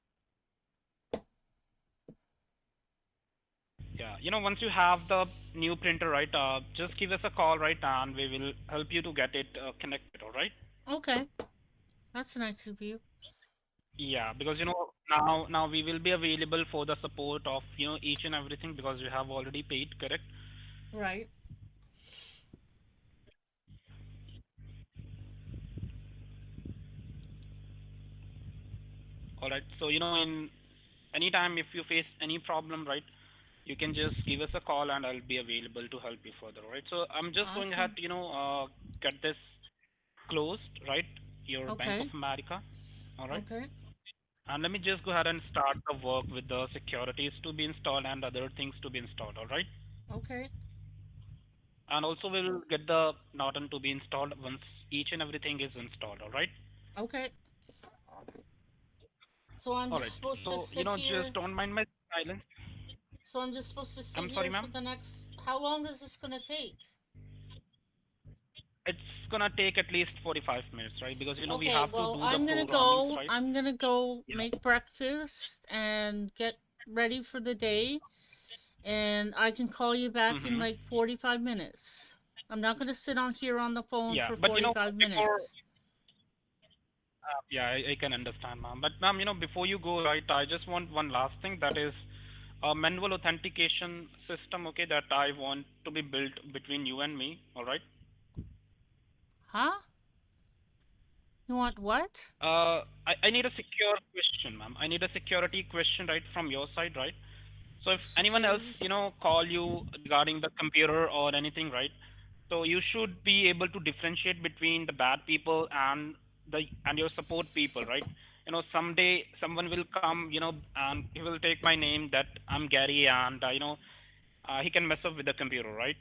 Yeah, once you have the new printer, right, just give us a call, right, and we will help you to get it connected, all right? Okay. That's nice of you. Yeah, because now we will be available for the support of each and everything because you have already paid, correct? Right. All right. So in anytime if you face any problem, right, you can just give us a call and I'll be available to help you further. All right. So I'm just going ahead Awesome. to get this closed, right? Your Bank of Okay. America. All right. Okay. And let me just go ahead and start the work with the securities to be installed and other things to be installed. All right. Okay. And also we'll get the Norton to be installed once each and everything is installed. All right. Okay. So I'm All just right. supposed to So sit just here. don't mind my silence. So I'm just supposed to sit I'm sorry, here for ma'am. the next. How long is this gonna take? It's gonna take at least 45 minutes, right? Because we Okay, have to well, do the I'm gonna programming, go. right? I'm gonna go Yeah. make breakfast and get ready for the day, and I can call you back in Mm-hmm. like 45 minutes. I'm not gonna sit on here on the phone Yeah, for but 45 before, minutes. yeah, I can understand, ma'am. But ma'am, before you go, right, I just want one last thing, that is a manual authentication system, okay, that I want to be built between you and me, all right? Huh? You want what? I need a secure question, ma'am. I need a security question, right, from your side, right? So if anyone else, Security? call you regarding the computer or anything, right? So you should be able to differentiate between the bad people and your support people, right? Someday someone will come, and he will take my name that I'm Gary, and he can mess up with the computer, right?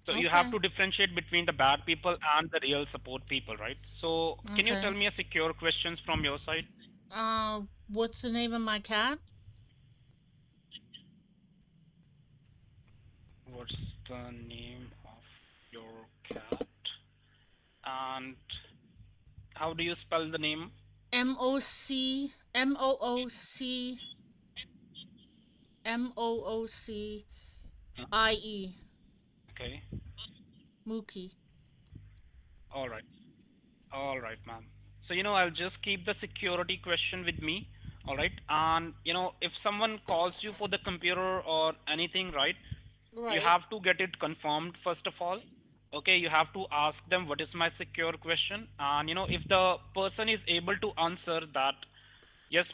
So you have Okay. to differentiate between the bad people and the real support people, right? So can you tell Okay. me a secure questions from your side? What's the name of my cat? What's the name of your cat? And how do you spell the name? MOC MOOCIE. Okay. Mookie. All right. All right, ma'am. So, I'll just keep the security question with me. All right. And, if someone calls you for the computer or anything, right, you Right. have to get it confirmed first of all. Okay. You have to ask them what is my secure question. And, if the person is able to answer that, yes,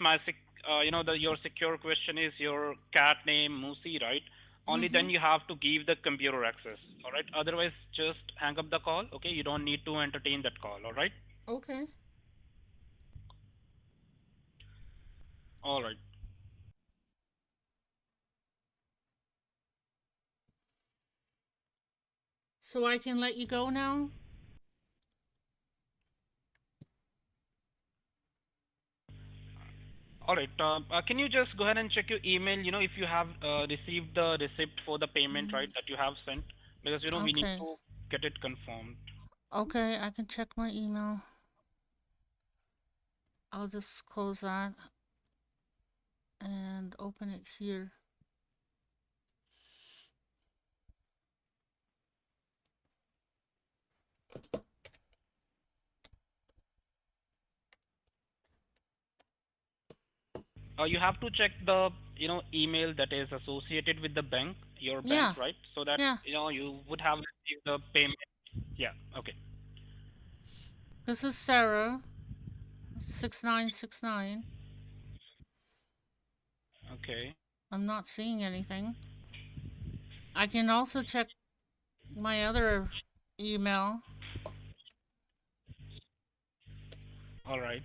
your secure question is your cat name, Musi, right? Only Mm-hmm. then you have to give the computer access. All right. Otherwise, just hang up the call. Okay. You don't need to entertain that call. All right. Okay. All right. So I can let you go now? All right. Can you just go ahead and check your email? If you have received the receipt for the payment, right, that you have sent, because we need Okay. to get it confirmed. Okay, I can check my email. I'll just close that and open it here. You have to check the email that is associated with the bank, your Yeah. bank, right, so that Yeah. you would have received the payment. Yeah. Okay. This is Sarah. 6969. Okay. I'm not seeing anything. I can also check my other email. All right.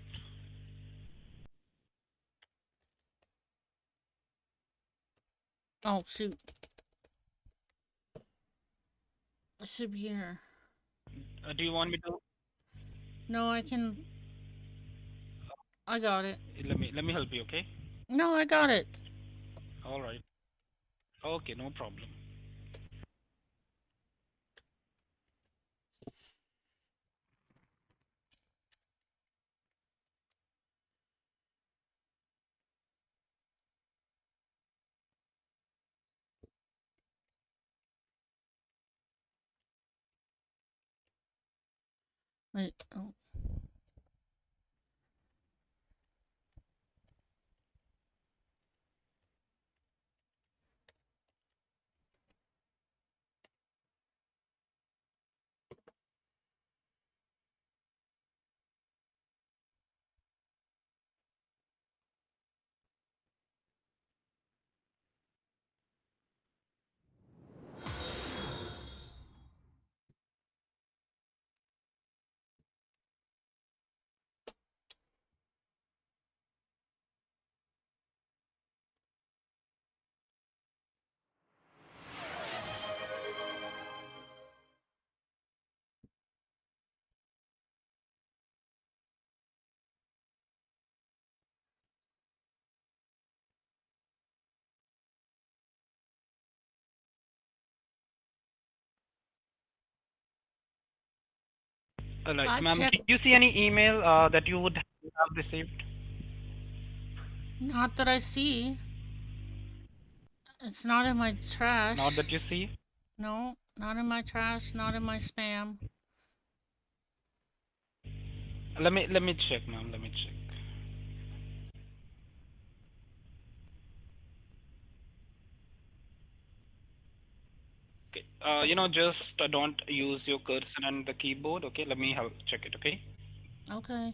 Oh, shoot. It should be here. Do you want me to? No, I can. I got it. Let me help you. Okay. No, I got it. All right. Okay. No problem. Wait. Oh. Right, I ma'am. checked. Do you see any email that you would have received? Not that I see. It's not in my Not trash. that you see. No, not in my trash, not in my spam. Let me check, ma'am. Let me check. Okay. Just don't use your cursor and the keyboard. Okay. Let me help check it. Okay. Okay.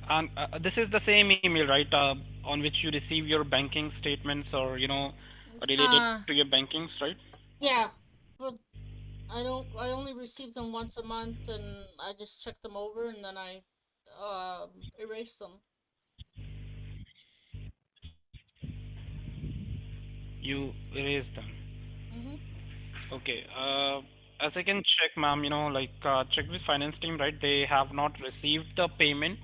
And this is the same email, right? On which you receive your banking statements or related Uh, to your bankings, right? yeah. But I only receive them once a month, and I just check them over, and then I erase them. You erase them. Mhm. Okay. As I can check, ma'am, check with finance team, right? They have not received the payment,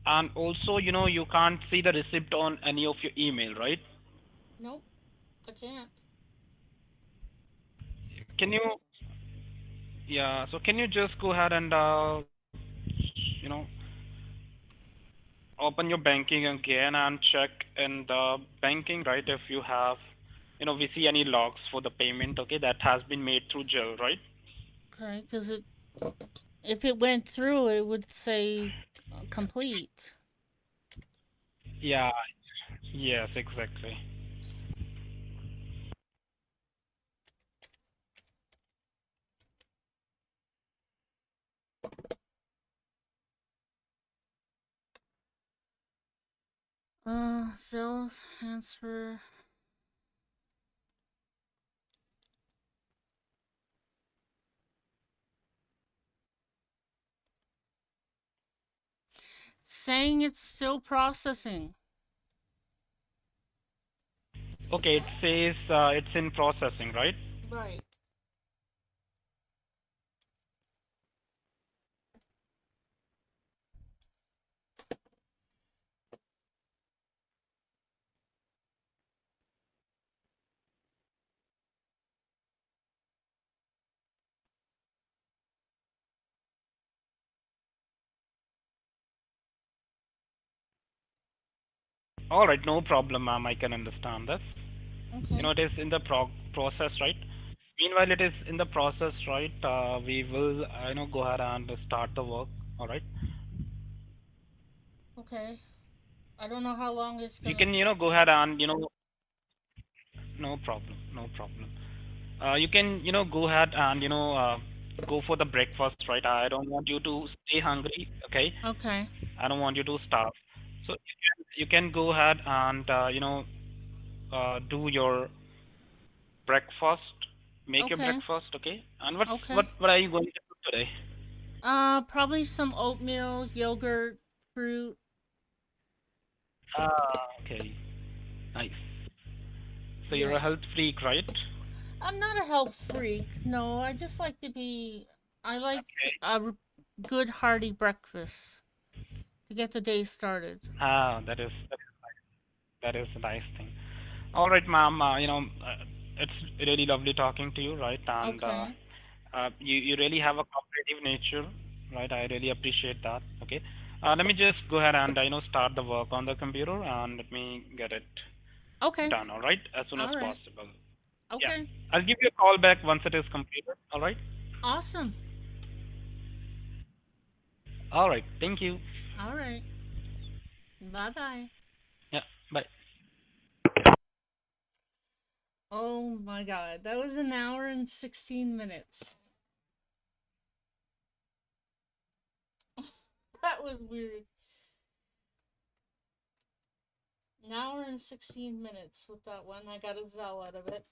and also, you can't see the receipt on any of your email, right? Nope, I can't. Can you, yeah, so can you just go ahead and, you know, open your banking again and check in the banking, right? If you have, we see any logs for the payment, okay, that has been made through Jill, right? Okay, because if it went through, it would say complete. Yeah, yes, exactly. Self transfer. Saying it's still processing. Okay, it says it's in processing, right? Right. All right, no problem, ma'am. I can understand this. Okay. It is in the process, right? Meanwhile, it is in the process, right? We will, go ahead and start the work. All right. Okay. I don't know how long it's You gonna. can, go ahead and, no problem, no problem. You can, go ahead and, go for the breakfast, right? I don't want you to stay hungry, okay? Okay. I don't want you to starve. So you can go ahead and, do your breakfast, make your Okay. breakfast, okay? And Okay. what are you going to do today? Probably some oatmeal, yogurt, fruit. Okay, nice. So you're a Yeah. health freak, right? I'm not a health freak. No, I just like to be. I like Okay. good hearty breakfast to get the day started. That is a nice thing. All right, ma'am. It's really lovely talking to you, right? And Okay. you really have a cooperative nature, right? I really appreciate that. Okay. Let me just go ahead and start the work on the computer and let me get it Okay. done. All right, as soon as All right. possible. Yeah, Okay. I'll give you a call back once it is completed. All right. Awesome. All right. Thank you. All right. Bye bye. Yeah. Bye. Oh my god, that was an hour and 16 minutes. That was weird. An hour and 16 minutes with that one. I got a Zell out of it.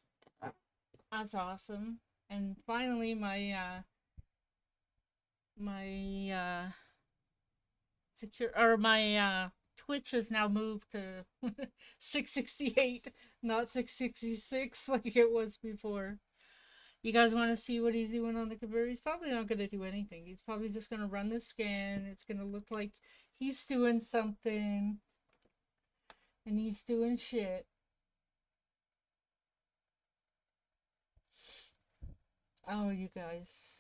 That's awesome. And finally, my secure or my Twitch has now moved to 668, not 666 like it was before. You guys want to see what he's doing on the computer? He's probably not going to do anything. He's probably just going to run the scan. It's going to look like he's doing something. And he's doing shit. Oh, you guys.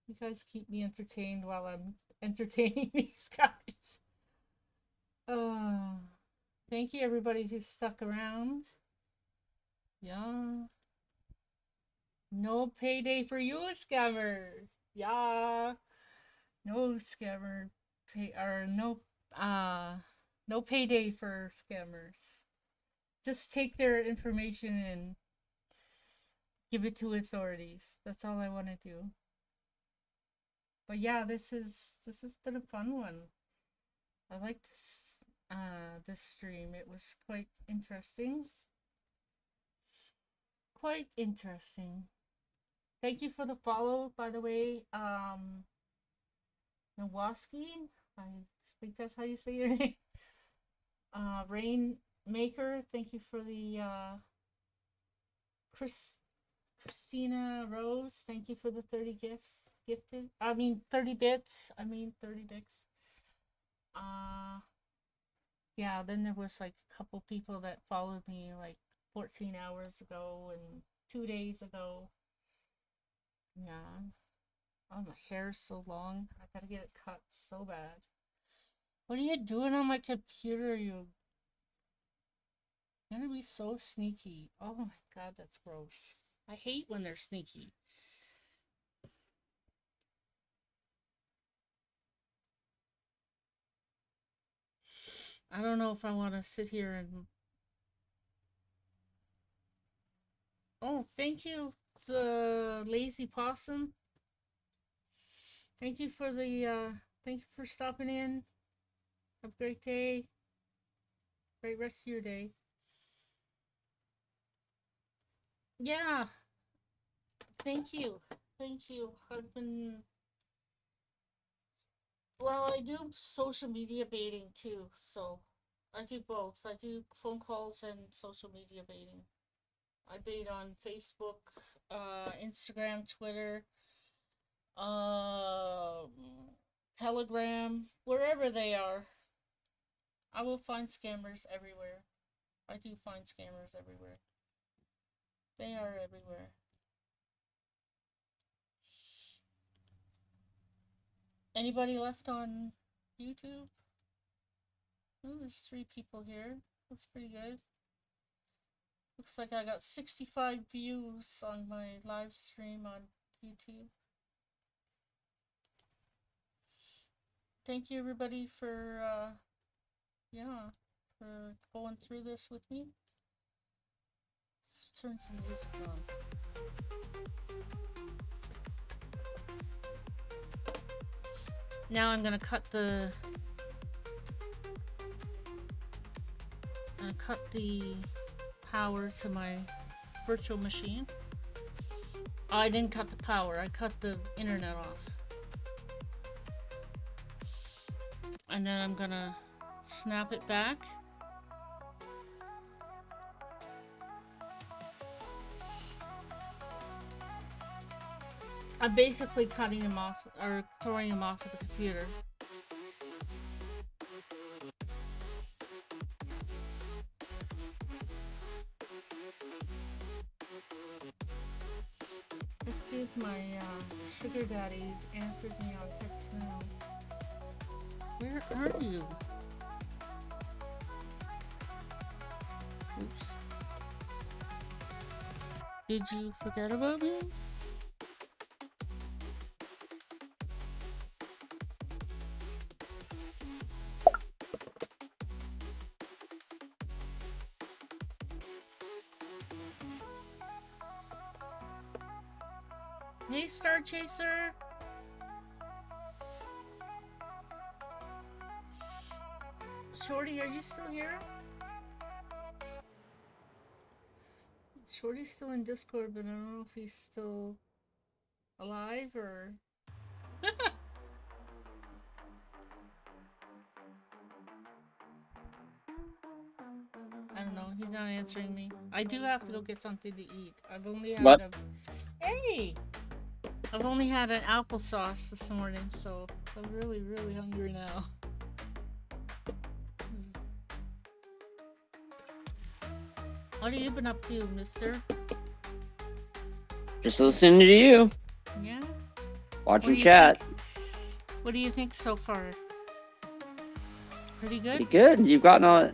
You guys keep me entertained while I'm entertaining these guys. Thank you everybody who stuck around. Yeah. No payday for you, scammer. Yeah. No scammer pay or no payday for scammers. Just take their information and give it to authorities. That's all I want to do. But yeah, this has been a fun one. I liked this stream. It was quite interesting. Quite interesting. Thank you for the follow, by the way. Nowaski, I think that's how you say your name. Rainmaker, thank you for the Christina Rose, thank you for the 30 gifts. 30 bits. 30 bits. Yeah, then there was like a couple people that followed me like 14 hours ago and 2 days ago. Yeah. Oh, my hair's so long. I gotta get it cut so bad. What are you doing on my computer? You're gonna be so sneaky. Oh my god, that's gross. I hate when they're sneaky. I don't know if I want to sit here and... Oh, thank you, the Lazy Possum. Thank you for the, thank you for stopping in. Have a great day. Great rest of your day. Yeah. Thank you. Thank you. I've been... Well, I do social media baiting too, so I do both. I do phone calls and social media baiting. I bait on Facebook, Instagram, Twitter, Telegram, wherever they are. I will find scammers everywhere. I do find scammers everywhere. They are everywhere. Anybody left on YouTube? Oh, there's 3 people here. That's pretty good. Looks like I got 65 views on my live stream on YouTube. Thank you everybody for, for going through this with me. Let's turn some music on. Now I'm gonna cut the power to my virtual machine. Oh, I didn't cut the power, I cut the internet off. And then I'm gonna snap it back. I'm basically cutting him off, or throwing him off of the computer. Let's see if my sugar daddy answered me on text now. Where are you? Oops. Did you forget about me? Hey, Star Chaser! Shorty, are you still here? Shorty's still in Discord, but I don't know if he's still alive or? I don't know. He's not answering me. I do have to go get something to eat. I've only had What? Hey! I've only had an applesauce this morning, so I'm really, really hungry now. What have you been up to, mister? Just listening to you. Yeah? Watching chat. What do you think so far? Pretty good? Pretty good. You've gotten a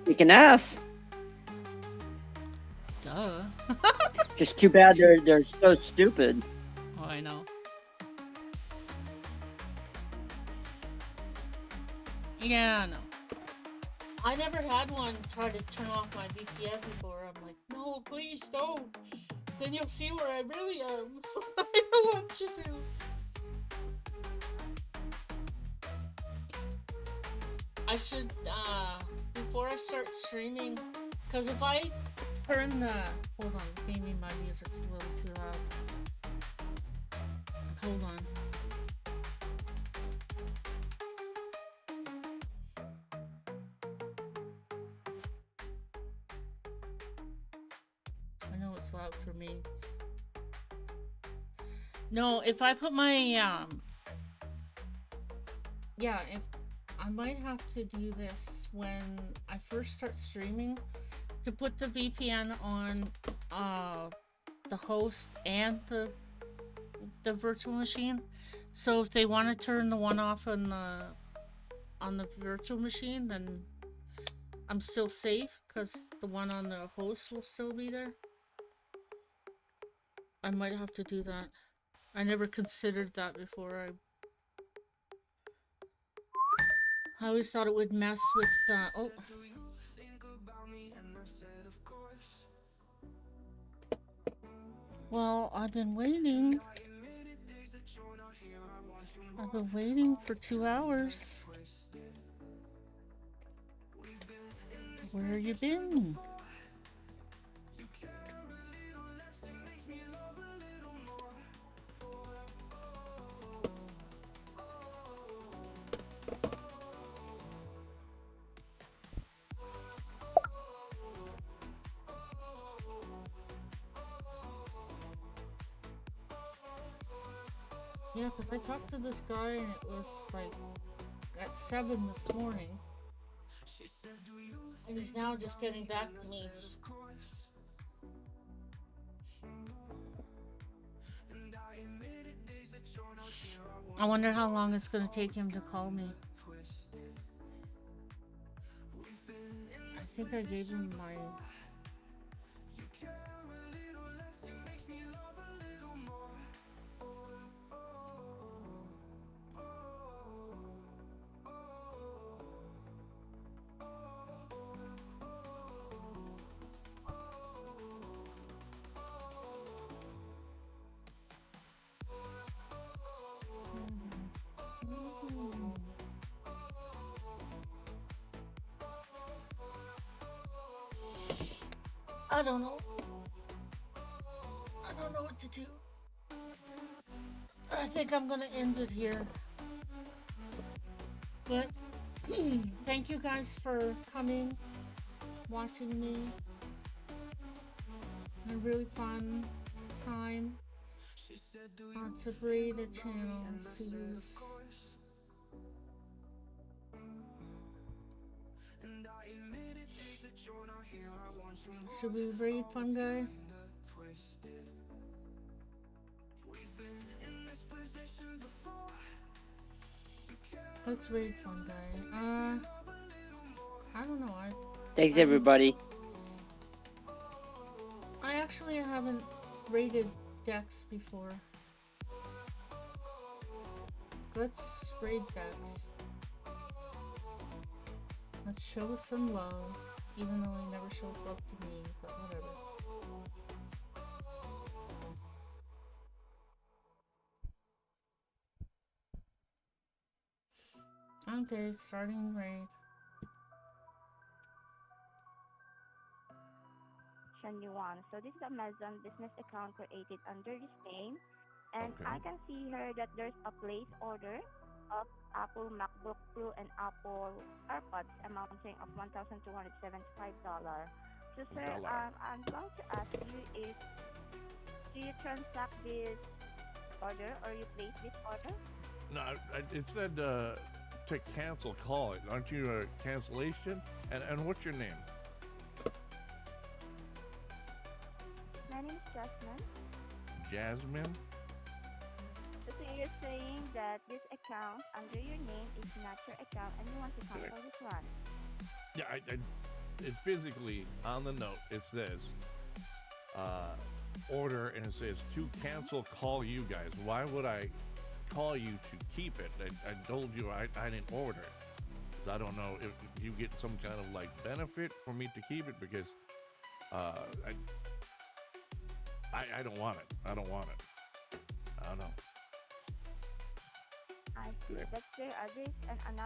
kicking ass. Duh. Just too bad they're so stupid. Oh, I know. Yeah, no. I never had one try to turn off my VPN before. I'm like, no, please don't. Then you'll see where I really am. I don't want you to. I should, before I start streaming, because if I turn the, hold on, maybe my music's a little too loud. Hold on. I know it's loud for me. No, if I put my, yeah, if I might have to do this when I first start streaming, to put the VPN on the host and the virtual machine. So if they want to turn the one off on the virtual machine, then I'm still safe because the one on the host will still be there. I might have to do that. I never considered that before. I always thought it would mess with oh. Well, I've been waiting. I've been waiting for 2 hours. Where have you been? Yeah, because I talked to this guy and it was like at 7 this morning. And he's now just getting back to me. I wonder how long it's going to take him to call me. I think I gave him my... I don't know. I don't know what to do. I think I'm gonna end it here. But thank you guys for coming, watching me. A really fun time. Lots of rated channels. Should we raid Fun Guy? Let's raid Fun Guy. I don't know. Thanks, everybody. I actually haven't raided Dex before. Let's raid Dex. Let's show some love, even though he never shows love to me, but whatever. Okay, starting raid. Yuan. So this is Amazon business account created under this name. And Okay. I can see here that there's a place order of Apple MacBook Pro and Apple AirPods amounting of $1,275. So, sir, Dollar. I'm going to ask you if do you transact this order or you place this order? No, it said to cancel call it. Aren't you a cancellation? And what's your name? My name is Jasmine. Jasmine? So you're saying that this account under your name is not your account and you want to cancel this one? Yeah, it physically on the note it says order and it says to cancel call you guys. Why would I call you to keep it? I told you I didn't order it. So I don't know if you get some kind of like benefit for me to keep it because I don't want it. I don't want it. I don't know. I see. That's their address and another